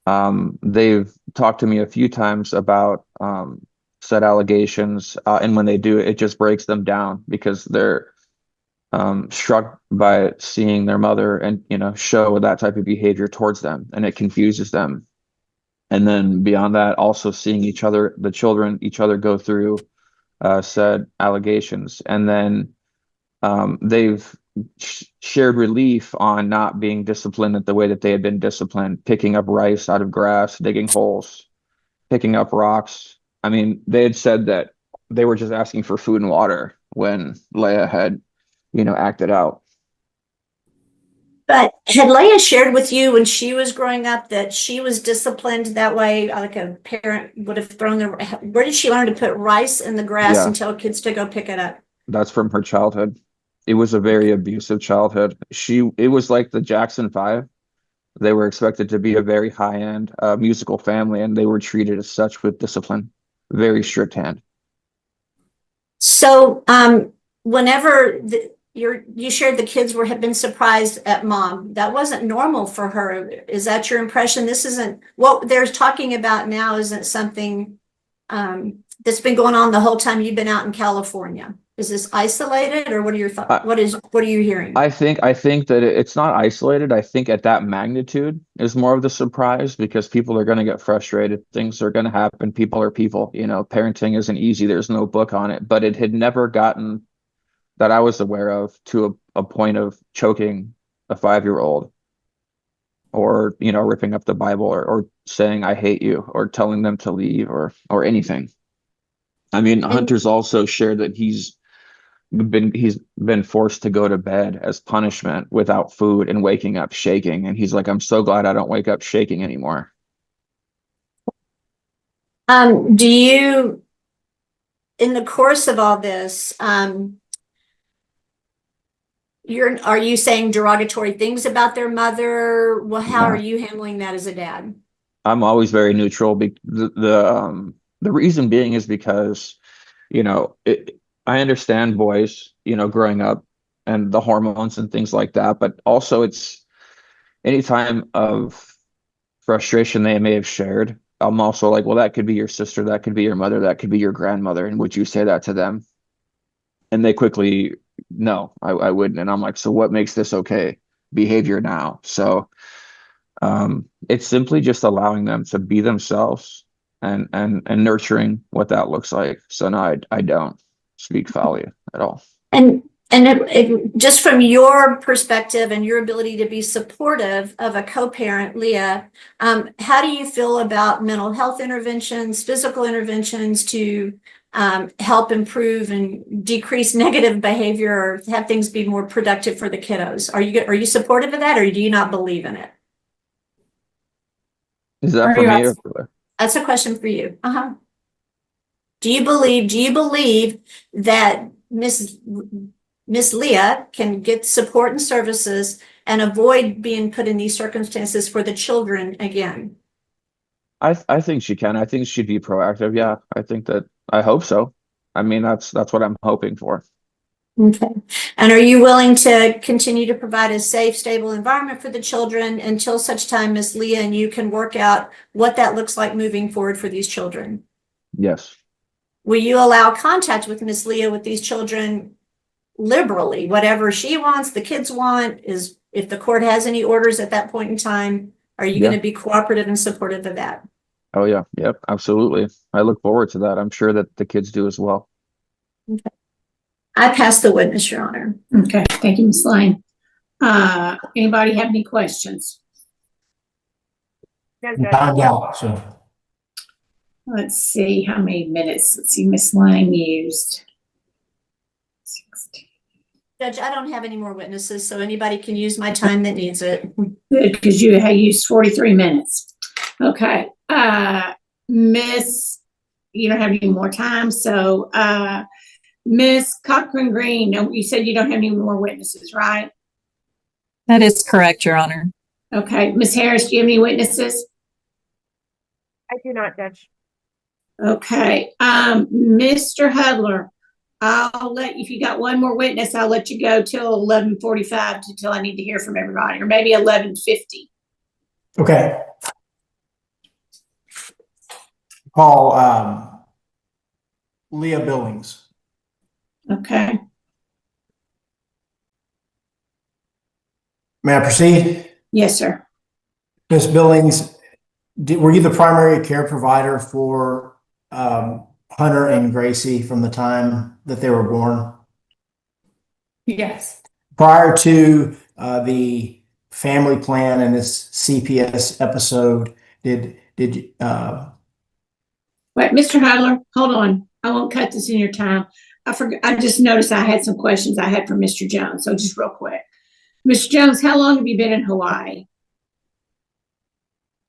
They've talked to me a few times about said allegations, and when they do, it just breaks them down because they're struck by seeing their mother and show that type of behavior towards them, and it confuses them. And then beyond that, also seeing the children go through said allegations, and then they've shared relief on not being disciplined the way that they had been disciplined, picking up rice out of grass, digging holes, picking up rocks. I mean, they had said that they were just asking for food and water when Leah had, acted out. But had Leah shared with you when she was growing up that she was disciplined that way, like a parent would have thrown where did she learn to put rice in the grass and tell kids to go pick it up? That's from her childhood. It was a very abusive childhood. It was like the Jackson 5. They were expected to be a very high-end musical family, and they were treated as such with discipline, very strict hand. So whenever you shared the kids had been surprised at mom, that wasn't normal for her. Is that your impression? This isn't what they're talking about now, isn't something that's been going on the whole time you've been out in California. Is this isolated, or what are your thoughts? What are you hearing? I think that it's not isolated. I think at that magnitude is more of the surprise because people are going to get frustrated. Things are going to happen. People are people. Parenting isn't easy. There's no book on it, but it had never gotten that I was aware of to a point of choking a 5-year-old or, ripping up the Bible or saying, I hate you, or telling them to leave or anything. I mean, Hunter's also shared that he's been forced to go to bed as punishment without food and waking up shaking. And he's like, I'm so glad I don't wake up shaking anymore. Do you, in the course of all this, are you saying derogatory things about their mother? Well, how are you handling that as a dad? I'm always very neutral. The reason being is because I understand boys, growing up and the hormones and things like that, but also it's any time of frustration they may have shared. I'm also like, well, that could be your sister, that could be your mother, that could be your grandmother. And would you say that to them? And they quickly, no, I wouldn't. And I'm like, so what makes this okay behavior now? So it's simply just allowing them to be themselves and nurturing what that looks like. So no, I don't speak foully at all. And just from your perspective and your ability to be supportive of a co-parent, Leah, how do you feel about mental health interventions, physical interventions to help improve and decrease negative behavior or have things be more productive for the kiddos? Are you supportive of that, or do you not believe in it? Is that for me? Or That's a question for you. Do you believe that Miss Leah can get support and services and avoid being put in these circumstances for the children again? I think she can. I think she'd be proactive. Yeah, I hope so. I mean, that's what I'm hoping for. Okay. And are you willing to continue to provide a safe, stable environment for the children until such time Miss Leah and you can work out what that looks like moving forward for these children? Yes. Will you allow contact with Miss Leah with these children liberally? Whatever she wants, the kids want, is if the court has any orders at that point in time, are you going to be cooperative and supportive of that? Oh yeah. Yep. Absolutely. I look forward to that. I'm sure that the kids do as well. Okay. I pass the witness, Your Honor. Okay, thank you, Ms. Lane. Anybody have any questions? Time's out, so. Let's see how many minutes. Let's see, Ms. Lane used. 16. Judge, I don't have any more witnesses, so anybody can use my time that needs it. Good, because you have used 43 minutes. Okay, Miss, you don't have any more time, so Miss Cochran Green, no, you said you don't have any more witnesses, right? That is correct, Your Honor. Okay, Miss Harris, do you have any witnesses? I do not, Judge. Okay, Mr. Hudler, I'll let you, if you got one more witness, I'll let you go till 11:45 until I need to hear from everybody, or maybe 11:50. Okay. Call Leah Billings. Okay. May I proceed? Yes, sir. Ms. Billings, were you the primary care provider for Hunter and Gracie from the time that they were born? Yes. Prior to the family plan and this CPS episode, did you Wait, Mr. Hudler, hold on. I won't cut this in your time. I just noticed I had some questions I had for Mr. Jones. So just real quick. Mr. Jones, how long have you been in Hawaii?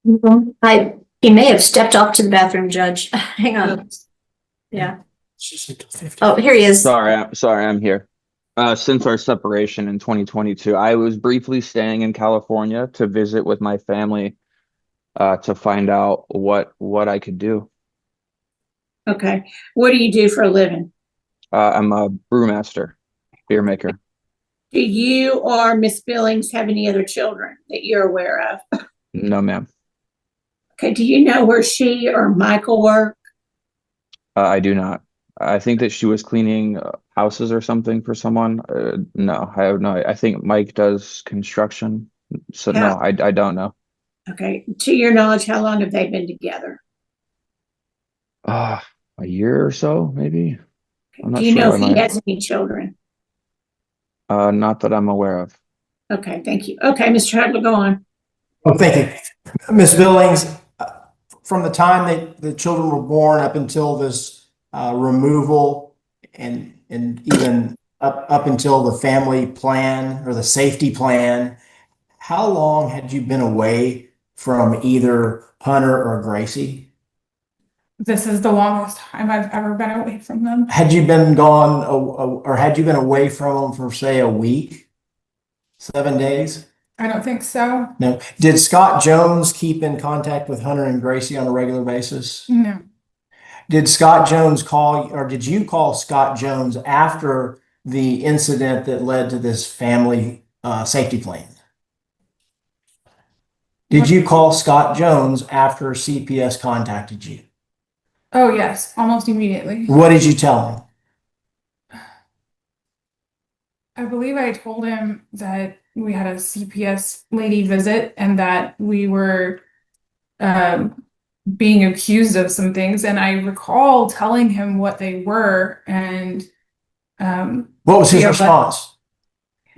He may have stepped off to the bathroom, Judge. Hang on. Yeah. Oh, here he is. Sorry, I'm here. Since our separation in 2022, I was briefly staying in California to visit with my family to find out what I could do. Okay. What do you do for a living? I'm a brewmaster, beer maker. Do you or Miss Billings have any other children that you're aware of? No, ma'am. Okay. Do you know where she or Michael work? I do not. I think that she was cleaning houses or something for someone. No, I have no. I think Mike does construction. So no, I don't know. Okay. To your knowledge, how long have they been together? A year or so, maybe. I'm not Do you sure. know if he has any children? Not that I'm aware of. Okay, thank you. Okay, Mr. Hudler, go on. Oh, thank you. Ms. Billings, from the time that the children were born up until this removal and even up until the family plan or the safety plan, how long had you been away from either Hunter or Gracie? This is the longest time I've ever been away from them. Had you been gone or had you been away from them for, say, a week, 7 days? I don't think so. No. Did Scott Jones keep in contact with Hunter and Gracie on a regular basis? No. Did Scott Jones call, or did you call Scott Jones after the incident that led to this family safety plan? Did you call Scott Jones after CPS contacted you? Oh, yes, almost immediately. What did you tell him? I believe I told him that we had a CPS lady visit and that we were being accused of some things. And I recall telling him what they were and What was his response?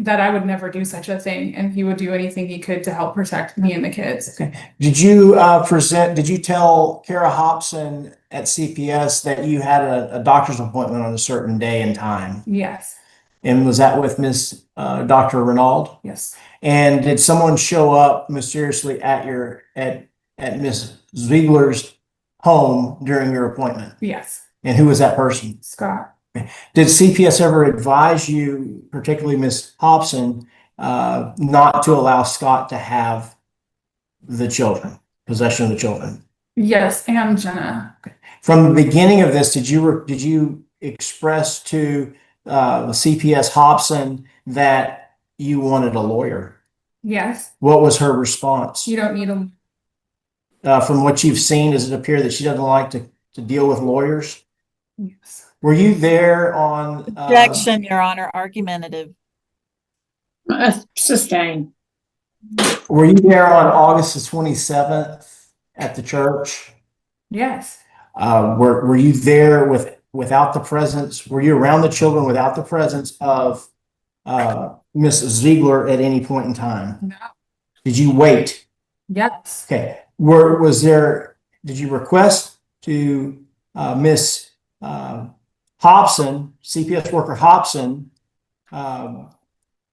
that I would never do such a thing and he would do anything he could to help protect me and the kids. Okay. Did you did you tell Cara Hopson at CPS that you had a doctor's appointment on a certain day and time? Yes. And was that with Miss Dr. Renaud? Yes. And did someone show up mysteriously at Miss Ziegler's home during your appointment? Yes. And who was that person? Scott. Did CPS ever advise you, particularly Miss Hopson, not to allow Scott to have the children, possession of the children? Yes, and Jenna. From the beginning of this, did you express to the CPS Hopson that you wanted a lawyer? Yes. What was her response? You don't need them. From what you've seen, does it appear that she doesn't like to deal with lawyers? Yes. Were you there on Objection, Your Honor, argumentative. Sustained. Were you there on August the 27th at the church? Yes. Were you there without the presence? Were you around the children without the presence of Miss Ziegler at any point in time? No. Did you wait? Yes. Okay. Did you request to Miss Hopson, CPS worker Hopson,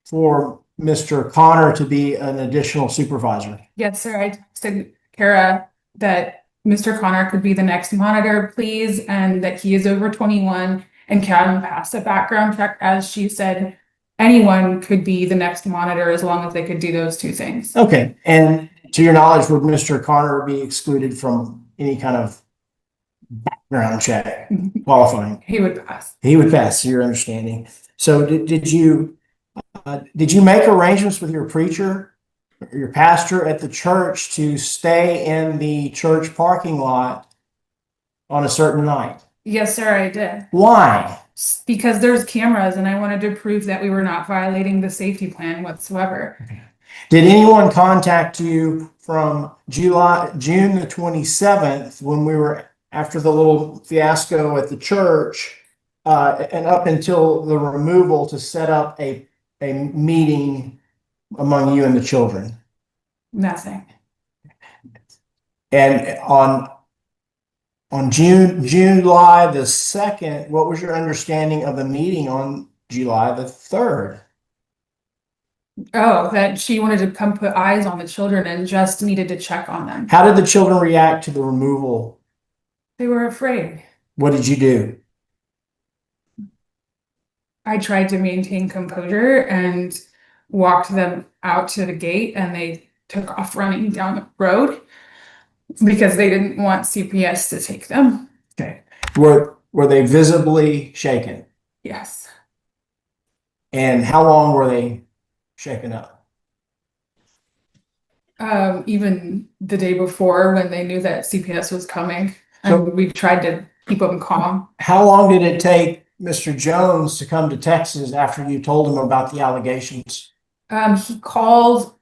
for Mr. Connor to be an additional supervisor? Yes, sir. I said Cara that Mr. Connor could be the next monitor, please, and that he is over 21 and can pass a background check. As she said, anyone could be the next monitor as long as they could do those two things. Okay. And to your knowledge, would Mr. Connor be excluded from any kind of background check qualifying? He would pass. He would pass, to your understanding. So did you make arrangements with your preacher, your pastor at the church to stay in the church parking lot on a certain night? Yes, sir, I did. Why? Because there's cameras and I wanted to prove that we were not violating the safety plan whatsoever. Did anyone contact you from June the 27th when we were after the little fiasco at the church and up until the removal to set up a meeting among you and the children? Nothing. And on July the 2nd, what was your understanding of the meeting on July the 3rd? Oh, that she wanted to come put eyes on the children and just needed to check on them. How did the children react to the removal? They were afraid. What did you do? I tried to maintain composure and walked them out to the gate and they took off running down the road because they didn't want CPS to take them. Okay. Were they visibly shaken? Yes. And how long were they shaken up? Even the day before when they knew that CPS was coming, So- and we tried to keep them calm. How long did it take Mr. Jones to come to Texas after you told him about the allegations? He called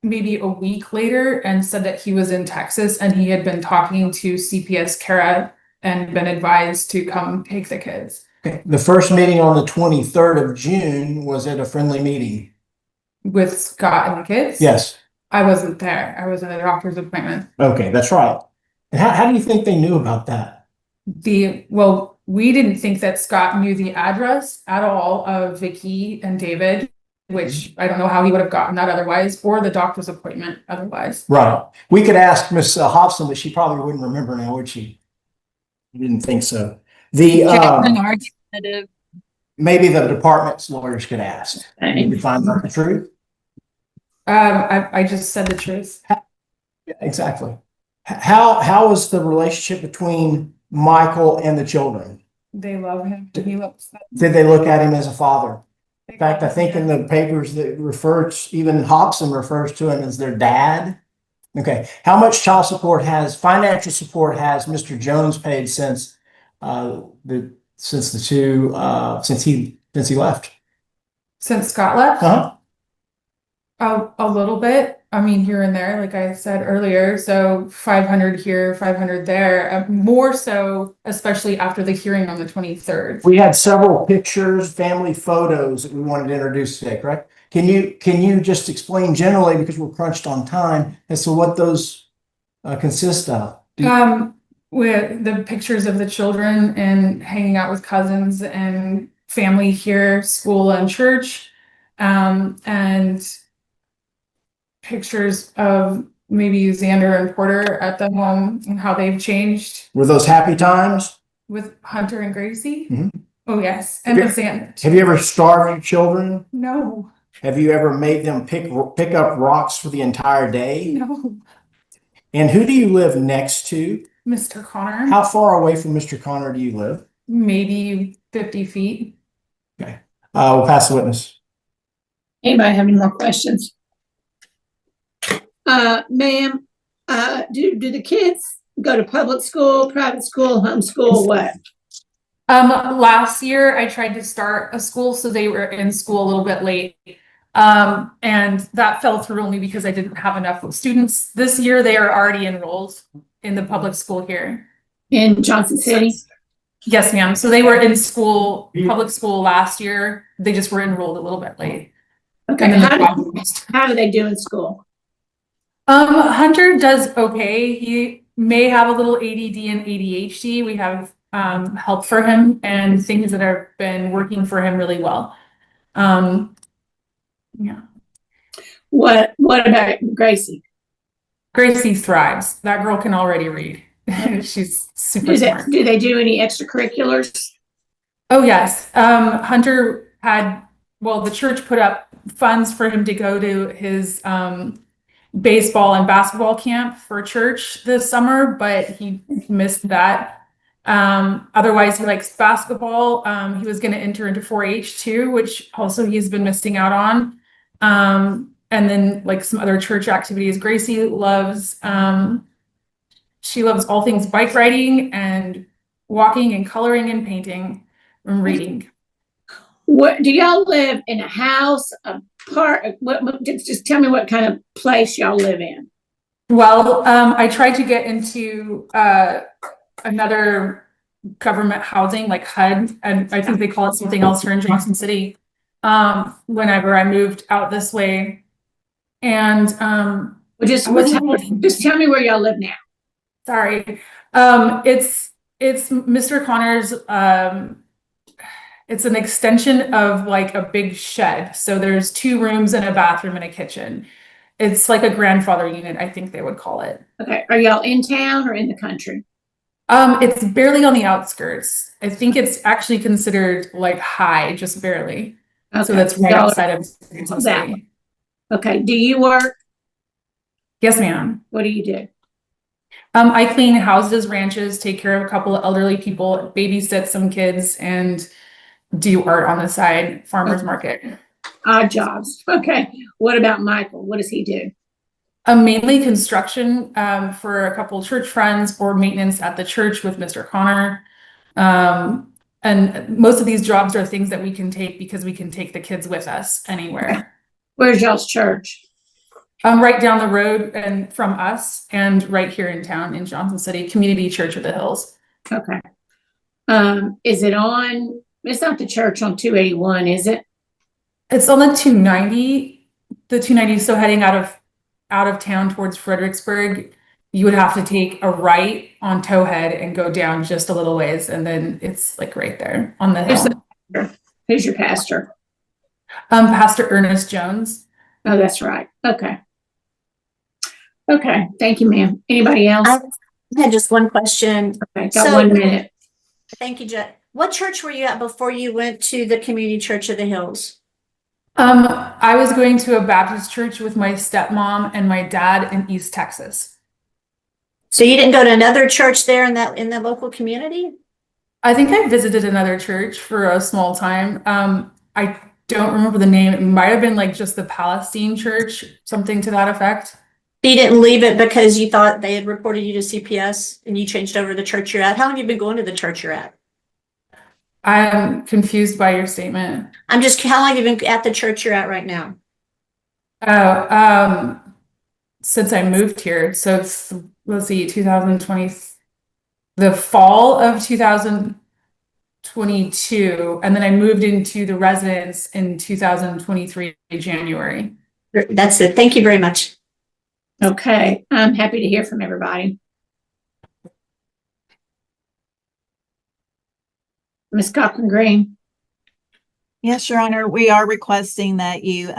maybe a week later and said that he was in Texas and he had been talking to CPS Cara and been advised to come take the kids. Okay. The first meeting on the 23rd of June was at a friendly meeting. With Scott and the kids? Yes. I wasn't there. I was at a doctor's appointment. Okay, that's right. And how do you think they knew about that? Well, we didn't think that Scott knew the address at all of Vicki and David, which I don't know how he would have gotten that otherwise, or the doctor's appointment otherwise. Right. We could ask Miss Hopson, but she probably wouldn't remember now, would she? I didn't think so. Argumentative. Maybe the department's lawyers could ask. Maybe find out the truth. I just said the truth. Yeah, exactly. How was the relationship between Michael and the children? They love him. He loves them. Did they look at him as a father? In fact, I think in the papers that even Hopson refers to him as their dad. Okay. How much financial support has Mr. Jones paid since he left? Since Scott left? Uh-huh. A little bit. I mean, here and there, like I said earlier. So 500 here, 500 there. More so, especially after the hearing on the 23rd. We had several pictures, family photos that we wanted to introduce today, correct? Can you just explain generally, because we're crunched on time, as to what those consist of? With the pictures of the children and hanging out with cousins and family here, school and church, and pictures of maybe Xander and Porter at the home and how they've changed. Were those happy times? With Hunter and Gracie? Mhm. Oh, yes. And with Xander. Have you ever starved your children? No. Have you ever made them pick up rocks for the entire day? No. And who do you live next to? Mr. Connor. How far away from Mr. Connor do you live? Maybe 50 feet. Okay. We'll pass the witness. Anybody have any more questions? Ma'am, do the kids go to public school, private school, homeschool, what? Last year I tried to start a school, so they were in school a little bit late. And that fell through only because I didn't have enough students. This year they are already enrolled in the public school here. In Johnson City? Yes, ma'am. So they were in school, public school last year. They just were enrolled a little bit late. Okay, how do they do in school? Hunter does okay. He may have a little ADD and ADHD. We have help for him and things that have been working for him really well. Yeah. What about Gracie? Gracie thrives. That girl can already read. She's super smart. Do they do any extracurriculars? Oh, yes. Hunter had, the church put up funds for him to go to his baseball and basketball camp for church this summer, but he missed that. Otherwise, he likes basketball. He was going to enter into 4-H too, which also he's been missing out on. And then like some other church activities. Gracie loves, she loves all things bike riding and walking and coloring and painting and reading. What do y'all live in, a house, a park? Just tell me what kind of place y'all live in. Well, I tried to get into another government housing like HUD, and I think they call it something else here in Johnson City. Whenever I moved out this way, and just tell me where y'all live now. Sorry, it's Mr. Connor's. It's an extension of like a big shed. So there's 2 rooms and a bathroom and a kitchen. It's like a grandfather unit, I think they would call it. Okay. Are y'all in town or in the country? It's barely on the outskirts. I think it's actually considered like high, just barely. Okay. So that's right outside of that. Okay. Do you work? Yes, ma'am. What do you do? I clean houses, ranches, take care of a couple of elderly people, babysit some kids, and do art on the side, farmer's market. Odd jobs. Okay. What about Michael? What does he do? Mainly construction for a couple of church friends, or maintenance at the church with Mr. Connor. And most of these jobs are things that we can take because we can take the kids with us anywhere. Where's y'all's church? Right down the road and from us, and right here in town in Johnson City, Community Church of the Hills. Okay. Is it on? It's not the church on 281, is it? It's on the 290. The 290. So heading out of town towards Fredericksburg, you would have to take a right on Towhead and go down just a little ways, and then it's like right there on the hill. Who's your pastor? Pastor Ernest Jones. Oh, that's right. Okay. Okay. Thank you, ma'am. Anybody else? I had just one question. Okay, got 1 minute. Thank you, Jet. What church were you at before you went to the Community Church of the Hills? I was going to a Baptist church with my stepmom and my dad in East Texas. So you didn't go to another church there in the local community? I think I visited another church for a small time. I don't remember the name. It might have been like just the Palestine church, something to that effect. You didn't leave it because you thought they had reported you to CPS and you changed over to the church you're at? How long have you been going to the church you're at? I'm confused by your statement. How long have you been at the church you're at right now? Oh, since I moved here. So it's, let's see, 2020, the fall of 2022. And then I moved into the residence in 2023, January. That's it. Thank you very much. Okay, I'm happy to hear from everybody. Ms. Cochran Green. Yes, Your Honor, we are requesting that you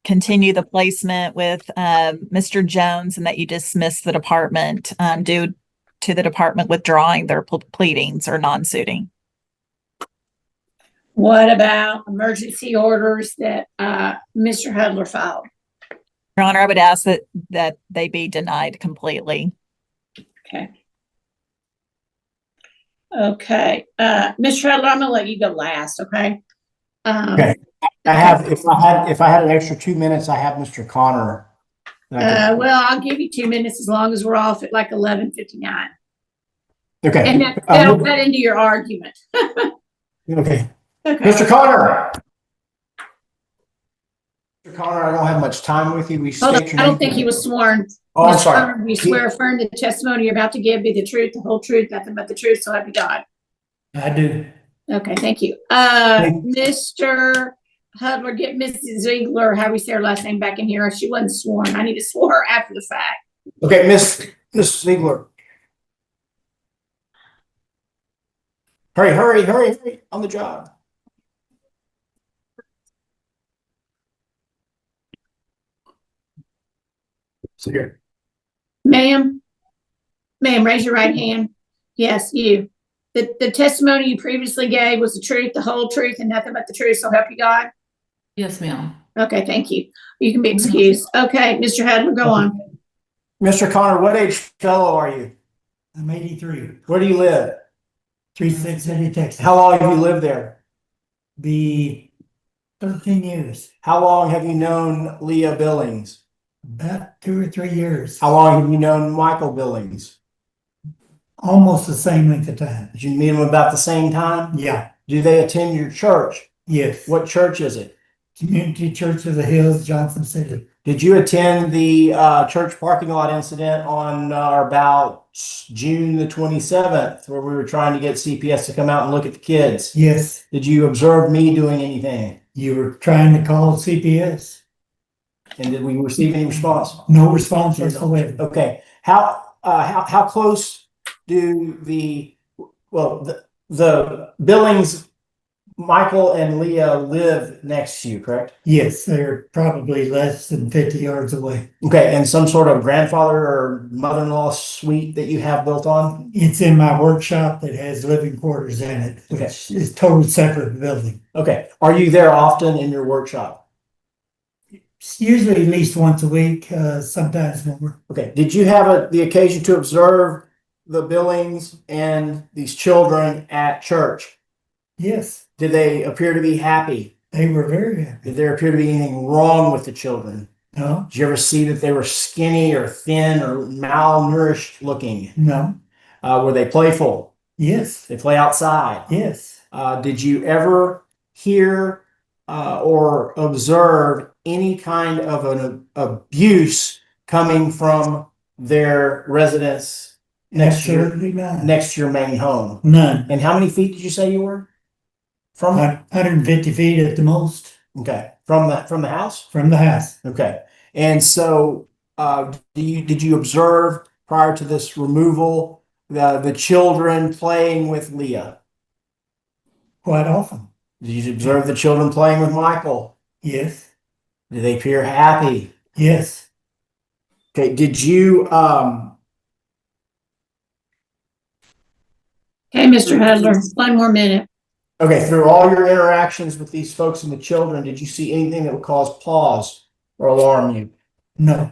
continue the placement with Mr. Jones and that you dismiss the department due to the department withdrawing their pleadings or non-suiting. What about emergency orders that Mr. Hudler filed? Your Honor, I would ask that they be denied completely. Okay. Okay, Mr. Hudler, I'm gonna let you go last, okay? Okay. If I had an extra 2 minutes, I have Mr. Connor. Well, I'll give you 2 minutes as long as we're off at like 11:59. Okay. And that'll cut into your argument. Okay. Okay. Mr. Connor. Mr. Connor, I don't have much time with you. Hold on, I don't think he was sworn. Oh, I'm Mr. sorry. Connor, we swear affirm the testimony you're about to give be the truth, the whole truth, nothing but the truth, so help you God. I do. Okay, thank you. Mr. Hudler, get Mrs. Ziggler, how we say her last name, back in here. She wasn't sworn. I need to swear her after the fact. Okay, Miss Ziegler. Hurry, on the job. So here. Ma'am, raise your right hand. Yes, you. The testimony you previously gave was the truth, the whole truth, and nothing but the truth, so help you God? Yes, ma'am. Okay, thank you. You can be excused. Okay, Mr. Hudler, go on. Mr. Connor, what age fellow are you? I'm 83. Where do you live? 3680 Texas. How long have you lived there? Be 13 years. How long have you known Leah Billings? About 2 or 3 years. How long have you known Michael Billings? Almost the same length of time. Did you meet them about the same time? Yeah. Do they attend your church? Yes. What church is it? Community Church of the Hills, Johnson City. Did you attend the church parking lot incident on or about June the 27th, where we were trying to get CPS to come out and look at the kids? Yes. Did you observe me doing anything? You were trying to call CPS. And did we receive any response? No response whatsoever. Okay. How close do the Billings, Michael and Leah live next to you, correct? Yes, they're probably less than 50 yards away. Okay, and some sort of grandfather or mother-in-law suite that you have built on? It's in my workshop that has living quarters in it. Okay. It's a total separate building. Okay. Are you there often in your workshop? It's usually at least once a week, sometimes more. Okay. Did you have the occasion to observe the Billings and these children at church? Yes. Did they appear to be happy? They were very happy. Did there appear to be anything wrong with the children? No. Did you ever see that they were skinny or thin or malnourished looking? No. Were they playful? Yes. They play outside? Yes. Did you ever hear or observe any kind of an abuse coming from their residence next to your main home? None. And how many feet did you say you were from? 150 feet at the most. Okay. From the house? From the house. Okay. And so did you observe prior to this removal the children playing with Leah? Quite often. Did you observe the children playing with Michael? Yes. Did they appear happy? Yes. Okay. Did you Okay, Mr. Hudler, one more minute. okay, through all your interactions with these folks and the children, did you see anything that would cause pause or alarm you? No.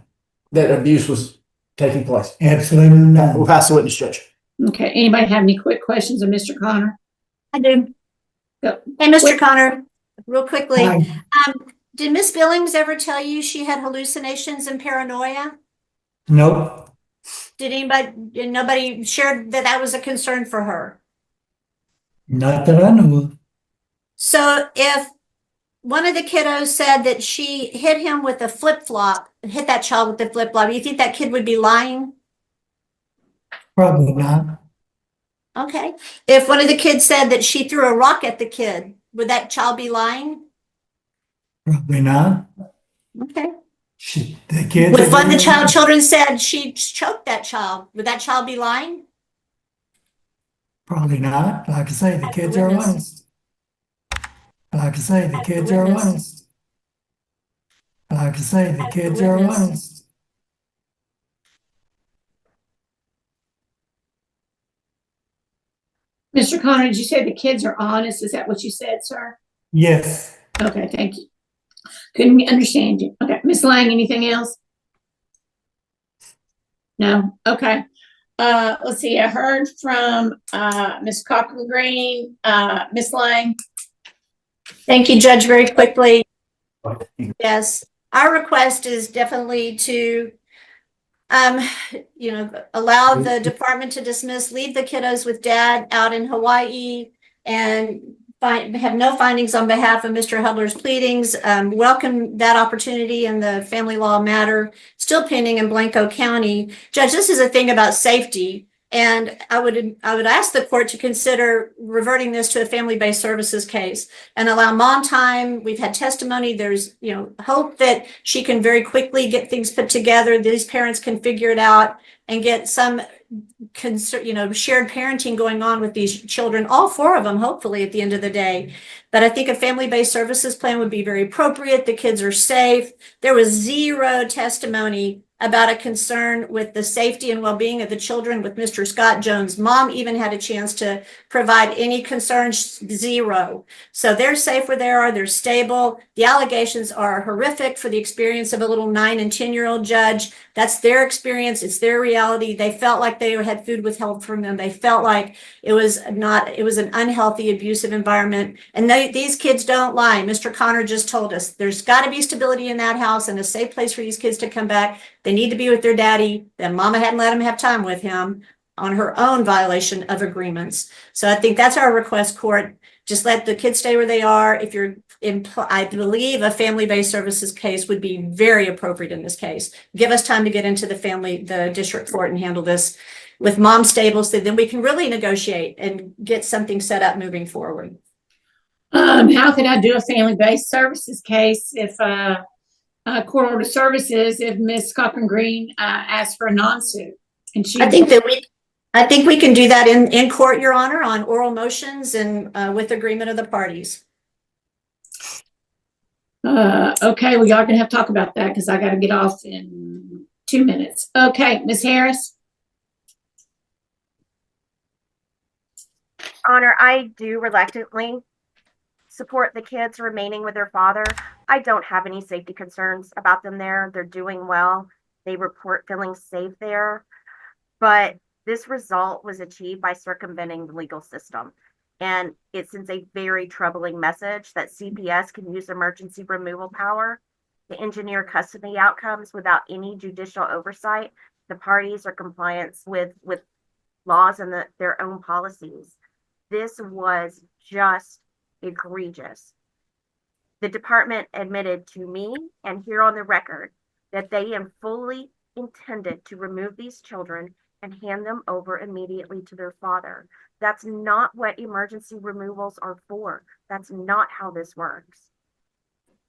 That abuse was taking place. Absolutely We'll not. pass the witness, Judge. Okay, anybody have any quick questions of Mr. Connor? I do. Go. Hey, Mr. Connor, real quickly, Hi. did Miss Billings ever tell you she had hallucinations and paranoia? Nope. Did nobody shared that that was a concern for her? Not that I know of. So if one of the kiddos said that she hit him with a flip-flop, hit that child with the flip-flop, you think that kid would be lying? Probably not. Okay. If one of the kids said that she threw a rock at the kid, would that child be lying? Probably not. Okay. The kids. If one of the children said she choked that child, would that child be lying? Probably not. Like I say, the As the kids are witness. honest. Like I say, the As the kids are witness. honest. Like I say, the As the kids are witness. honest. Mr. Connor, did you say the kids are honest? Is that what you said, sir? Yes. Okay, thank you. Couldn't understand you. Okay, Miss Lang, anything else? No? Okay. Let's see, I heard from Miss Cochran Green, Miss Lang. Thank you, Judge, very quickly. Yes, our request is definitely to allow the department to dismiss, leave the kiddos with dad out in Hawaii, and have no findings on behalf of Mr. Hudler's pleadings. Welcome that opportunity in the family law matter still pending in Blanco County. Judge, this is a thing about safety. And I would ask the court to consider reverting this to a family-based services case and allow mom time. We've had testimony. There's, hope that she can very quickly get things put together. These parents can figure it out and get some shared parenting going on with these children, all four of them, hopefully at the end of the day. But I think a family-based services plan would be very appropriate. The kids are safe. There was zero testimony about a concern with the safety and well-being of the children with Mr. Scott Jones. Mom even had a chance to provide any concerns, zero. So they're safe where they are, they're stable. The allegations are horrific for the experience of a little 9 and 10-year-old judge. That's their experience, it's their reality. They felt like they had food withheld from them. They felt like it was an unhealthy, abusive environment. And these kids don't lie. Mr. Connor just told us there's got to be stability in that house and a safe place for these kids to come back. They need to be with their daddy. Then mama hadn't let him have time with him on her own violation of agreements. So I think that's our request, court. Just let the kids stay where they are. If you're I believe a family-based services case would be very appropriate in this case. Give us time to get into the district court and handle this with mom stable, so then we can really negotiate and get something set up moving forward. How can I do a family-based services case if court order services if Miss Cochran Green asks for a non-suit? And she, I think we can do that in court, Your Honor, on oral motions and with agreement of the parties. Okay, well, y'all gonna have to talk about that because I got to get off in 2 minutes. Okay, Miss Harris. Honor, I do reluctantly support the kids remaining with their father. I don't have any safety concerns about them there. They're doing well. They report feeling safe there. But this result was achieved by circumventing the legal system. And it sends a very troubling message that CPS can use emergency removal power to engineer custody outcomes without any judicial oversight. The parties are compliant with laws and their own policies. This was just egregious. The department admitted to me and here on the record that they fully intended to remove these children and hand them over immediately to their father. That's not what emergency removals are for. That's not how this works.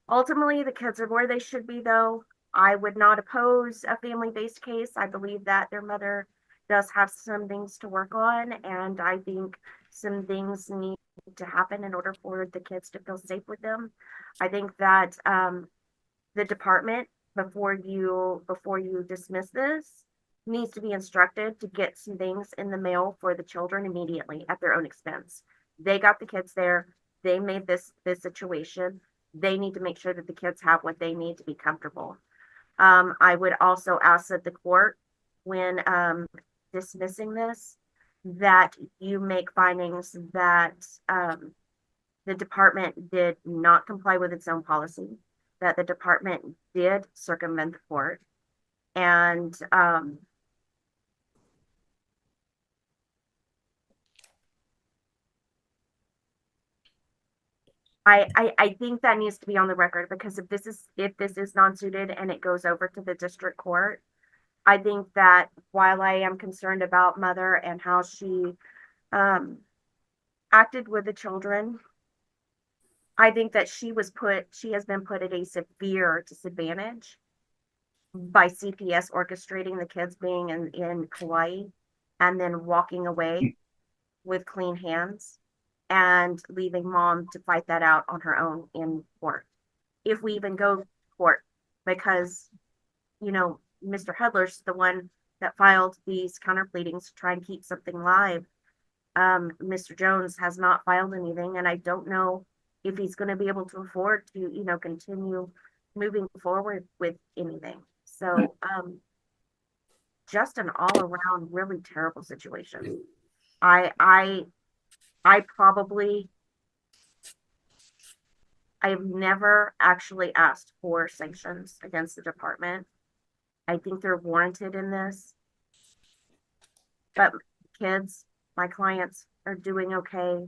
Ultimately, the kids are where they should be, though. I would not oppose a family-based case. I believe that their mother does have some things to work on, and I think some things need to happen in order for the kids to feel safe with them. I think that the department, before you dismiss this, needs to be instructed to get some things in the mail for the children immediately at their own expense. They got the kids there. They made this situation. They need to make sure that the kids have what they need to be comfortable. I would also ask that the court when dismissing this, that you make findings that the department did not comply with its own policy, that the department did circumvent the court, and I think that needs to be on the record, because if this is non-suited and it goes over to the district court, I think that while I am concerned about Mother and how she acted with the children, I think that she has been put at a severe disadvantage by CPS orchestrating the kids being in Hawaii and then walking away with clean hands and leaving Mom to fight that out on her own in court. If we even go to court, because, you know, Mr. Hudler's the one that filed these counter pleadings to try and keep something live. Mr. Jones has not filed anything, and I don't know if he's going to be able to afford to, you know, continue moving forward with anything. So, just an all around really terrible situation. I've never actually asked for sanctions against the department. I think they're warranted in this. But kids, my clients, are doing okay.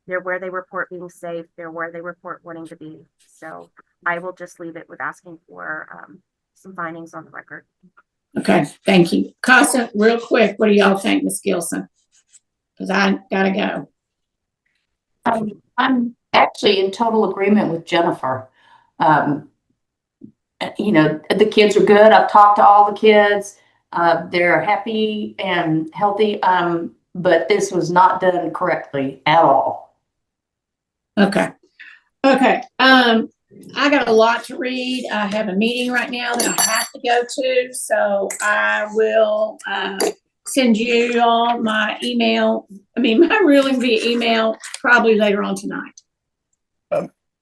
They're where they report being safe. They're where they report wanting to be. So I will just leave it with asking for some findings on the record. Okay, thank you. Casa, real quick, what do y'all think, Ms. Gilson? Because I gotta go. I'm actually in total agreement with Jennifer. You know, the kids are good. I've talked to all the kids. They're happy and healthy, but this was not done correctly at all. Okay. Okay. I got a lot to read. I have a meeting right now that I have to go to, so I will send you all my email. I mean, my ruling via email probably later on tonight.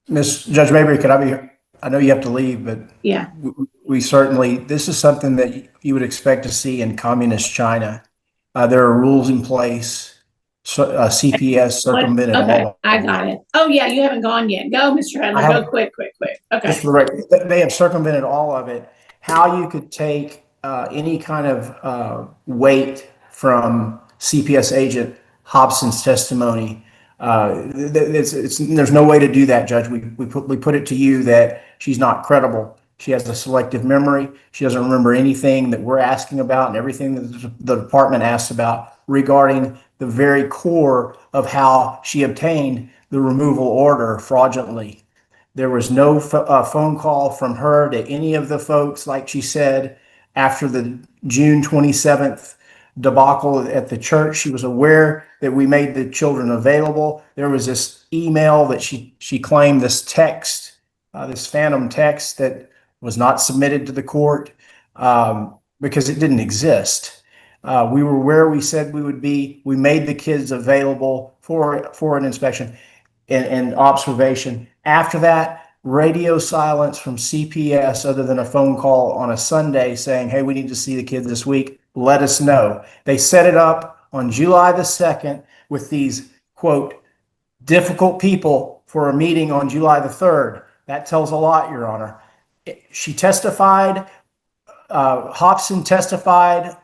Miss Judge Mabray, could I be here? I know you have to leave, but yeah, we certainly, this is something that you would expect to see in communist China. There are rules in place. So, CPS circumvented all. I got it. Oh yeah, you haven't gone yet. Go, Mr. Hedlund. Go quick. Okay. Just for the record, they have circumvented all of it. How you could take any kind of weight from CPS agent Hopson's testimony. There's no way to do that, Judge. We put it to you that she's not credible. She has a selective memory. She doesn't remember anything that we're asking about and everything that the department asks about regarding the very core of how she obtained the removal order fraudulently. There was no phone call from her to any of the folks, like she said, after the June 27th debacle at the church. She was aware that we made the children available. There was this email that she claimed, this text, this phantom text that was not submitted to the court because it didn't exist. We were where we said we would be. We made the kids available for an inspection and observation. After that, radio silence from CPS other than a phone call on a Sunday saying, hey, we need to see the kids this week. Let us know. They set it up on July the 2nd with these, quote, difficult people for a meeting on July the 3rd. That tells a lot, Your Honor. She testified, Hopson testified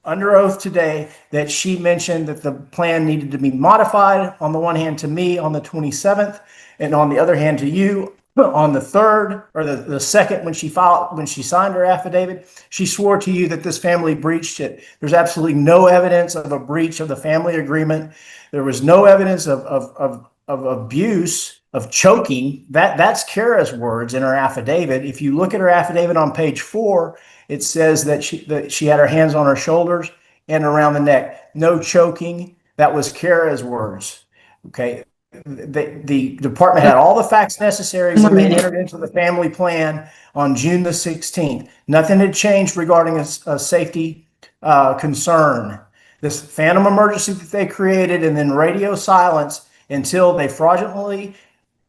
under oath today that she mentioned that the plan needed to be modified on the one hand to me on the 27th and on the other hand to you on the 3rd or the 2nd when she signed her affidavit. She swore to you that this family breached it. There's absolutely no evidence of a breach of the family agreement. There was no evidence of abuse, of choking. That's Cara's words in her affidavit. If you look at her affidavit on page 4, it says that she had her hands on her shoulders and around the neck. No choking. That was Cara's words. Okay. The department had all the facts necessary when they entered into the family plan on June the 16th. Nothing had changed regarding a safety concern. This phantom emergency that they created and then radio silence until they fraudulently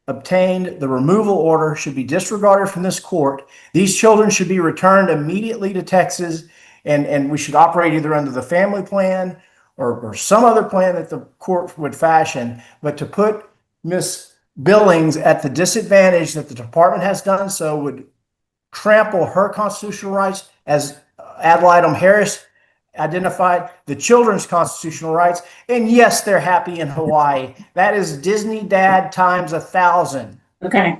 obtained the removal order should be disregarded from this court. These children should be returned immediately to Texas And we should operate either under the family plan or some other plan that the court would fashion. But to put Miss Billings at the disadvantage that the department has done so would trample her constitutional rights, as ad litem Harris identified, the children's constitutional rights. And yes, they're happy in Hawaii. That is Disney dad times 1,000. Okay.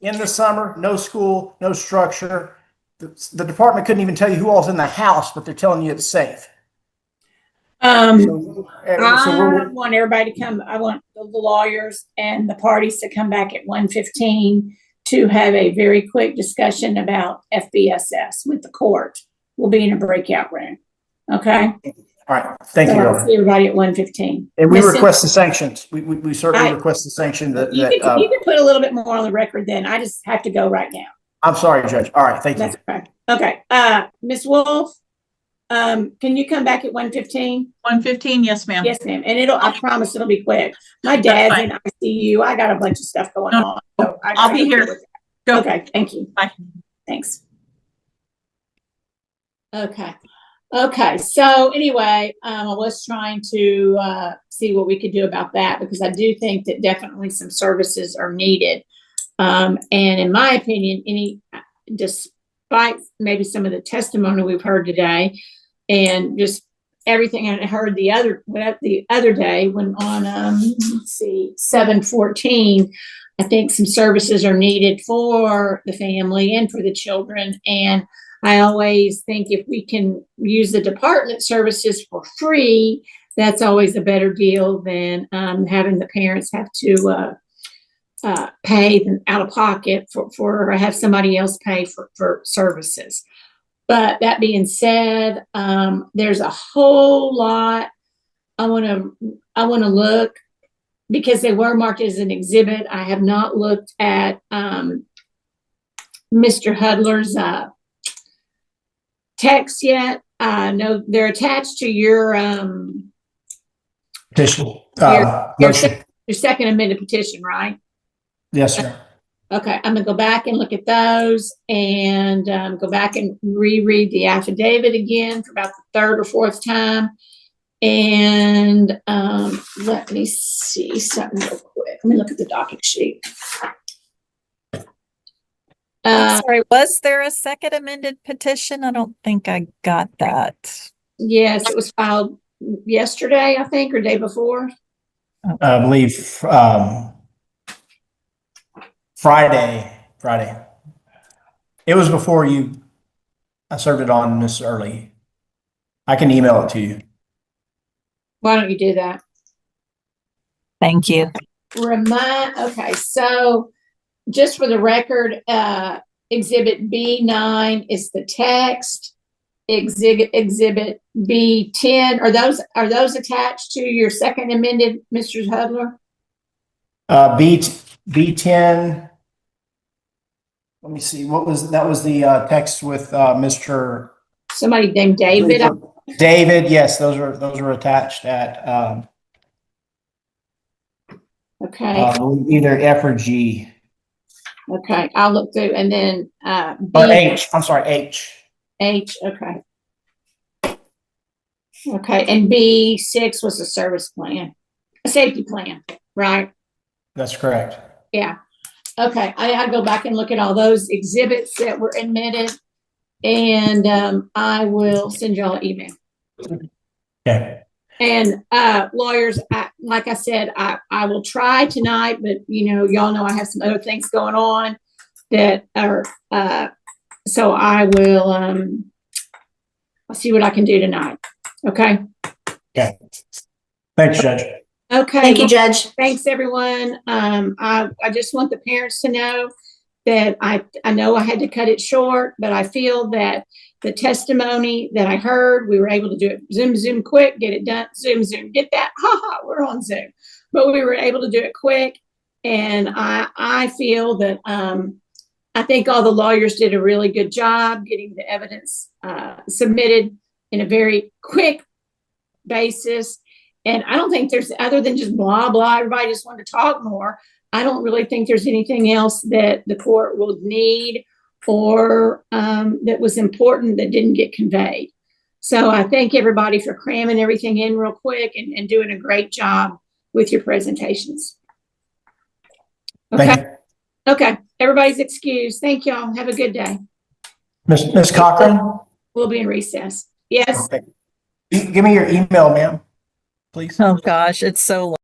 In the summer, no school, no structure. The department couldn't even tell you who all's in the house, but they're telling you it's safe. I want everybody to come. I want the lawyers and the parties to come back at 1:15 to have a very quick discussion about FBSS with the court. We'll be in a breakout room. Okay. All right. Thank you. I'll see everybody at 1:15. And we request the sanctions. We certainly request the sanction You can put a little bit more on the record then. I just have to go right now. I'm sorry, Judge. All right. Thank you. That's right. Okay. Ms. Wolf, can you come back at 1:15? 1:15, yes, ma'am. Yes, ma'am. And I promise it'll be quick. My dad's in ICU. I got a bunch of stuff going on. So I'll be here. Go. Okay. Thank you. Bye. Thanks. Okay. Okay. So anyway, I was trying to see what we could do about that, because I do think that definitely some services are needed. And in my opinion, despite maybe some of the testimony we've heard today, and just everything I heard the other day when on 7/14, I think some services are needed for the family and for the children. And I always think if we can use the department services for free, that's always a better deal than having the parents have to pay out of pocket or have somebody else pay for services. But that being said, there's a whole lot I want to look, because they were marked as an exhibit. I have not looked at Mr. Hudler's text yet. No, they're attached to your petition. Your second amended petition, right? Yes, sir. Okay, I'm gonna go back and look at those and go back and reread the affidavit again for about the third or fourth time. And let me see something real quick. Let me look at the docket sheet. Sorry, was there a second amended petition? I don't think I got that. Yes, it was filed yesterday, I think, or day before. I believe Friday. It was before I served it on Miss Early. I can email it to you. Why don't you do that? Thank you. Okay, so just for the record, Exhibit B9 is the text. Exhibit B10, are those attached to your second amended, Mr. Hudler? B10. Let me see. That was the text with Mr. Somebody named David. David, yes, those are attached at okay. Either F or G. Okay, I'll look through, and then or H. I'm sorry, H. H. Okay. Okay, and B6 was a service plan, a safety plan, right? That's correct. Yeah. Okay, I go back and look at all those exhibits that were admitted, and I will send y'all an email. Okay. And lawyers, like I said, I will try tonight, but y'all know I have some other things going on that are, so I will, I'll see what I can do tonight. Okay. Okay. Thanks, Judge. Okay. Thank you, Judge. Thanks, everyone. I just want the parents to know that I know I had to cut it short, but I feel that the testimony that I heard, we were able to do it Zoom quick, get it done, Zoom, get that, we're on Zoom. But we were able to do it quick. And I feel that I think all the lawyers did a really good job getting the evidence submitted in a very quick basis. And I don't think there's, other than just blah, blah, everybody just wanted to talk more, I don't really think there's anything else that the court will need or that was important that didn't get conveyed. So I thank everybody for cramming everything in real quick and doing a great job with your presentations. Thank Okay. Okay. Everybody's excused. Thank y'all. Have a good day. Ms. Cochran? We'll be in recess. Yes. Okay. Give me your email, ma'am, please. Oh gosh, it's so